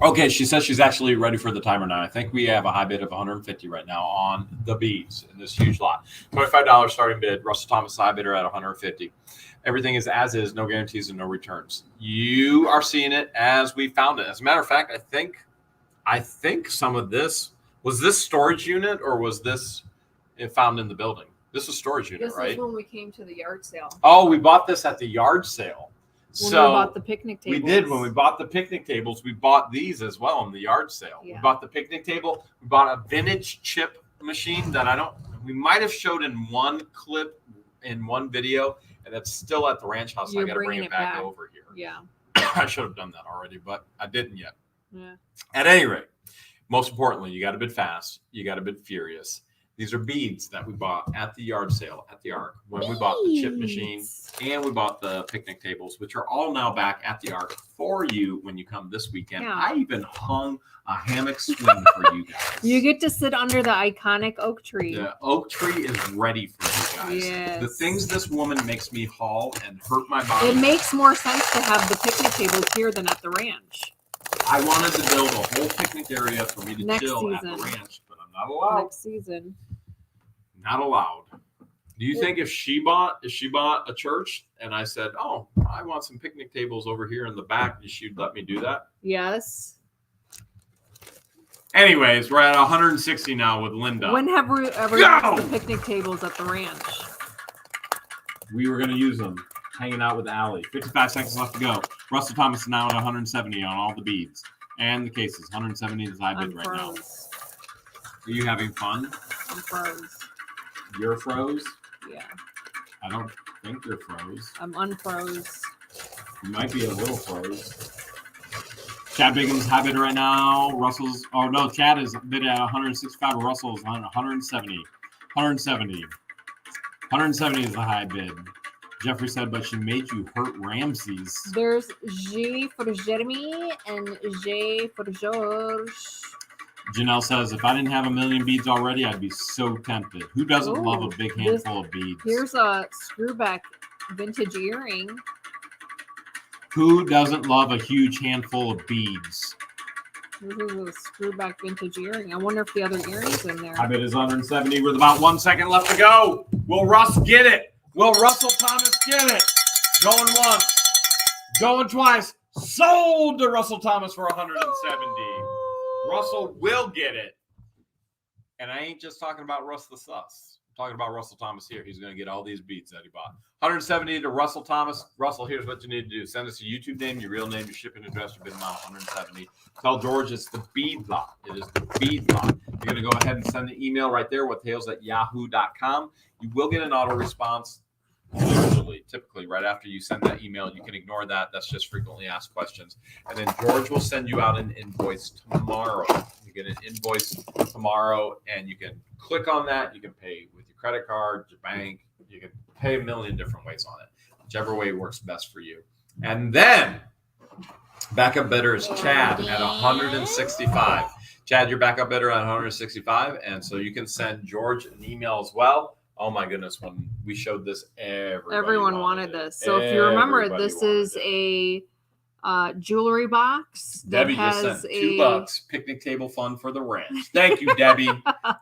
Okay, she says she's actually ready for the timer now. I think we have a high bid of 150 right now on the beads in this huge lot. $25 starting bid. Russell Thomas high bidder at 150. Everything is as is, no guarantees and no returns. You are seeing it as we found it. As a matter of fact, I think some of this was this storage unit, or was this found in the building? This was storage unit, right? This is when we came to the yard sale. Oh, we bought this at the yard sale. When we bought the picnic tables. We did. When we bought the picnic tables, we bought these as well in the yard sale. Yeah. We bought the picnic table. We bought a vintage chip machine that we might have showed in one clip in one video, and it's still at the ranch house. You're I got to bring bringing it it back back. over here. Yeah. I should have done that already, but I didn't yet. Yeah. At any rate, most importantly, you got to bid fast. You got to bid furious. These are beads that we bought at the yard sale at the Ark when we bought the chip machine, and we bought the picnic tables, which are all now back at the Ark for you when you come this weekend. Yeah. I even hung a hammock swing for you guys. You get to sit under the iconic oak tree. The oak tree is ready for you guys. Yes. The things this woman makes me haul and hurt my body. It makes more sense to have the picnic tables here than at the ranch. I wanted to build a whole picnic area for me to Next chill at season. the ranch, but I'm not allowed. Next season. Not allowed. Do you think if she bought a church and I said, "Oh, I want some picnic tables over here in the back," she'd let me do that? Yes. Anyways, we're at 160 now with Linda. When have we ever used the picnic tables at the ranch? We were going to use them hanging out with Allie. 55 seconds left to go. Russell Thomas is now at 170 on all the beads and the cases. 170 is high bid right now. Are you having fun? I'm froze. You're froze? Yeah. I don't think you're froze. I'm unfroze. You might be a little froze. Chad Bigham's high bid right now. Chad is bid at 165, but Russell is 170. 170. 170 is the high bid. Jeffrey said, but she made you hurt Ramses. There's G for Jeremy and J for George. Janelle says, if I didn't have a million beads already, I'd be so tempted. Who doesn't love a big handful of beads? Here's a screwback vintage earring. Who doesn't love a huge handful of beads? This is a screwback vintage earring. I wonder if the other earring's in there. I bet it's 170 with about 1 second left to go. Will Russ get it? Will Russell Thomas get it? Going once, going twice. Sold to Russell Thomas for 170. Russell will get it. And I ain't just talking about Russ the Sus. I'm talking about Russell Thomas here. He's going to get all these beats that he bought. 170 to Russell Thomas. Russell, here's what you need to do. Send us your YouTube name, your real name, your shipping address, your bid amount, 170. Tell George it's the bead lot. It is the bead lot. You're going to go ahead and send the email right there with hales@yahoo.com. You will get an auto response. Typically, right after you send that email, you can ignore that. That's just frequently asked questions. And then George will send you out an invoice tomorrow. You get an invoice tomorrow, and you can click on that. You can pay with your credit card, your bank. You can pay a million different ways on it, whichever way works best for you. And then backup bidder is Chad at 165. Chad, your backup bidder at 165, and so you can send George an email as well. Oh my goodness, when we showed this, everyone wanted this. So if you remember, this is a jewelry box that Debbie has just sent $2 picnic table fund for the ranch. Thank you, Debbie.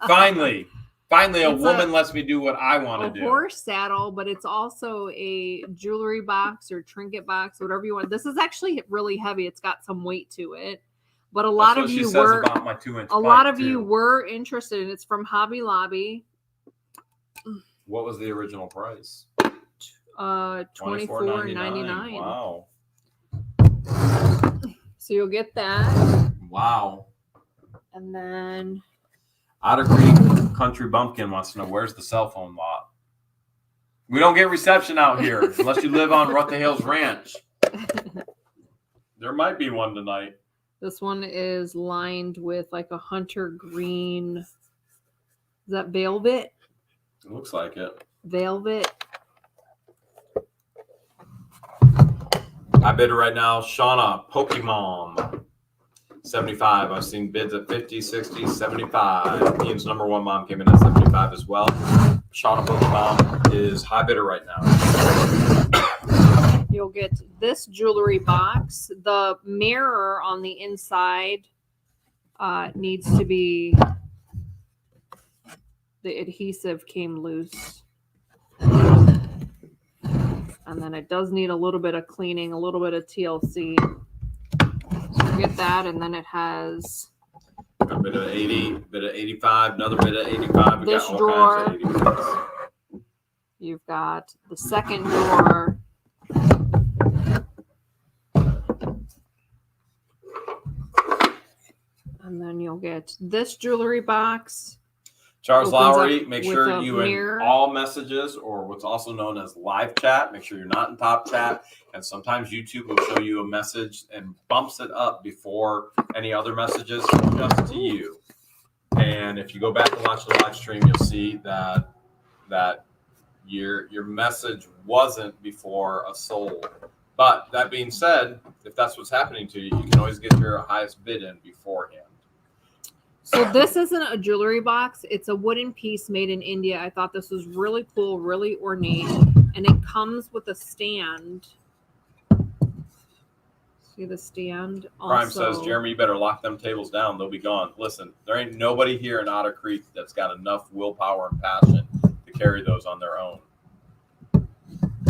Finally, a woman lets me do what I want to do. A horse saddle, but it's also a jewelry box or trinket box, whatever you want. This is actually really heavy. It's got some weight to it. But a lot of you were interested, and it's from Hobby Lobby. What was the original price? $24.99. Wow. So you'll get that. Wow. And then Otter Creek Country Bumpkin wants to know, where's the cell phone lot? We don't get reception out here unless you live on Rut the Hills Ranch. There might be one tonight. this one is lined with like a hunter green. Is that velvet? It looks like it. Velvet. I bid right now, Shauna Pokemon 75. I've seen bids at 50, 60, 75. Ian's number one mom came in at 75 as well. Shauna Pokemon is high bidder right now. You'll get this jewelry box. The mirror on the inside needs to be, the adhesive came loose. And then it does need a little bit of cleaning, a little bit of TLC. So you get that, and then it has A bit of 80, bit of 85, another bit of 85. We this got all drawer. kinds of 85s. You've got the second drawer. And then you'll get this jewelry box. Charles Opens Lowry, up make with sure a you mirror. in all messages, or what's also known as live chat. Make sure you're not in top chat. And sometimes YouTube will show you a message and bumps it up before any other messages just to you. And if you go back and watch the live stream, you'll see that your message wasn't before a sold. But that being said, if that's what's happening to you, you can always get your highest bid in beforehand. So this isn't a jewelry box. It's a wooden piece made in India. I thought this was really cool, really ornate. And it comes with a stand. See the stand? Prime says, Jeremy, you better lock them tables down. They'll be gone. Listen, there ain't nobody here in Otter Creek that's got enough willpower and passion to carry those on their own.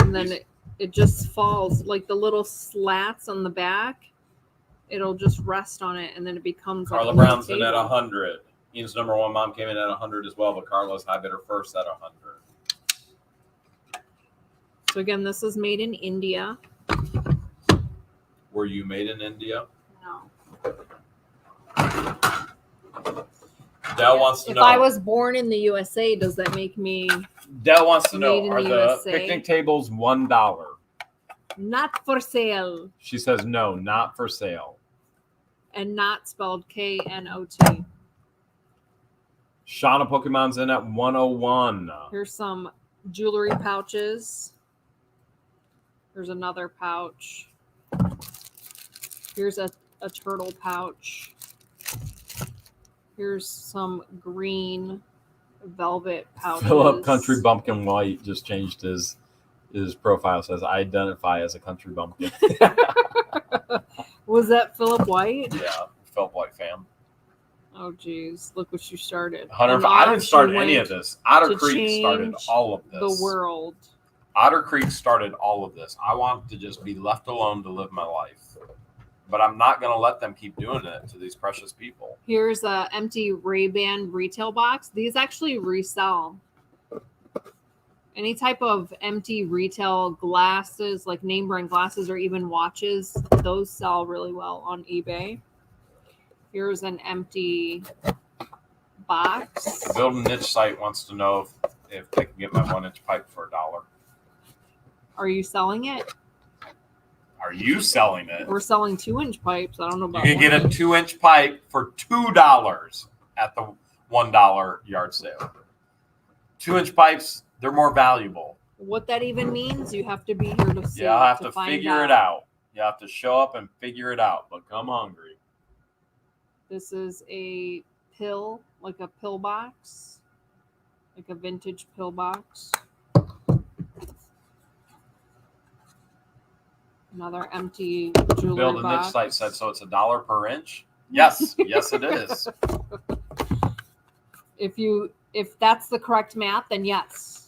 And then it just falls, like the little slats on the back. It'll just rest on it, and then it becomes Carla like Brown's in table. at 100. Ian's number one mom came in at 100 as well, but Carla's high bidder first at 100. So again, this is made in India. Were you made in India? No. Dell wants to If know. I was born in the USA, does that make me Dell wants to made know, in are the the USA? picnic tables $1? not for sale She says no, not for sale. and not spelled KNOT? Shauna Pokemon's in at 101. Here's some jewelry pouches. Here's another pouch. Here's a turtle pouch. Here's some green velvet pouches. Philip Country Bumpkin White just changed his profile. Says, I identify as a country bumpkin. Was that Philip White? Yeah, Philip White fam. Oh, geez. Look what you started. Hunter, And I off didn't start she any went of this. Otter to Creek started change all of this. The world. Otter Creek started all of this. I want to just be left alone to live my life. But I'm not going to let them keep doing it to these precious people. Here's a empty Ray-Ban retail box. These actually resell. Any type of empty retail glasses, like name brand glasses or even watches, those sell really well on eBay. Here's an empty box. The Build a Niche site wants to know if they can get my 1-inch pipe for $1. Are you selling it? Are you selling it? We're selling 2-inch pipes. I don't know You about can get a 1-inch. 2-inch pipe for $2 at the $1 yard sale. 2-inch pipes, they're more valuable. What that even means, you have to be here to see. You have to find figure it out. You have to show up and figure it out, but come hungry. This is a pill, like a pill box, like a vintage pill box. Another empty jewelry Build a box. Niche site said, so it's $1 per inch? Yes, yes it is. If that's the correct math, then yes.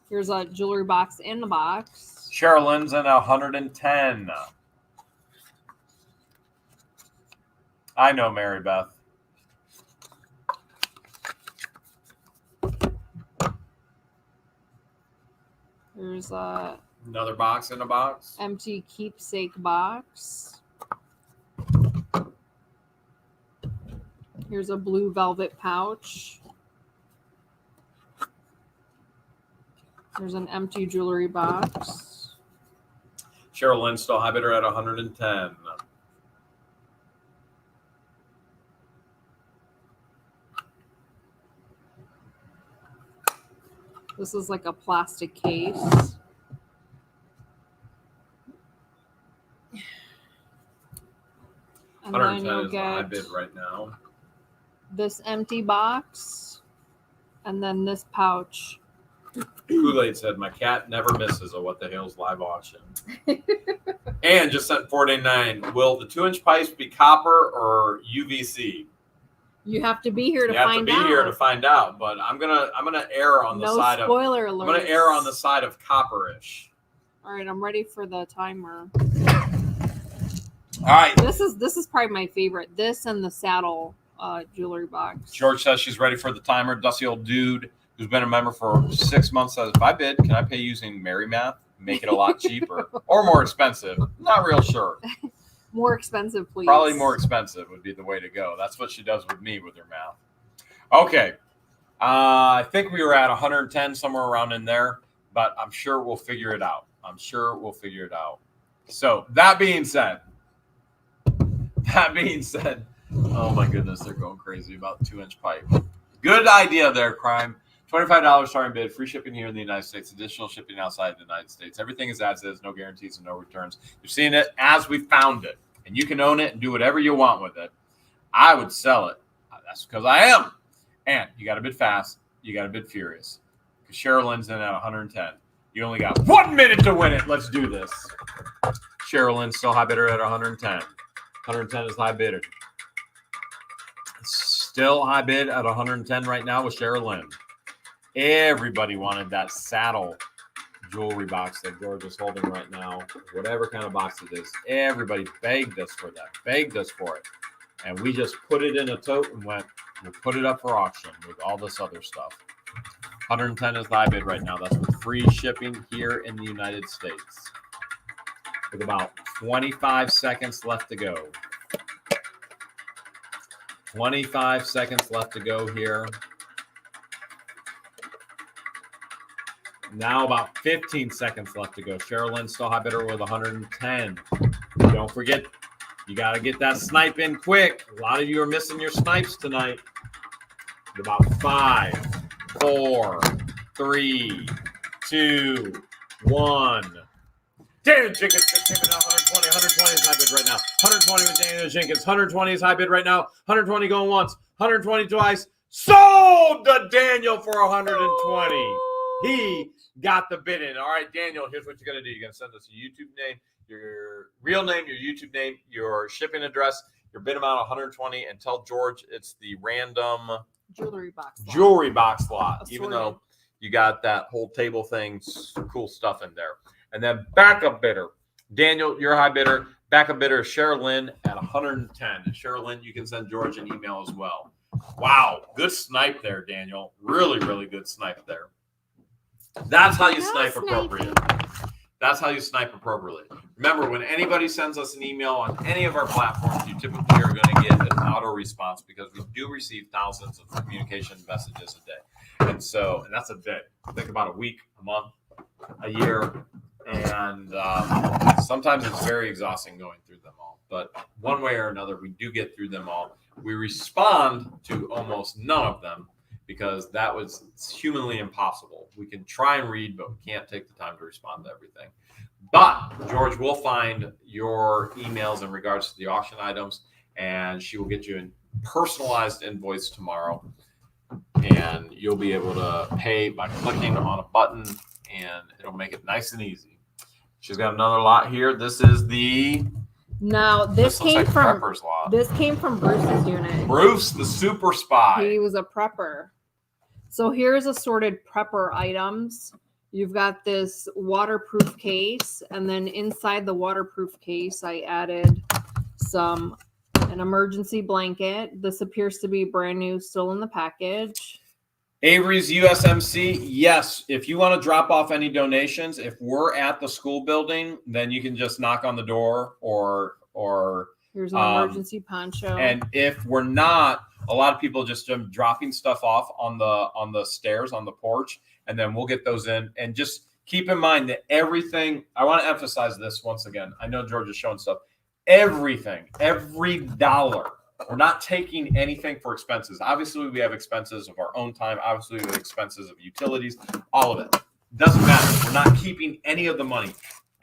Here's a jewelry box in the box. Sherilyn's in 110. I know, Mary Beth. There's a Another box in a box. empty keepsake box. Here's a blue velvet pouch. There's an empty jewelry box. Cheryl Lynn still high bidder at 110. This is like a plastic case. And then 110 you'll is the high get bid right now. this empty box and then this pouch. Kool-Aid said, my cat never misses a What the Hale's live auction. And just sent 489. Will the 2-inch pipes be copper or UVC? You have to be here to You have to find be out. here to find out, but I'm gonna err on the No side of spoiler alert. I'm gonna err on the side of copperish. All right, I'm ready for the timer. All right. This is probably my favorite. This and the saddle jewelry box. George says she's ready for the timer. Dusty old dude who's been a member for 6 months says, if I bid, can I pay using Merry Math? Make it a lot cheaper or more expensive. Not real sure. More expensive, please. Probably more expensive would be the way to go. That's what she does with me with her math. Okay. I think we were at 110, somewhere around in there, but I'm sure we'll figure it out. So that being said, oh my goodness, they're going crazy about 2-inch pipe. Good idea there, Crime. $25 starting bid, free shipping here in the United States, additional shipping outside the United States. Everything is as is, no guarantees and no returns. You've seen it as we found it, and you can own it and do whatever you want with it. I would sell it. That's because I am. And you got to bid fast. You got to bid furious. Because Sherilyn's in at 110. You only got 1 minute to win it. Let's do this. Sherilyn still high bidder at 110. 110 is high bidder. Still high bid at 110 right now with Sherilyn. Everybody wanted that saddle jewelry box that George is holding right now. Whatever kind of box it is. Everybody begged us for that. Begged us for it. And we just put it in a tote and went, we'll put it up for auction with all this other stuff. 110 is the high bid right now. That's with free shipping here in the United States. With about 25 seconds left to go. 25 seconds left to go here. Now about 15 seconds left to go. Sherilyn still high bidder with 110. Don't forget, you got to get that snipe in quick. A lot of you are missing your snipes tonight. About 5, 4, 3, 2, 1. Daniel Jenkins just came in now. 120. 120 is high bid right now. 120 with Daniel Jenkins. 120 is high bid right now. 120 going once. 120 twice. Sold to Daniel for 120. He got the bid in. All right, Daniel, here's what you're going to do. You're going to send us a YouTube name, your real name, your YouTube name, your shipping address, your bid amount 120, and tell George it's the random Jewelry box lot, even though you got that whole table thing, cool stuff in there. And then backup bidder. Daniel, you're a high bidder. Backup bidder is Sherilyn at 110. And Sherilyn, you can send George an email as well. Wow, good snipe there, Daniel. Really, really good snipe there. That's how you snipe appropriate. That's how you snipe appropriately. Remember, when anybody sends us an email on any of our platforms, you typically are going to get an auto response because we do receive thousands of communication messages a day. And that's a day. Think about a week, a month, a year. And sometimes it's very exhausting going through them all. But one way or another, we do get through them all. We respond to almost none of them, because it's humanly impossible. We can try and read, but we can't take the time to respond to everything. But George will find your emails in regards to the auction items, and she will get you a personalized invoice tomorrow, and you'll be able to pay by clicking on a button, and it'll make it nice and easy. She's got another lot here. This is the... Now, this came like from Prepper's lot. This came from Bruce's unit. Bruce, the super spy. He was a prepper. So here's assorted prepper items. You've got this waterproof case, and then inside the waterproof case, I added an emergency blanket. This appears to be brand new, still in the package. Avery's USMC. Yes, if you want to drop off any donations, if we're at the school building, then you can just knock on the door or Here's an emergency poncho. And if we're not, a lot of people just dropping stuff off on the stairs on the porch, and then we'll get those in. And just keep in mind that everything. I want to emphasize this once again. I know George is showing stuff. Everything, every dollar. We're not taking anything for expenses. Obviously, we have expenses of our own time. Obviously, we have expenses of utilities, all of it. Doesn't matter. We're not keeping any of the money.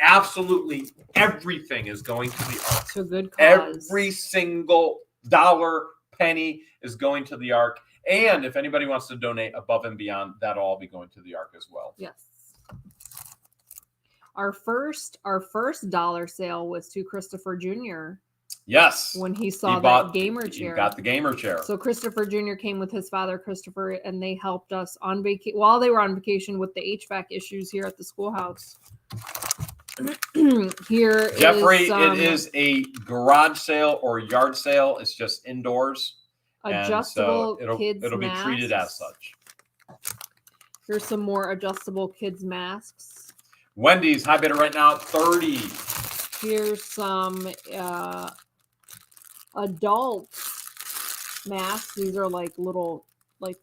Absolutely everything is going to the Ark. To a good cause. Every single dollar, penny is going to the Ark. And if anybody wants to donate above and beyond, that'll all be going to the Ark as well. Yes. Our first dollar sale was to Christopher Jr. Yes. When he saw that gamer chair. He got the gamer chair. So Christopher Jr. came with his father, Christopher, and they helped us on vacation while they were on vacation with the HVAC issues here at the schoolhouse. Here Jeffrey, is it is a garage sale or yard sale. It's just indoors. Adjustable so kids it'll be masks. treated as such. Here's some more adjustable kids masks. Wendy's high bidder right now at 30. Here's some adult masks. These are like little, like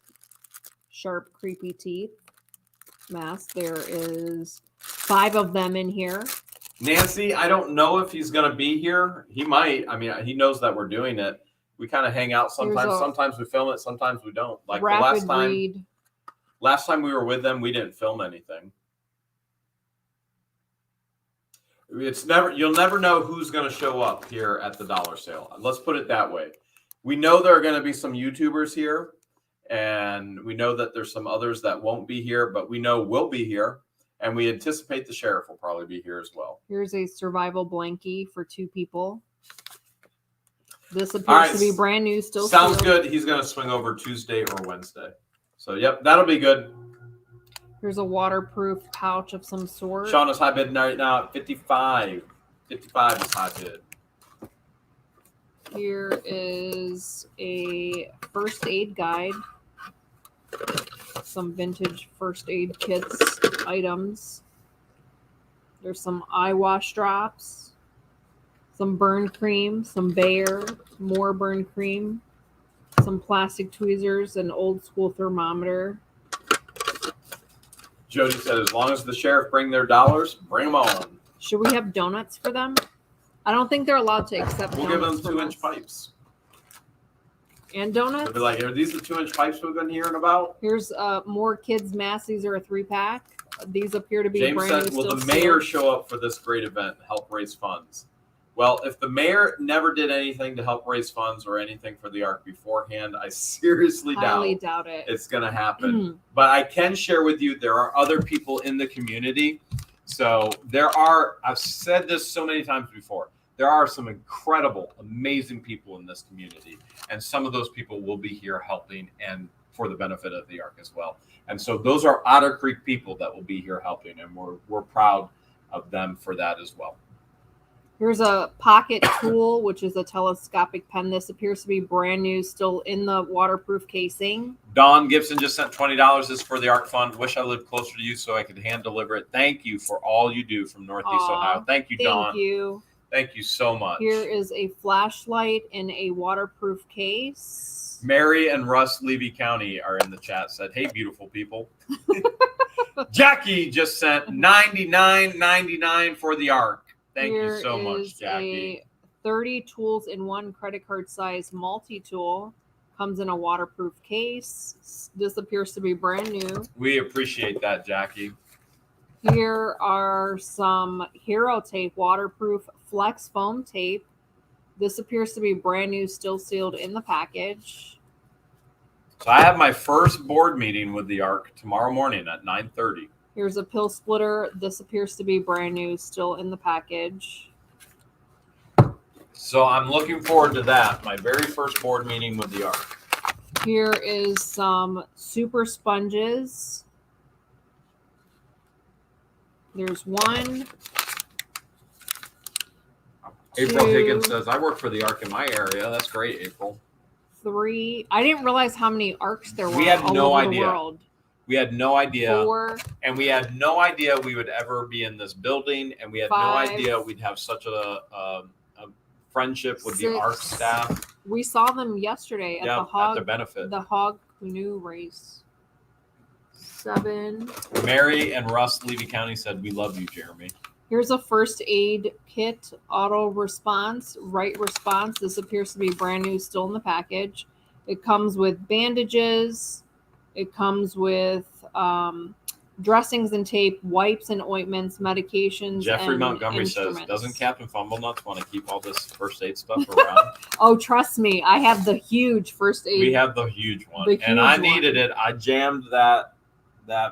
sharp, creepy teeth masks. There is 5 of them in here. Nancy, I don't know if he's going to be here. He might. I mean, he knows that we're doing it. We kind of hang out sometimes. Sometimes we film it. Sometimes we don't. Like the last time we were with them, we didn't film anything. You'll never know who's going to show up here at the dollar sale. Let's put it that way. We know there are going to be some YouTubers here, and we know that there's some others that won't be here, but we know we'll be here, and we anticipate the sheriff will probably be here as well. Here's a survival blankie for 2 people. This appears to be brand new, still sounds sealed. good. He's going to swing over Tuesday or Wednesday. So, yep, that'll be good. Here's a waterproof pouch of some sort. Sean is high bid right now at 55. 55 is high bid. Here is a first aid guide. Some vintage first aid kits items. There's some eye wash drops. Some burn cream. Some Bayer. More burn cream. Some plastic tweezers. An old school thermometer. Jody said, as long as the sheriff bring their dollars, bring them on. Should we have donuts for them? I don't think they're allowed to accept We'll donuts. give them 2-inch pipes. And donuts? They'll be like, are these the 2-inch pipes we've been hearing about? Here's more kids' masks. These are a 3-pack. These appear to be James brand said, new. will the mayor show up for this great event and help raise funds? Well, if the mayor never did anything to help raise funds or anything for the Ark beforehand, I seriously doubt it. It's going to happen. But I can share with you, there are other people in the community. So I've said this so many times before, there are some incredible, amazing people in this community. And some of those people will be here helping and for the benefit of the Ark as well. And so those are Otter Creek people that will be here helping. And we're proud of them for that as well. Here's a pocket tool, which is a telescopic pen. This appears to be brand new, still in the waterproof casing. Dawn Gibson just sent $20. This is for the Ark Fund. Wish I lived closer to you so I could hand deliver it. Thank you for all you do from Northeast Ohio. Thank you, Dawn. Thank you. Thank you so much. Here is a flashlight in a waterproof case. Mary and Russ Levy County are in the chat. Said, hey, beautiful people. Jackie just sent $99.99 for the Ark. Thank you so much, Jackie. A 30 tools in one credit card size multi-tool. Comes in a waterproof case. This appears to be brand new. We appreciate that, Jackie. Here are some Hero Tape waterproof flex foam tape. This appears to be brand new, still sealed in the package. So I have my first board meeting with the Ark tomorrow morning at 9:30. Here's a pill splitter. This appears to be brand new, still in the package. So I'm looking forward to that. My very first board meeting with the Ark. Here is some super sponges. There's one. April 2, Higgins says, I work for the Ark in my area. That's great, April. 3. I didn't realize how many arcs there were. We had all no over idea. The world. We had no idea. 4. And we had no idea we would ever be in this building. And we had 5. no idea we'd have such a friendship with 6. the ARC staff. We saw them yesterday at At the benefit. The hog canoe race. 7. Mary and Russ Levy County said, "We love you, Jeremy." Here's a first aid kit, auto response, right response. This appears to be brand new, still in the package. It comes with bandages. It comes with dressings and tape, wipes and ointments, medications. Jeffrey and Montgomery says, instruments. "Doesn't Captain Fumblenuts want to keep all this first aid stuff around?" Oh, trust me, I have the huge first aid. We have the huge one, The and I huge needed it. I jammed that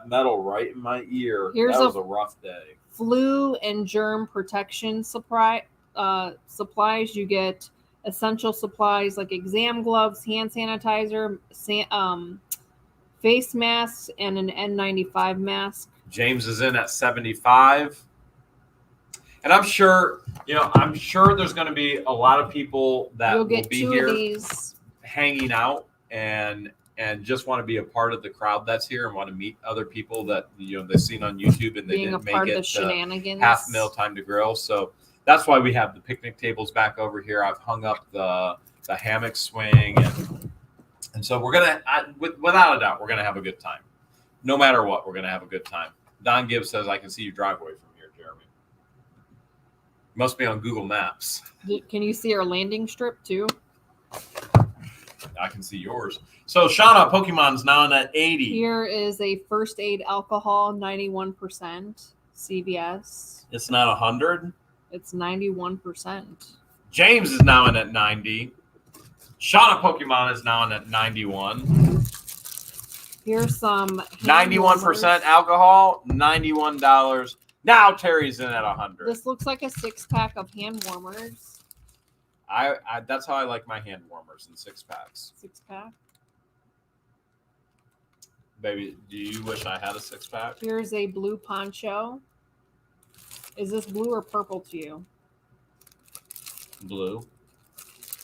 metal right in my ear. Here's that was a rough day. Flu and germ protection supplies. You get essential supplies like exam gloves, hand sanitizer, face masks, and an N95 mask. James is in at 75. And I'm sure there's going to be a lot of people that You'll will get be 2 here of these. hanging out and just want to be a part of the crowd that's here and want to meet other people that they've seen on YouTube and they Being a didn't make part of the it shenanigans. half meal time to grill. So that's why we have the picnic tables back over here. I've hung up the hammock swing and so we're gonna without a doubt we're gonna have a good time. No matter what, we're gonna have a good time. Don Gibbs says, "I can see your driveway from here, Jeremy." Must be on Google Maps. Can you see our landing strip too? I can see yours. So Shauna, Pokemon's now in at 80. Here is a first aid alcohol, 91%. CVS. It's not 100. It's 91%. James is now in at 90. Shauna Pokemon is now in at 91. Here's some 91% alcohol, $91. Now Terry's in at 100. This looks like a 6-pack of hand warmers. I that's how I like my hand warmers in 6-packs. 6-pack. Baby, do you wish I had a 6-pack? Here's a blue poncho. Is this blue or purple to you? Blue.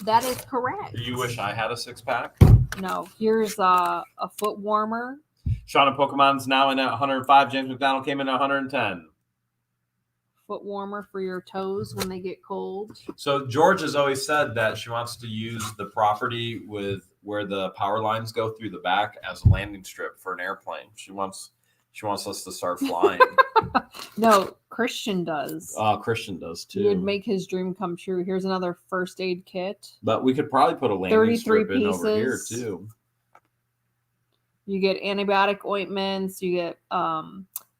That is correct. Do you wish I had a 6-pack? No. Here's a foot warmer. Shauna Pokemon's now in at 105. James McDonald came in at 110. Foot warmer for your toes when they get cold. So George has always said that she wants to use the property with where the power lines go through the back as a landing strip for an airplane. She wants us to start flying. No, Christian does. Christian does too. He would make his dream come true. Here's another first aid kit. But we could probably put a landing 33 strip in over here pieces. too. You get antibiotic ointments. You get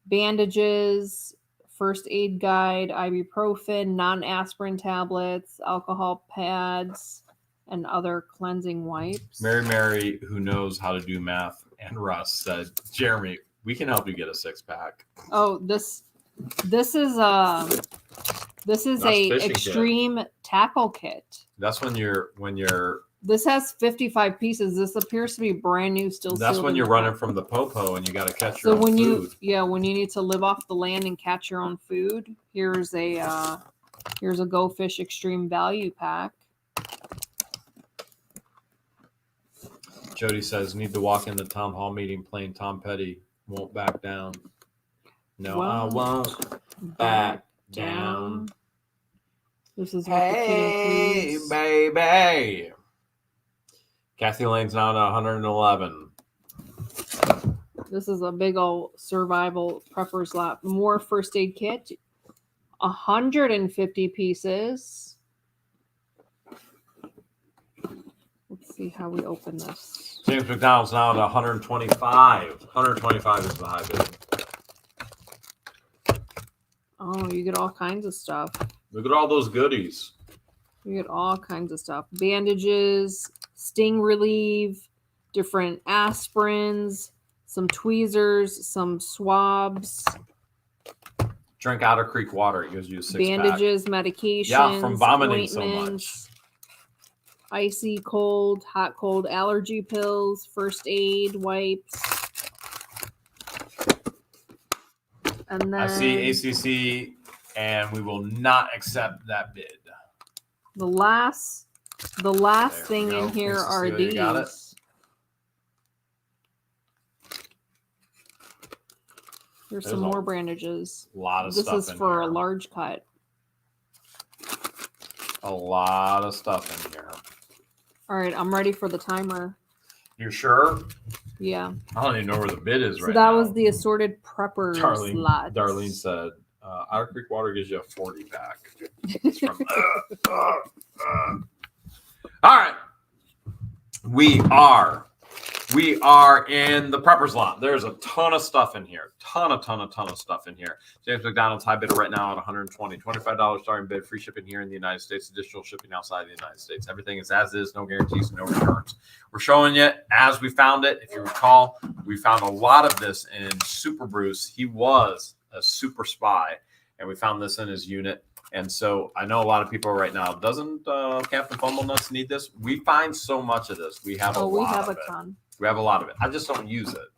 bandages, first aid guide, ibuprofen, non-aspirin tablets, alcohol pads, and other cleansing wipes. Mary, who knows how to do math, and Russ said, "Jeremy, we can help you get a 6-pack." Oh, this is a fishing extreme tackle kit. That's when you're. This has 55 pieces. This appears to be brand new, still. That's sealed when in you're the running pack. from the popo and you got to catch So your own when food. when you need to live off the land and catch your own food, here's a Go Fish Extreme Value Pack. Jody says, "Need to walk in the town hall meeting playing Tom Petty. Won't back down. No, I won't back down. This is what the kid Hey, includes. baby." Kathy Lane's now at 111. This is a big old survival prepper's lap. More first aid kit. 150 pieces. Let's see how we open this. James McDonald's now at 125. 125 is the high bid. Oh, you get all kinds of stuff. Look at all those goodies. You get all kinds of stuff. Bandages, sting relief, different aspirins, some tweezers, some swabs, Drink Otter Creek water. It gives you a 6-pack. bandages, medications, Yeah, from vomiting so ointments, icy cold, hot cold allergy pills, first aid wipes. And then I see ACC, and we will not accept that bid. the last The last There thing we in go. here Princess are Leia, these. you got it? There's There's some a more brandages. A lot of This stuff is in for here. a large cut. A lot of stuff in here. All right, I'm ready for the timer. You sure? Yeah. I don't even know where the bid is So right that now. was the assorted prepper slots. Darlene said, Otter Creek Water gives you a 40 pack. It's from, All right. We are in the prepper's lot. There's a ton of stuff in here. Ton of stuff in here. James McDonald's high bidder right now at $120. $25 starting bid. Free shipping here in the United States. Additional shipping outside the United States. Everything is as is. No guarantees, no returns. We're showing you as we found it. If you recall, we found a lot of this in Super Bruce. He was a super spy. And we found this in his unit. And so I know a lot of people right now, doesn't Captain Fumblenuts need this? We find so much of this. We have a lot of it. Ton. We have a lot of it. I just don't use it.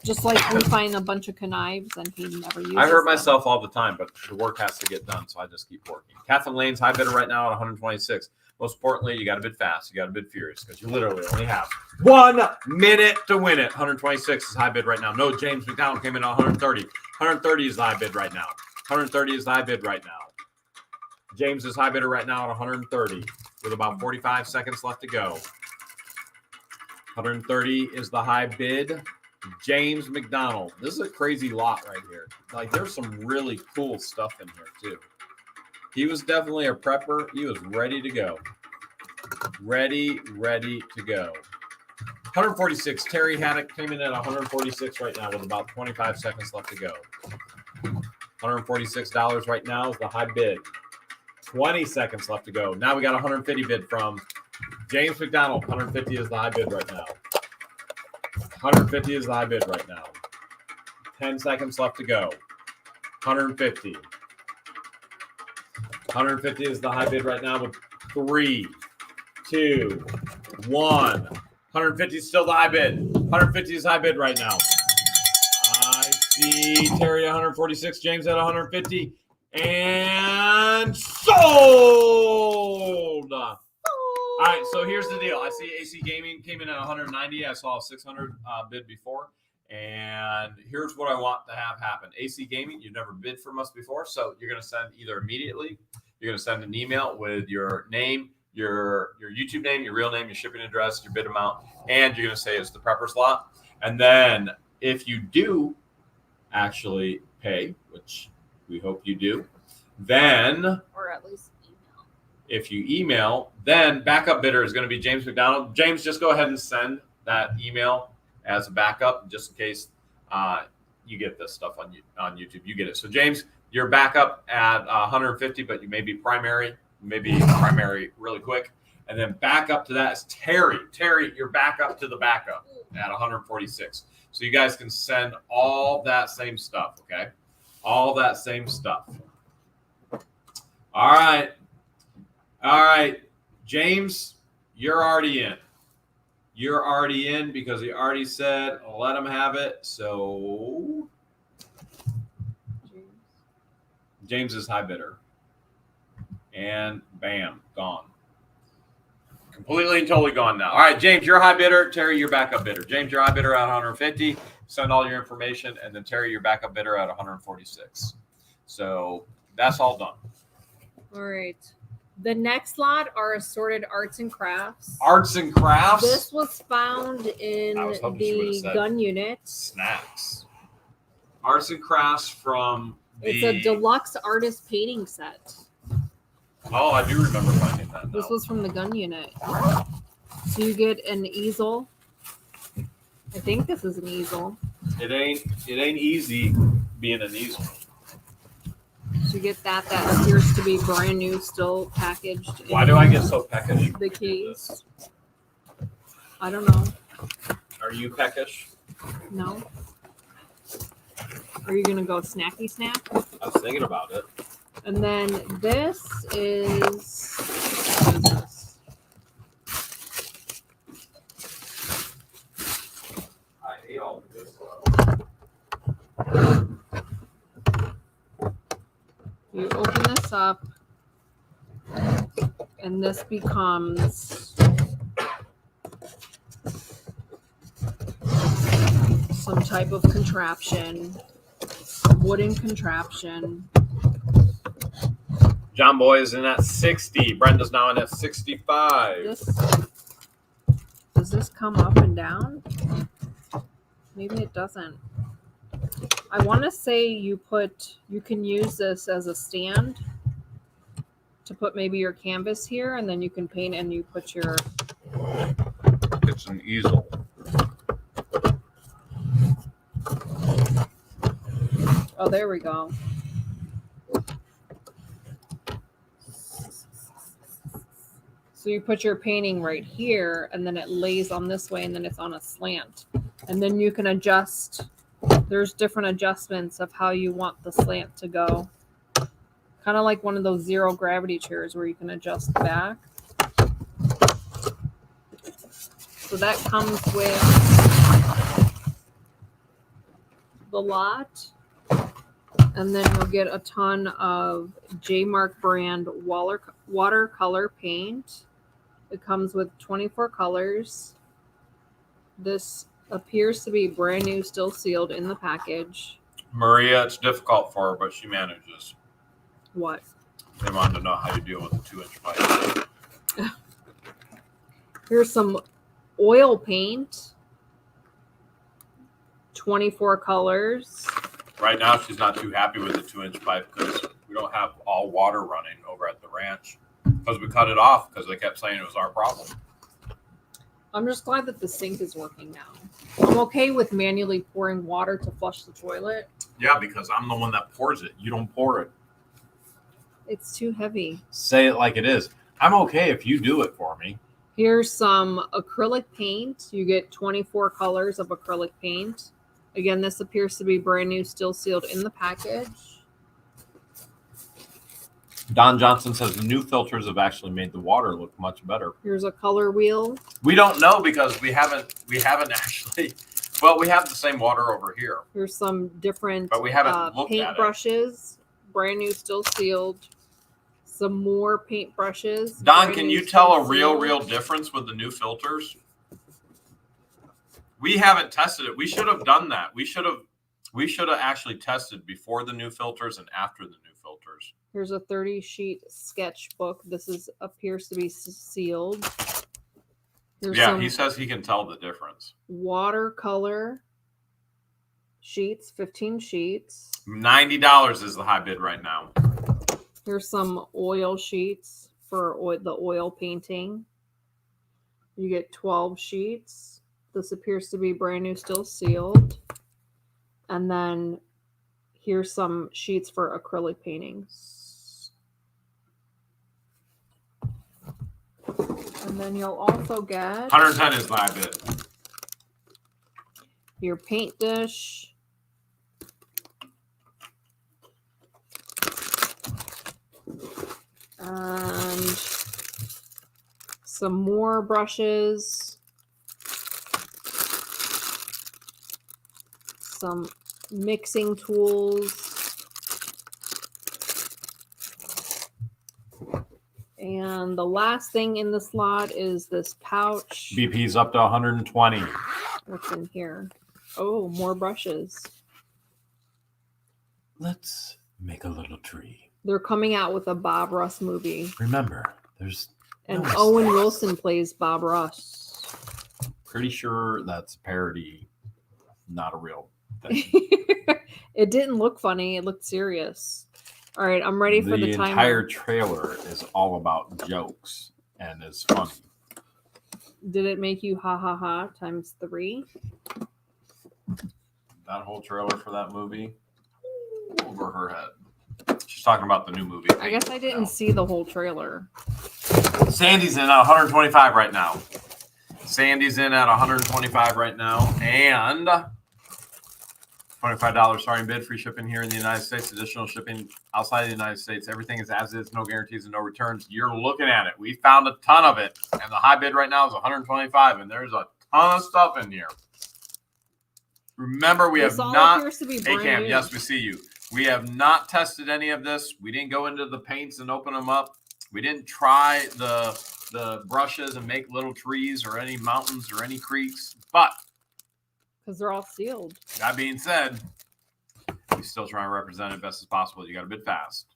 Just like we find a bunch of knives and he never uses I hurt them. myself all the time, but the work has to get done, so I just keep working. Catherine Lane's high bidder right now at 126. Most importantly, you got to bid fast. You got to bid furious because you literally only have 1 minute to win it. 126 is high bid right now. No, James McDonald came in at 130. 130 is the high bid right now. 130 is the high bid right now. James is high bidder right now at 130 with about 45 seconds left to go. 130 is the high bid. James McDonald. This is a crazy lot right here. Like, there's some really cool stuff in here, too. He was definitely a prepper. He was ready to go. Ready to go. 146. Terry Haddock came in at 146 right now with about 25 seconds left to go. $146 right now is the high bid. 20 seconds left to go. Now we got 150 bid from James McDonald. 150 is the high bid right now. 150 is the high bid right now. 10 seconds left to go. 150. 150 is the high bid right now with 3, 2, 1. 150 is still the high bid. 150 is high bid right now. I see Terry at 146, James at 150, and sold. All right, so here's the deal. I see AC Gaming came in at 190. I saw a 600 bid before. And here's what I want to have happen. AC Gaming, you've never bid from us before, so you're going to send either immediately, you're going to send an email with your name, your YouTube name, your real name, your shipping address, your bid amount, and you're going to say it's the prepper slot. And then if you do actually pay, which we hope you do, then Or at least if you email, then backup bidder is going to be James McDonald. James, just go ahead and send that email as a backup, just in case you get this stuff on YouTube. You get it. So, James, you're backup at 150, but you may be primary really quick. And then backup to that is Terry. Terry, you're backup to the backup at 146. So you guys can send all that same stuff, okay? All that same stuff. All right. James, you're already in. You're already in because he already said, let him have it. So James is high bidder. And bam, gone. Completely and totally gone now. All right, James, you're high bidder. Terry, you're backup bidder. James, you're high bidder at 150. Send all your information. And then Terry, you're backup bidder at 146. So that's all done. All right. The next lot are assorted arts and crafts. Arts and crafts? This was found in the gun unit. Snacks. Arts and crafts from It's a deluxe artist painting set. Oh, I do remember finding that. This was from the gun unit. So you get an easel. I think this is an easel. It ain't easy being an easel. So you get that appears to be brand new, still packaged. Why do I get so peckish? The case. I don't know. Are you peckish? No. Are you gonna go snacky snack? I was thinking about it. And then this is what is this? I hate all of this. You open this up, And this becomes some type of contraption, wooden contraption. John Boy is in at 60. Brenda's now in at 65. Does this come up and down? Maybe it doesn't. I want to say you can use this as a stand to put maybe your canvas here, and then you can paint and you put your... It's an easel. Oh, there we go. So you put your painting right here, and then it lays on this way, and then it's on a slant. And then you can adjust. There's different adjustments of how you want the slant to go. Kind of like one of those zero gravity chairs where you can adjust the back. So that comes with the lot. And then you'll get a ton of J Mark brand watercolor paint. It comes with 24 colors. This appears to be brand new, still sealed in the package. Maria, it's difficult for her, but she manages. What? They wanted to know how you deal with a 2-inch pipe. Here's some oil paint. 24 colors. Right now, she's not too happy with the 2-inch pipe because we don't have all water running over at the ranch. Because we cut it off because they kept saying it was our problem. I'm just glad that the sink is working now. I'm okay with manually pouring water to flush the toilet. Yeah, because I'm the one that pours it. You don't pour it. It's too heavy. Say it like it is. I'm okay if you do it for me. Here's some acrylic paint. You get 24 colors of acrylic paint. Again, this appears to be brand new, still sealed in the package. Don Johnson says the new filters have actually made the water look much better. Here's a color wheel. We don't know because we haven't actually. Well, we have the same water over here. Here's some different But we haven't looked paint at it. brushes. Brand new, still sealed. Some more paint brushes. Don, brand can new, you still tell a real sealed. difference with the new filters? We haven't tested it. We should have done that. We should have actually tested before the new filters and after the new filters. Here's a 30-sheet sketchbook. This appears to be sealed. There's Yeah, some he says he can tell the difference. watercolor sheets, 15 sheets. $90 is the high bid right now. Here's some oil sheets for the oil painting. You get 12 sheets. This appears to be brand new, still sealed. And then here's some sheets for acrylic paintings. And then you'll also get 110 is the high bid. your paint dish. And some more brushes. Some mixing tools. And the last thing in the slot is this pouch. BP's up to 120. What's in here? Oh, more brushes. Let's make a little tree. They're coming out with a Bob Ross movie. Remember, there's And no Owen mistakes. Wilson plays Bob Ross. Pretty sure that's a parody, not a real thing. It didn't look funny. It looked serious. All right, I'm ready for the timer. The entire trailer is all about jokes and is funny. Did it make you ha ha ha times 3? That whole trailer for that movie, over her head. She's talking about the new movie. I guess I didn't see the whole trailer. Sandy's in at 125 right now. Sandy's in at 125 right now. And $25 starting bid, free shipping here in the United States, additional shipping outside the United States. Everything is as is, no guarantees and no returns. You're looking at it. We found a ton of it. And the high bid right now is 125, and there's a ton of stuff in here. Remember, we This have all not. appears to be Hey, brand Cam, new. yes, we see you. We have not tested any of this. We didn't go into the paints and open them up. We didn't try the brushes and make little trees or any mountains or any creeks. But Because they're all sealed. that being said, we still try and represent it best as possible. You got to bid fast.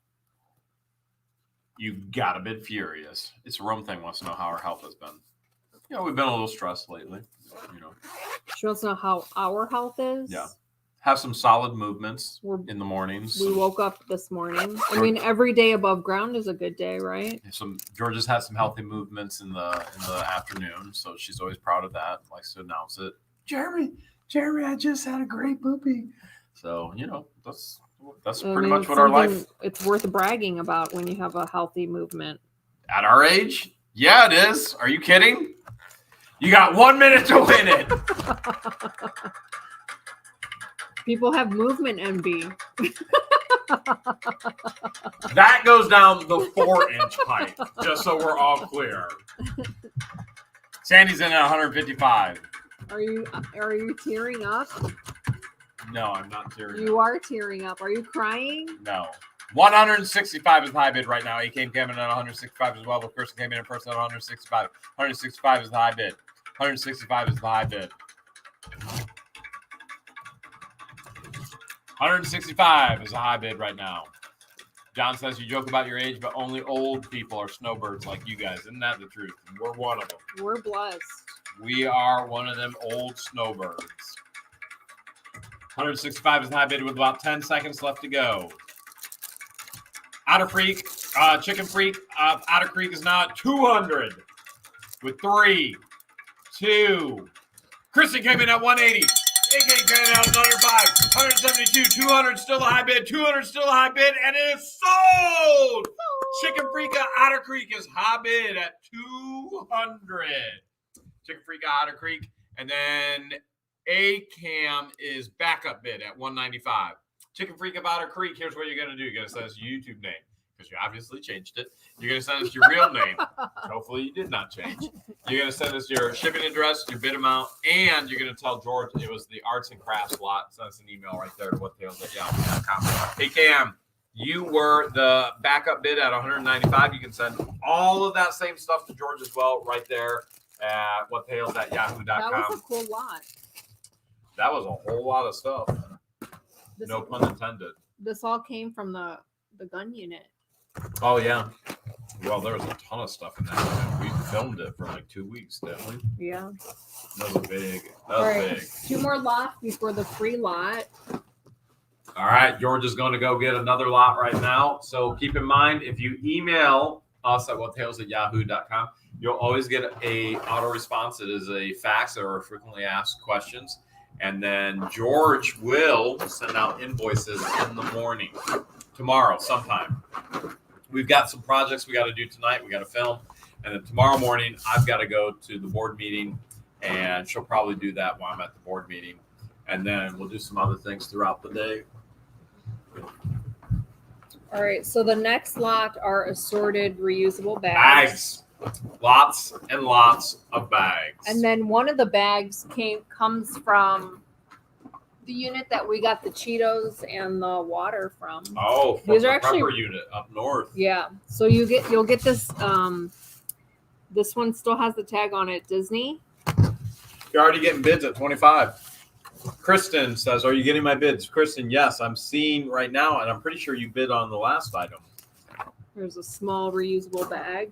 You got to bid furious. It's a Rome thing. Wants to know how our health has been. You know, we've been a little stressed lately. You know, She wants to know how our health is. Yeah. Have some solid movements We're- in the mornings. We woke up this morning. I mean, every day above ground is a good day, right? Georgia's had some healthy movements in the afternoon, so she's always proud of that. Likes to announce it. Jeremy, I just had a great poopy. So you know that's pretty much what our life. It's worth bragging about when you have a healthy movement. At our age, yeah, it is. Are you kidding? You got 1 minute to win it. People have movement envy. That goes down the 4-inch pipe, just so we're all clear. Sandy's in at 155. Are you tearing up? No, I'm not tearing. You are tearing up. Are you crying? No. 165 is the high bid right now. He came in at 165 as well. The person came in person at 165. 165 is the high bid. 165 is the high bid. 165 is a high bid right now. John says you joke about your age, but only old people are snowbirds like you guys. Isn't that the truth? We're one of them. We're blessed. We are one of them old snowbirds. 165 is the high bid with about 10 seconds left to go. Otter Creek, Chicken Freak, Otter Creek is now at 200 with 3, 2. Kristen came in at 180. AK came in at another 5. 172, 200 still a high bid. 200 still a high bid, and it is sold. Chicken Freak Otter Creek is high bid at 200. Chicken Freak Otter Creek, and then A-Cam is backup bid at 195. Chicken Freak of Otter Creek, here's what you're going to do. You're going to send us your YouTube name because you obviously changed it. You're going to send us your real name. Hopefully you did not change. You're going to send us your shipping address, your bid amount, and you're going to tell George it was the arts and crafts lot. Send us an email right there to whattails@yahoo.com. Hey, Cam, you were the backup bid at 195. You can send all of that same stuff to George as well right there at whattails@yahoo.com. That was a cool lot. That was a whole lot of stuff. No pun intended. This all came from the gun unit. Oh, yeah. Well, there was a ton of stuff in that. We filmed it for like 2 weeks, didn't we? Yeah. That was big. All right. 2 more lots before the free lot. All right. George is going to go get another lot right now. So keep in mind, if you email us at whattails@yahoo.com, you'll always get a auto response. It is a fax or frequently asked questions. And then George will send out invoices in the morning, tomorrow sometime. We've got some projects we got to do tonight. We got to film. And then tomorrow morning, I've got to go to the board meeting. And she'll probably do that while I'm at the board meeting. And then we'll do some other things throughout the day. All right. So the next lot are assorted reusable bags. Lots and lots of bags. And then one of the bags comes from the unit that we got the Cheetos and the water from. Oh, from these the are actually prepper unit up north. Yeah. So you'll get this. This one still has the tag on it, Disney. You're already getting bids at 25. Kristen says, "Are you getting my bids?" Kristen, yes, I'm seeing right now, and I'm pretty sure you bid on the last item. There's a small reusable bag.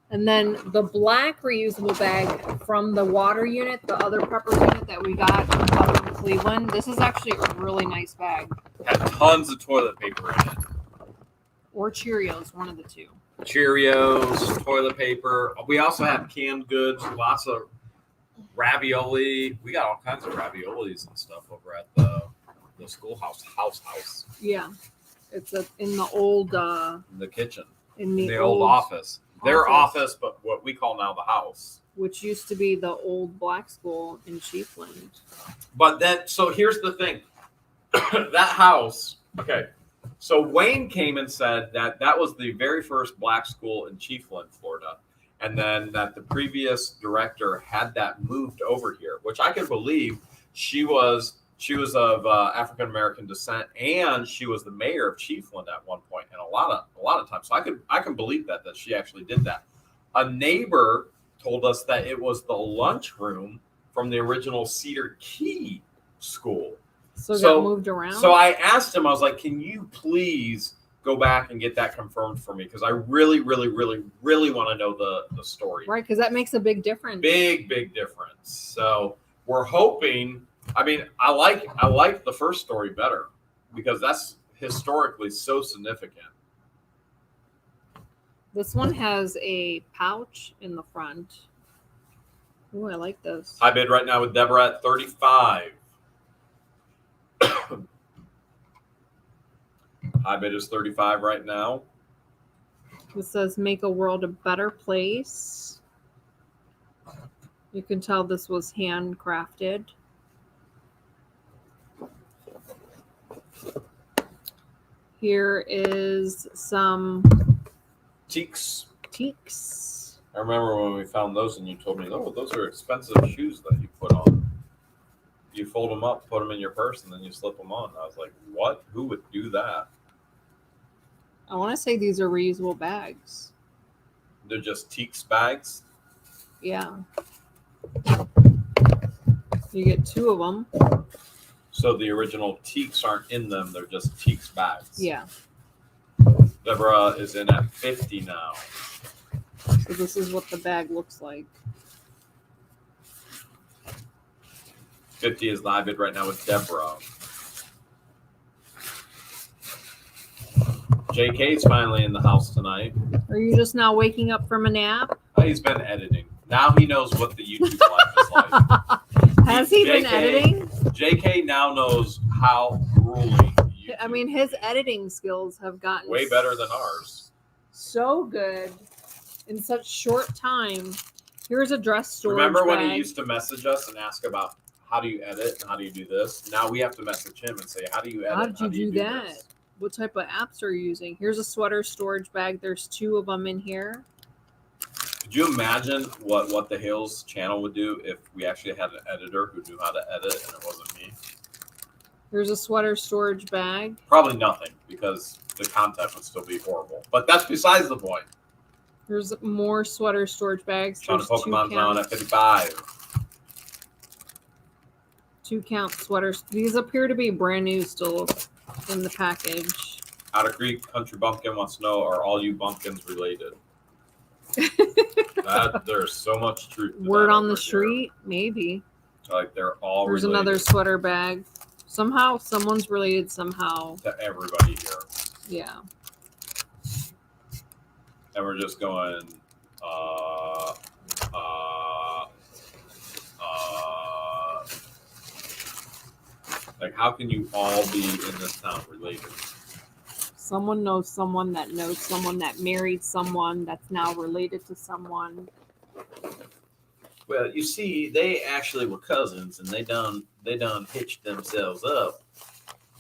And then the black reusable bag from the water unit, the other prepper unit that we got up in Cleveland. This is actually a really nice bag. Had tons of toilet paper in it. Or Cheerios, one of the two. Cheerios, toilet paper. We also have canned goods, lots of ravioli. We got all kinds of raviolis and stuff over at the schoolhouse house. Yeah. It's in the old in the kitchen. In the old office. Their office, but what we call now the house. Which used to be the old black school in Chiefland. But then, so here's the thing. That house, okay. So Wayne came and said that was the very first black school in Chiefland, Florida. And then that the previous director had that moved over here, which I can believe. She was of African-American descent, and she was the mayor of Chiefland at one point. And a a lot of times. So I can believe that she actually did that. A neighbor told us that it was the lunchroom from the original Cedar Key school. So it got moved around? So I asked him, I was like, can you please go back and get that confirmed for me? Because I really, really, really, really want to know the story. Right, because that makes a big difference. Big difference. So we're hoping, I mean, I like the first story better because that's historically so significant. This one has a pouch in the front. Ooh, I like this. I bid right now with Deborah at 35. High bid is 35 right now. It says make a world a better place. You can tell this was handcrafted. Here is some Teaks. teaks. I remember when we found those and you told me, oh, those are expensive shoes that you put on. You fold them up, put them in your purse, and then you slip them on. I was like, what? Who would do that? I want to say these are reusable bags. They're just Teaks bags? Yeah. You get 2 of them. So the original Teaks aren't in them. They're just Teaks bags. Yeah. Deborah is in at 50 now. So this is what the bag looks like. 50 is the high bid right now with Deborah. JK's finally in the house tonight. Are you just now waking up from a nap? He's been editing. Now he knows what the YouTube life is like. Has he been editing? JK now knows how grueling YouTube I mean, his editing skills have gotten way better than ours. So good in such short time. Here's a dress storage Remember when bag. he used to message us and ask about how do you edit and how do you do this? Now we have to message him and say, how do you edit? How did you do that? This? What type of apps are you using? Here's a sweater storage bag. There's 2 of them in here. Could you imagine what the Hale's channel would do if we actually had an editor who knew how to edit and it wasn't me? Here's a sweater storage bag. Probably nothing because the content would still be horrible. But that's besides the point. There's more sweater storage bags. Sean There's Pokemon's 2 now count, at 55. 2 count sweaters. These appear to be brand new still in the package. Otter Creek Country Bumpkin wants to know, are all you bumpkins related? There's so much truth to Word that on over the here. street? Maybe. Like they're all There's related another sweater bag. Somehow, someone's related somehow. to everybody here. Yeah. And we're just going, like, how can you all be in this town related? Someone knows someone that married someone that's now related to someone. Well, you see, they actually were cousins, and they done hitched themselves up.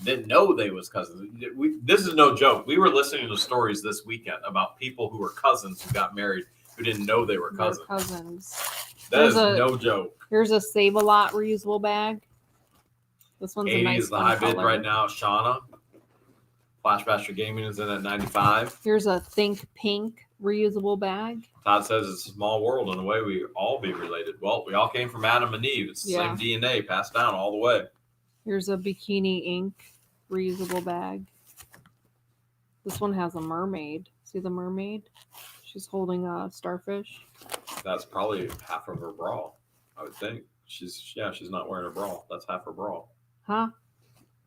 Didn't know they was cousins. This is no joke. We were listening to stories this weekend about people who were cousins who got married who didn't know they were They're cousins. cousins. That is no joke. Here's a Save-A-Lot reusable bag. This one's 80 a nice is the high bid color. right now. Shauna. Flashmaster Gaming is in at 95. Here's a Think Pink reusable bag. Todd says it's a small world in a way we all be related. Well, we all came from Adam and Eve. It's the same DNA passed down all the way. Here's a Bikini Ink reusable bag. This one has a mermaid. See the mermaid? She's holding a starfish. That's probably half of her bra, I would think. She's not wearing a bra. That's half her bra. Huh?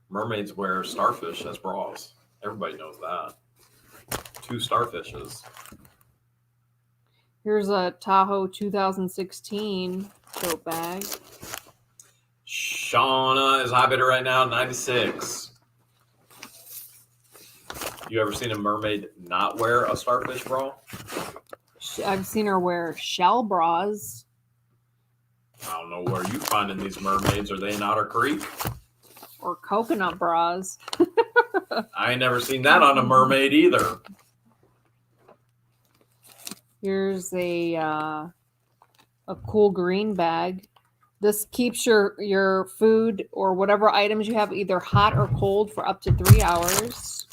Mermaids wear starfish as bras. Everybody knows that. 2 starfishes. Here's a Tahoe 2016 tote bag. Shauna is high bidder right now, 96. You ever seen a mermaid not wear a starfish bra? I've seen her wear shell bras. I don't know where you finding these mermaids. Are they in Otter Creek? Or coconut bras. I ain't never seen that on a mermaid either. Here's a cool green bag. This keeps your food or whatever items you have either hot or cold for up to 3 hours.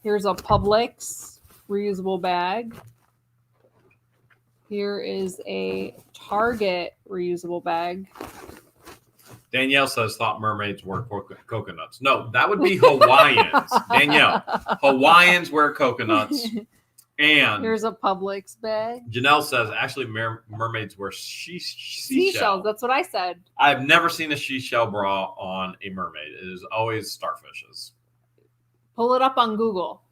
Here's a Publix reusable bag. Here is a Target reusable bag. Danielle says thought mermaids wear coconuts. No, that would be Hawaiians. Danielle, Hawaiians wear coconuts. And here's a Publix bag. Janelle says actually mermaids wear seashells. That's what I said. I've never seen a seashell bra on a mermaid. It is always starfishes. Pull it up on Google.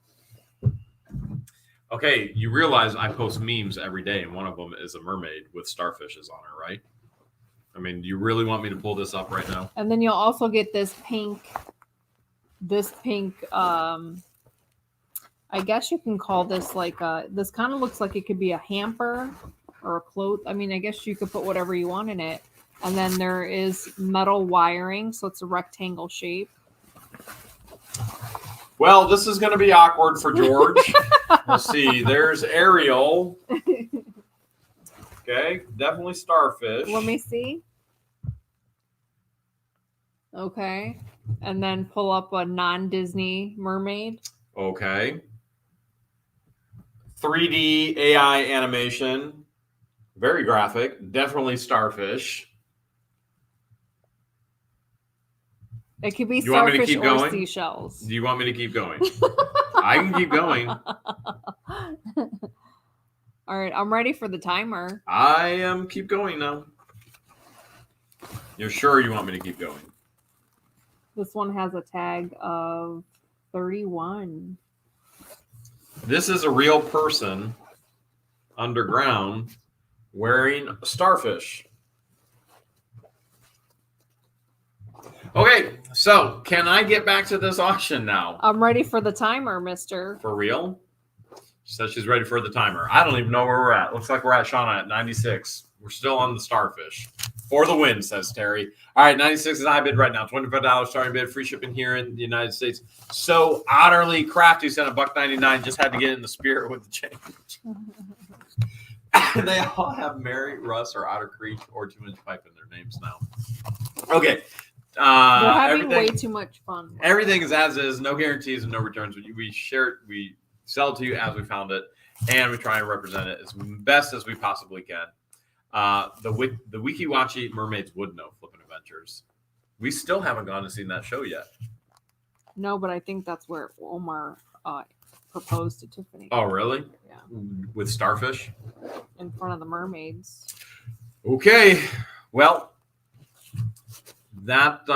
Okay, you realize I post memes every day, and one of them is a mermaid with starfishes on her, right? I mean, do you really want me to pull this up right now? And then you'll also get this pink, I guess you can call this like this kind of looks like it could be a hamper or a cloth. I mean, I guess you could put whatever you want in it. And then there is metal wiring, so it's a rectangle shape. Well, this is going to be awkward for George. Let's see. There's Ariel. Okay, definitely starfish. Let me see. Okay. And then pull up a non-Disney mermaid. Okay. 3D AI animation. Very graphic. Definitely starfish. It could be You want me to starfish keep or going? seashells. Do you want me to keep going? I can keep going. All right, I'm ready for the timer. I am keep going now. You're sure you want me to keep going? This one has a tag of 31. This is a real person underground wearing a starfish. Okay, so can I get back to this auction now? I'm ready for the timer, mister. For real? She says she's ready for the timer. I don't even know where we're at. Looks like we're at Shauna at 96. We're still on the starfish. For the win, says Terry. All right, 96 is high bid right now. $25 starting bid, free shipping here in the United States. So utterly crafty, sent $1.99. Just had to get in the spirit with the change. They all have Mary, Russ, or Otter Creek or 2-inch pipe in their names now. Okay. We're having way everything, too much fun. everything is as is, no guarantees and no returns. We share it, we sell it to you as we found it, and we try and represent it as best as we possibly can. The Wiki Wachi Mermaids Would Know Flippin' Adventures. We still haven't gone and seen that show yet. No, but I think that's where Omar proposed to Tiffany. Oh, really? Yeah. With starfish? In front of the mermaids. Okay. Well, that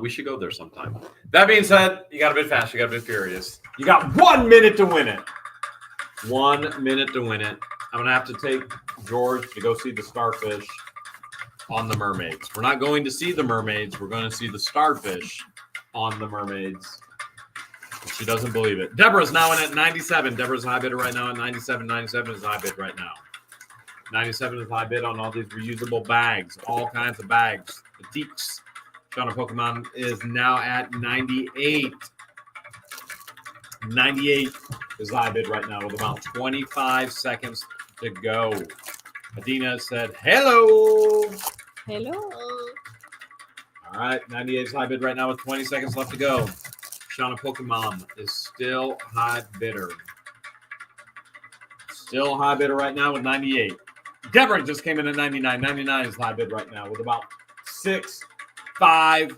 we should go there sometime. That being said, you got to bid fast. You got to bid furious. You got 1 minute to win it. 1 minute to win it. I'm going to have to take George to go see the starfish on the mermaids. We're not going to see the mermaids. We're going to see the starfish on the mermaids. She doesn't believe it. Deborah's now in at 97. Deborah's high bidder right now at 97. 97 is high bid right now. 97 is high bid on all these reusable bags. All kinds of bags. Boutiques. Shauna Pokemon is now at 98. 98 is high bid right now with about 25 seconds to go. Adina said, hello. Hello. All right, 98 is high bid right now with 20 seconds left to go. Shauna Pokemon is still high bidder. Still high bidder right now with 98. Deborah just came in at 99. 99 is high bid right now with about 6, 5,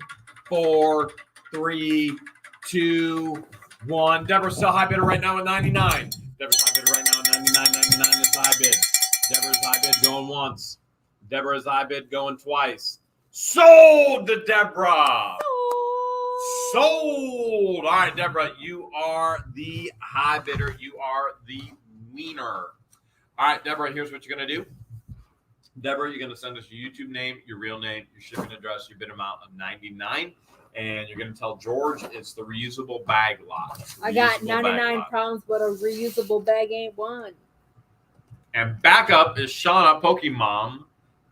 4, 3, 2, 1. Deborah's still high bidder right now at 99. Deborah's high bidder right now at 99. 99 is high bid. Deborah's high bid going once. Deborah's high bid going twice. Sold to Deborah. Sold. All right, Deborah, you are the high bidder. You are the wiener. All right, Deborah, here's what you're going to do. Deborah, you're going to send us your YouTube name, your real name, your shipping address, your bid amount of 99. And you're going to tell George it's the reusable bag lot. I got 99 problems, but a reusable bag ain't one. And backup is Shauna Pokemon,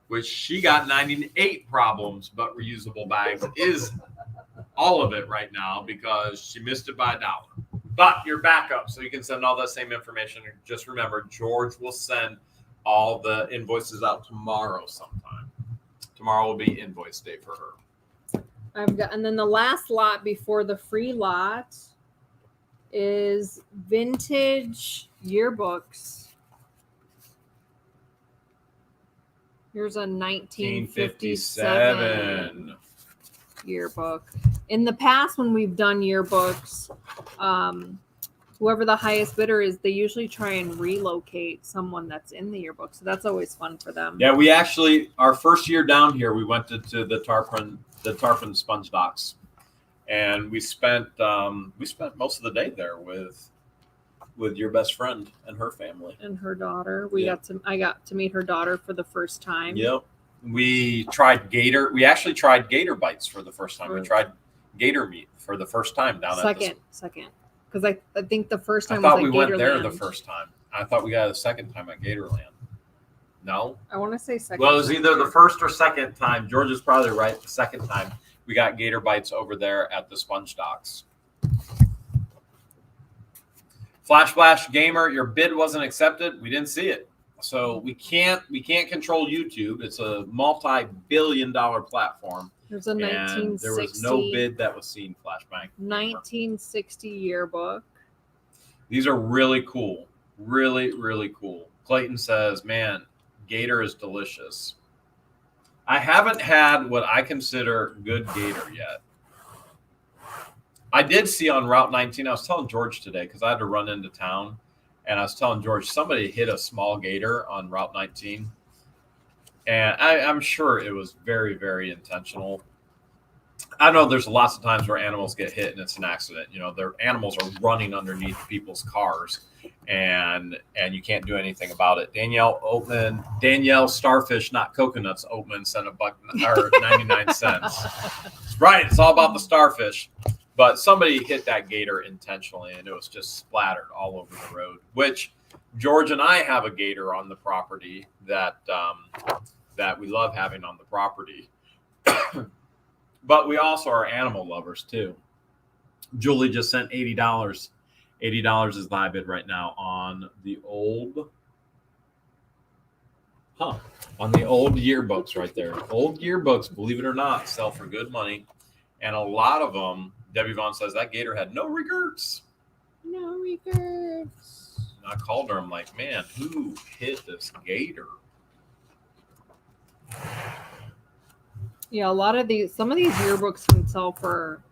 which she got 98 problems, but reusable bags is all of it right now because she missed it by $1. But you're backup, so you can send all that same information. Just remember, George will send all the invoices out tomorrow sometime. Tomorrow will be invoice day for her. I've got, and then the last lot before the free lot is vintage yearbooks. Here's a 1957 yearbook. In the past, when we've done yearbooks, whoever the highest bidder is, they usually try and relocate someone that's in the yearbook. So that's always fun for them. Yeah, we actually, our first year down here, we went to the Tarpon Sponge Docks, and we spent most of the day there with your best friend and her family And her daughter. I got to meet her daughter for the first time. Yep. We tried gator. We actually tried gator bites for the first time. We tried gator meat for the first time down second. Because I think the first time I thought was at we went there Gatorland. the first time. I thought we got it the second time at Gatorland. No? I want to say second. Well, it was either the first or second time. George is probably right. The second time we got gator bites over there at the Sponge Docks. Flash Flash Gamer, your bid wasn't accepted. We didn't see it. So we can't control YouTube. It's a multi-billion-dollar platform. There's a 1960. There was no bid that was seen, Flashbang. 1960 yearbook. These are really cool. Really, really cool. Clayton says, man, gator is delicious. I haven't had what I consider good gator yet. I did see on Route 19, I was telling George today because I had to run into town, and I was telling George somebody hit a small gator on Route 19, and I'm sure it was very, very intentional. I know there's lots of times where animals get hit and it's an accident. You know, their animals are running underneath people's cars, and you can't do anything about it. Danielle Starfish, not coconuts. Oatman sent $1.99. Right, it's all about the starfish. But somebody hit that gator intentionally, and it was just splattered all over the road. Which George and I have a gator on the property that we love having on the property. But we also are animal lovers too. Julie just sent $80. $80 is the high bid right now on the old yearbooks right there. Old yearbooks, believe it or not, sell for good money, and a lot of them. Debbie Vaughn says that gator had no regrets. No regrets. And I called her. I'm like, man, who hit this gator? Yeah, some of these yearbooks can sell for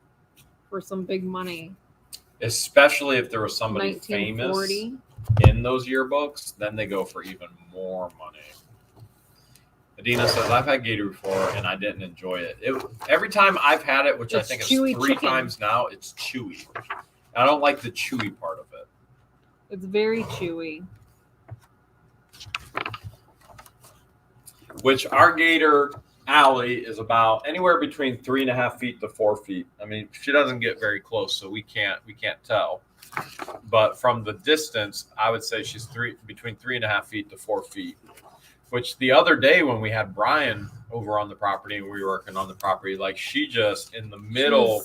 some big money. Especially if there was somebody famous in those yearbooks, then they go for even more money. Adina says, I've had gator before and I didn't enjoy it. Every time I've had it, which I think is 3 times now, it's chewy. I don't like the chewy part of it. It's very chewy. Which our gator, Allie, is about anywhere between 3.5 feet to 4 feet. I mean, she doesn't get very close, so we can't tell. But from the distance, I would say she's between 3.5 feet to 4 feet. Which the other day when we had Brian over on the property and we were working on the property, like she just in the middle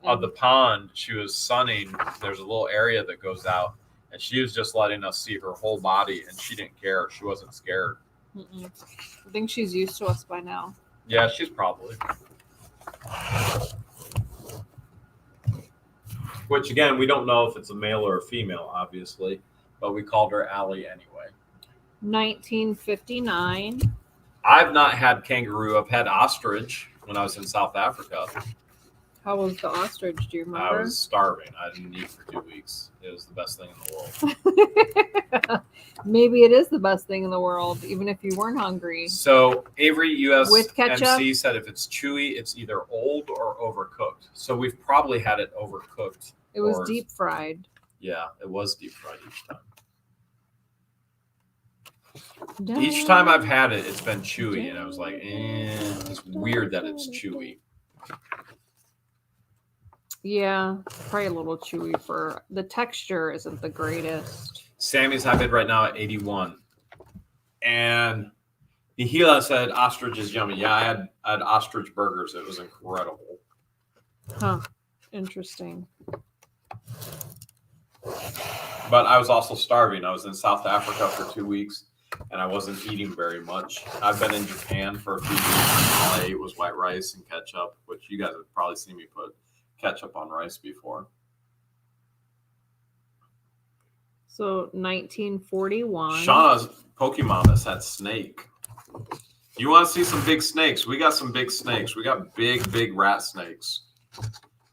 of the pond, she was sunning. There's a little area that goes out, and she was just letting us see her whole body, and she didn't care. She wasn't scared. I think she's used to us by now. Yeah, she's probably. Which again, we don't know if it's a male or a female, obviously, but we called her Allie anyway. 1959. I've not had kangaroo. I've had ostrich when I was in South Africa. How was the ostrich? Do you remember? I was starving. I didn't eat for 2 weeks. It was the best thing in the world. Maybe it is the best thing in the world, even if you weren't hungry. So Avery US with ketchup? MC said if it's chewy, it's either old or overcooked. So we've probably had it overcooked. It was deep fried. Yeah, it was deep fried each time. Each time I've had it, it's been chewy, and I was like, it's weird that it's chewy. Yeah, probably a little chewy for the texture isn't the greatest. Sammy's high bid right now at 81. And Hila said ostrich is yummy. Yeah, I had ostrich burgers. It was incredible. Huh. Interesting. But I was also starving. I was in South Africa for 2 weeks, and I wasn't eating very much. I've been in Japan for a few weeks, and all I ate was white rice and ketchup, which you guys have probably seen me put ketchup on rice before. So 1941. Shauna's Pokemon has had snake. You want to see some big snakes? We got some big snakes. We got big rat snakes.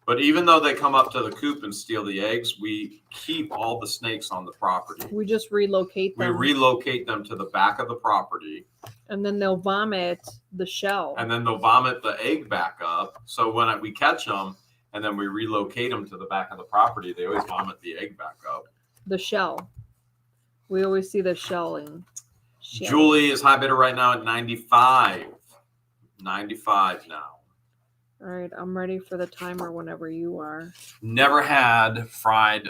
But even though they come up to the coop and steal the eggs, we keep all the snakes on the property. We just relocate them. We relocate them to the back of the property. And then they'll vomit the shell. And then they'll vomit the egg back up. So when we catch them and then we relocate them to the back of the property, they always vomit the egg back up. The shell. We always see the shelling. Julie is high bidder right now at 95. 95 now. All right, I'm ready for the timer whenever you are. Never had fried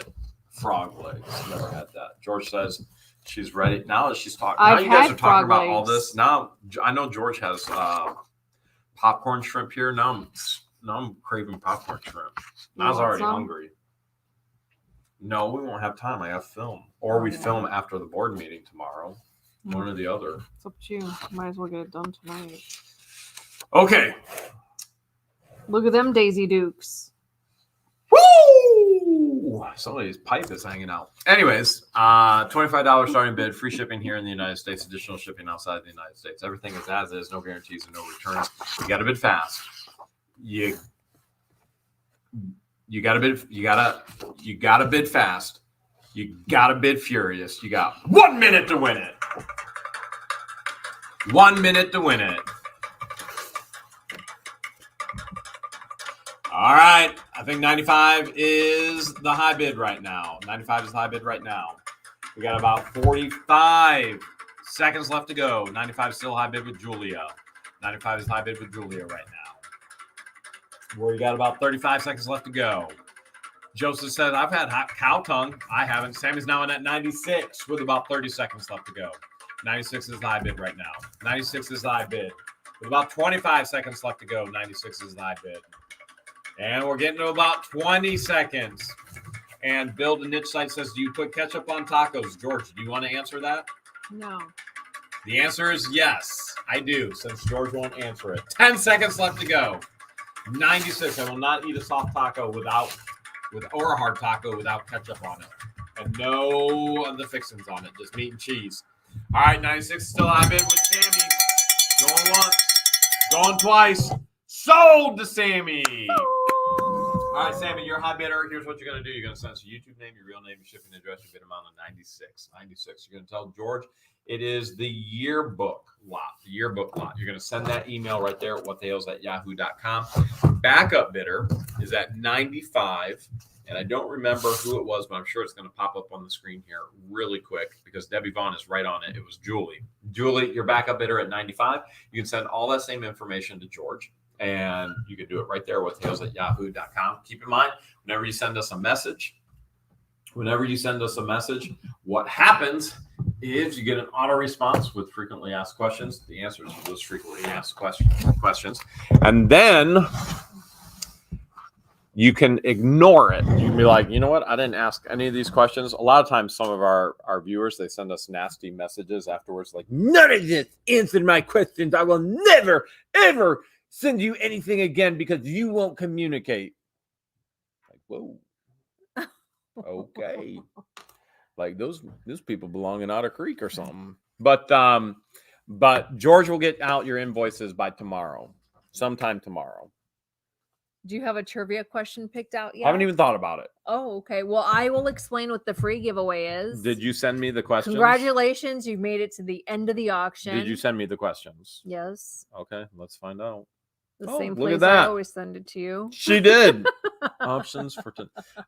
frog legs. Never had that. George says she's ready. Now that she's talking, now you guys are talking about all this. Now I know George has popcorn shrimp here. Now I'm craving popcorn shrimp. I was already hungry. No, we won't have time. I have film. Or we film after the board meeting tomorrow. One or the other. It's up to you. Might as well get it done tonight. Okay. Look at them Daisy Dukes. Woo! Somebody's pipe is hanging out. Anyways, $25 starting bid, free shipping here in the United States, additional shipping outside the United States. Everything is as is, no guarantees and no returns. You got to bid fast. You got to bid. You got to bid fast. You got to bid furious. You got 1 minute to win it. 1 minute to win it. All right. I think 95 is the high bid right now. 95 is the high bid right now. We got about 45 seconds left to go. 95 is still high bid with Julia. 95 is high bid with Julia right now. We got about 35 seconds left to go. Joseph said, I've had hot cow tongue. I haven't. Sammy's now in at 96 with about 30 seconds left to go. 96 is the high bid right now. 96 is the high bid. With about 25 seconds left to go, 96 is the high bid. And we're getting to about 20 seconds. And Bill the Niche Site says, do you put ketchup on tacos? George, do you want to answer that? No. The answer is yes, I do, since George won't answer it. 10 seconds left to go. 96. I will not eat a soft taco or a hard taco without ketchup on it. And no other fixings on it, just meat and cheese. All right, 96 is still high bid with Sammy. Going once, going twice. Sold to Sammy. All right, Sammy, you're a high bidder. Here's what you're going to do. You're going to send us your YouTube name, your real name, your shipping address, your bid amount of 96. 96. You're going to tell George it is the yearbook lot. The yearbook lot. You're going to send that email right there at whatthehales@yahoo.com. Backup bidder is at 95. And I don't remember who it was, but I'm sure it's going to pop up on the screen here really quick because Debbie Vaughn is right on it. It was Julie. Julie, your backup bidder at 95. You can send all that same information to George. And you can do it right there with hales@yahoo.com. Keep in mind, whenever you send us a message, what happens is you get an auto response with frequently asked questions, the answers to those frequently asked questions. And then you can ignore it. You can be like, you know what? I didn't ask any of these questions. A lot of times, some of our viewers, they send us nasty messages afterwards like, none of this answered my questions. I will never, ever send you anything again because you won't communicate. Like, whoa. Okay. Like those people belong in Otter Creek or something. But George will get out your invoices by tomorrow. Sometime tomorrow. Do you have a trivia question picked out yet? I haven't even thought about it. Oh, okay. Well, I will explain what the free giveaway is. Did you send me the questions? Congratulations. You've made it to the end of the auction. Did you send me the questions? Yes. Okay, let's find out. The same look at place that. I always send it to you. She did. Options for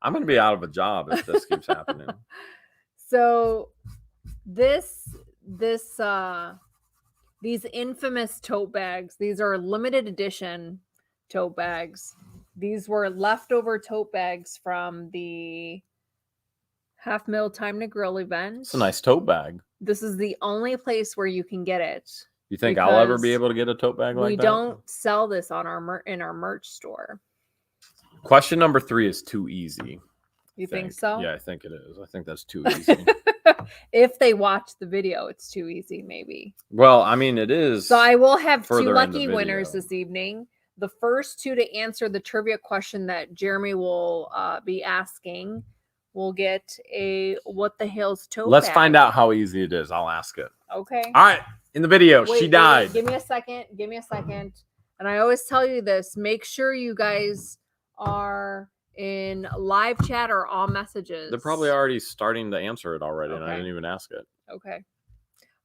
I'm going to be out of a job if this keeps happening. So these infamous tote bags, these are limited edition tote bags. These were leftover tote bags from the Half Mil Time to Grill event. It's a nice tote bag. This is the only place where you can get it. You think I'll ever be able to get a tote bag like that? We don't sell this on in our merch store. Question number 3 is too easy. You think so? Yeah, I think it is. I think that's too easy. If they watch the video, it's too easy, maybe. Well, I mean, it is. So I will have 2 in lucky the winners video. this evening. The first 2 to answer the trivia question that Jeremy will be asking will get a What the Hale's tote Let's bag. find out how easy it is. I'll ask it. Okay. All right. In the video, Wait, she died. Give me a second. Give me a second. And I always tell you this. Make sure you guys are in live chat or all messages. They're probably already starting to answer it already, and I Okay. didn't even ask it. Okay.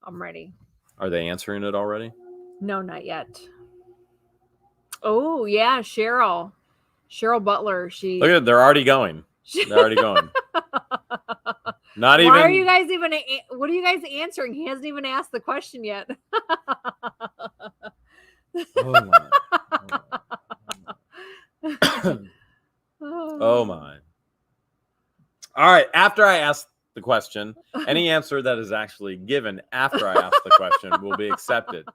I'm ready. Are they answering it already? No, not yet. Oh, yeah, Cheryl Butler. She. Look at it. They're already going. They're already going. Not even. Why are you guys even? What are you guys answering? He hasn't even asked the question yet. Oh my. Oh my. All right. After I ask the question, any answer that is actually given after I ask the question will be accepted.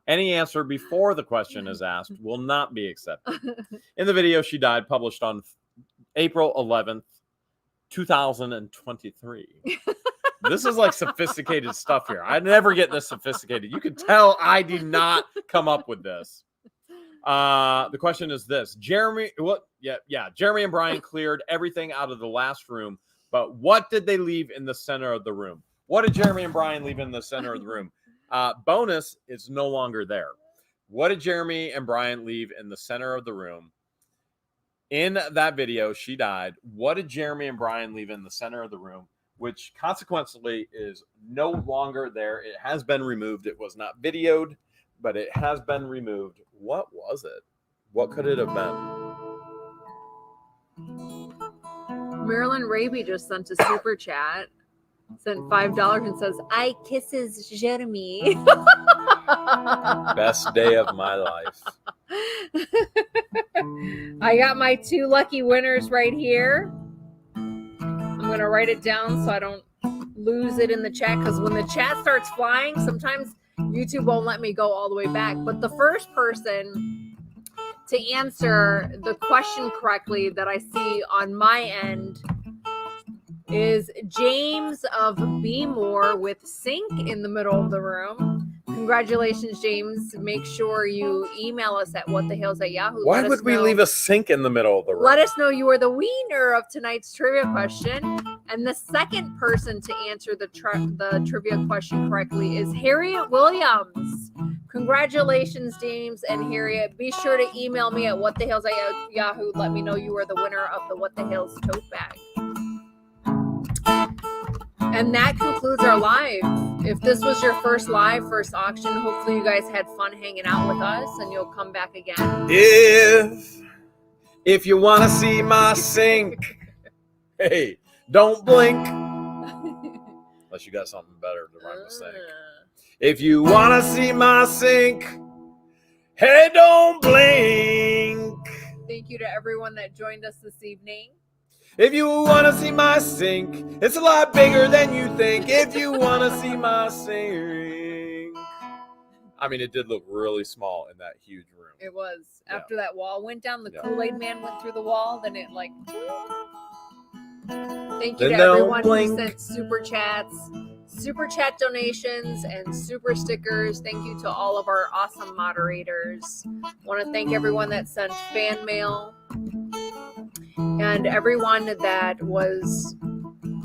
Any answer before the question is asked will not be accepted. In the video, she died, published on April 11th, 2023. This is like sophisticated stuff here. I never get this sophisticated. You can tell I did not come up with this. The question is this: Jeremy and Brian cleared everything out of the last room, but what did they leave in the center of the room? What did Jeremy and Brian leave in the center of the room? Bonus is no longer there. What did Jeremy and Brian leave in the center of the room? In that video, she died. What did Jeremy and Brian leave in the center of the room? Which consequently is no longer there. It has been removed. It was not videoed, but it has been removed. What was it? What could it have been? Marilyn Raby just sent a super chat, sent $5 and says, "I kisses Jeremy." Best day of my life. I got my 2 lucky winners right here. I'm going to write it down so I don't lose it in the chat, because when the chat starts flying, sometimes YouTube won't let me go all the way back. But the first person to answer the question correctly that I see on my end is James of Be More with sink in the middle of the room. Congratulations, James. Make sure you email us at whatthehales@yahoo. Why would we leave a sink in the middle of the room? Let us know you are the winner of tonight's trivia question. And the second person to answer the trivia question correctly is Harriet Williams. Congratulations, James and Harriet. Be sure to email me at whatthehales@yahoo. Let me know you are the winner of the What the Hales tote bag. And that concludes our live. If this was your first live, first auction, hopefully you guys had fun hanging out with us and you'll come back again. If you want to see my sink, hey, don't blink. Unless you got something better to rhyme with sink. If you want to see my sink, hey, don't blink. Thank you to everyone that joined us this evening. If you want to see my sink, it's a lot bigger than you think. If you want to see my sink. I mean, it did look really small in that huge room. It was. Yeah. After that wall went down, the Yeah. Kool-Aid man went through the wall, then it like... Thank you Then to everyone don't who blink. sent super chats, super chat donations, and super stickers. Thank you to all of our awesome moderators. Want to thank everyone that sent fan mail and everyone that was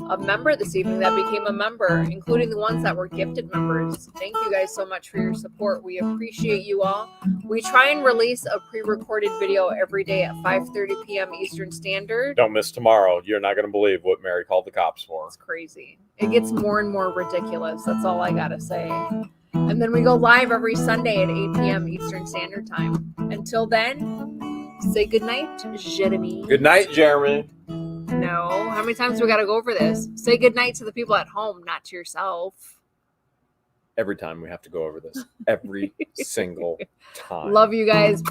a member this evening that became a member, including the ones that were gifted members. Thank you guys so much for your support. We appreciate you all. We try and release a pre-recorded video every day at 5:30 p.m. Eastern Standard. Don't miss tomorrow. You're not going to believe what Mary called the cops for. It's crazy. It gets more and more ridiculous. That's all I gotta say. And then we go live every Sunday at 8 p.m. Eastern Standard Time. Until then, say goodnight, Jeremy. Good night, Jeremy. No. How many times do we gotta go over this? Say goodnight to the people at home, not to yourself. Every time we have to go over this. Every single time. Love you guys.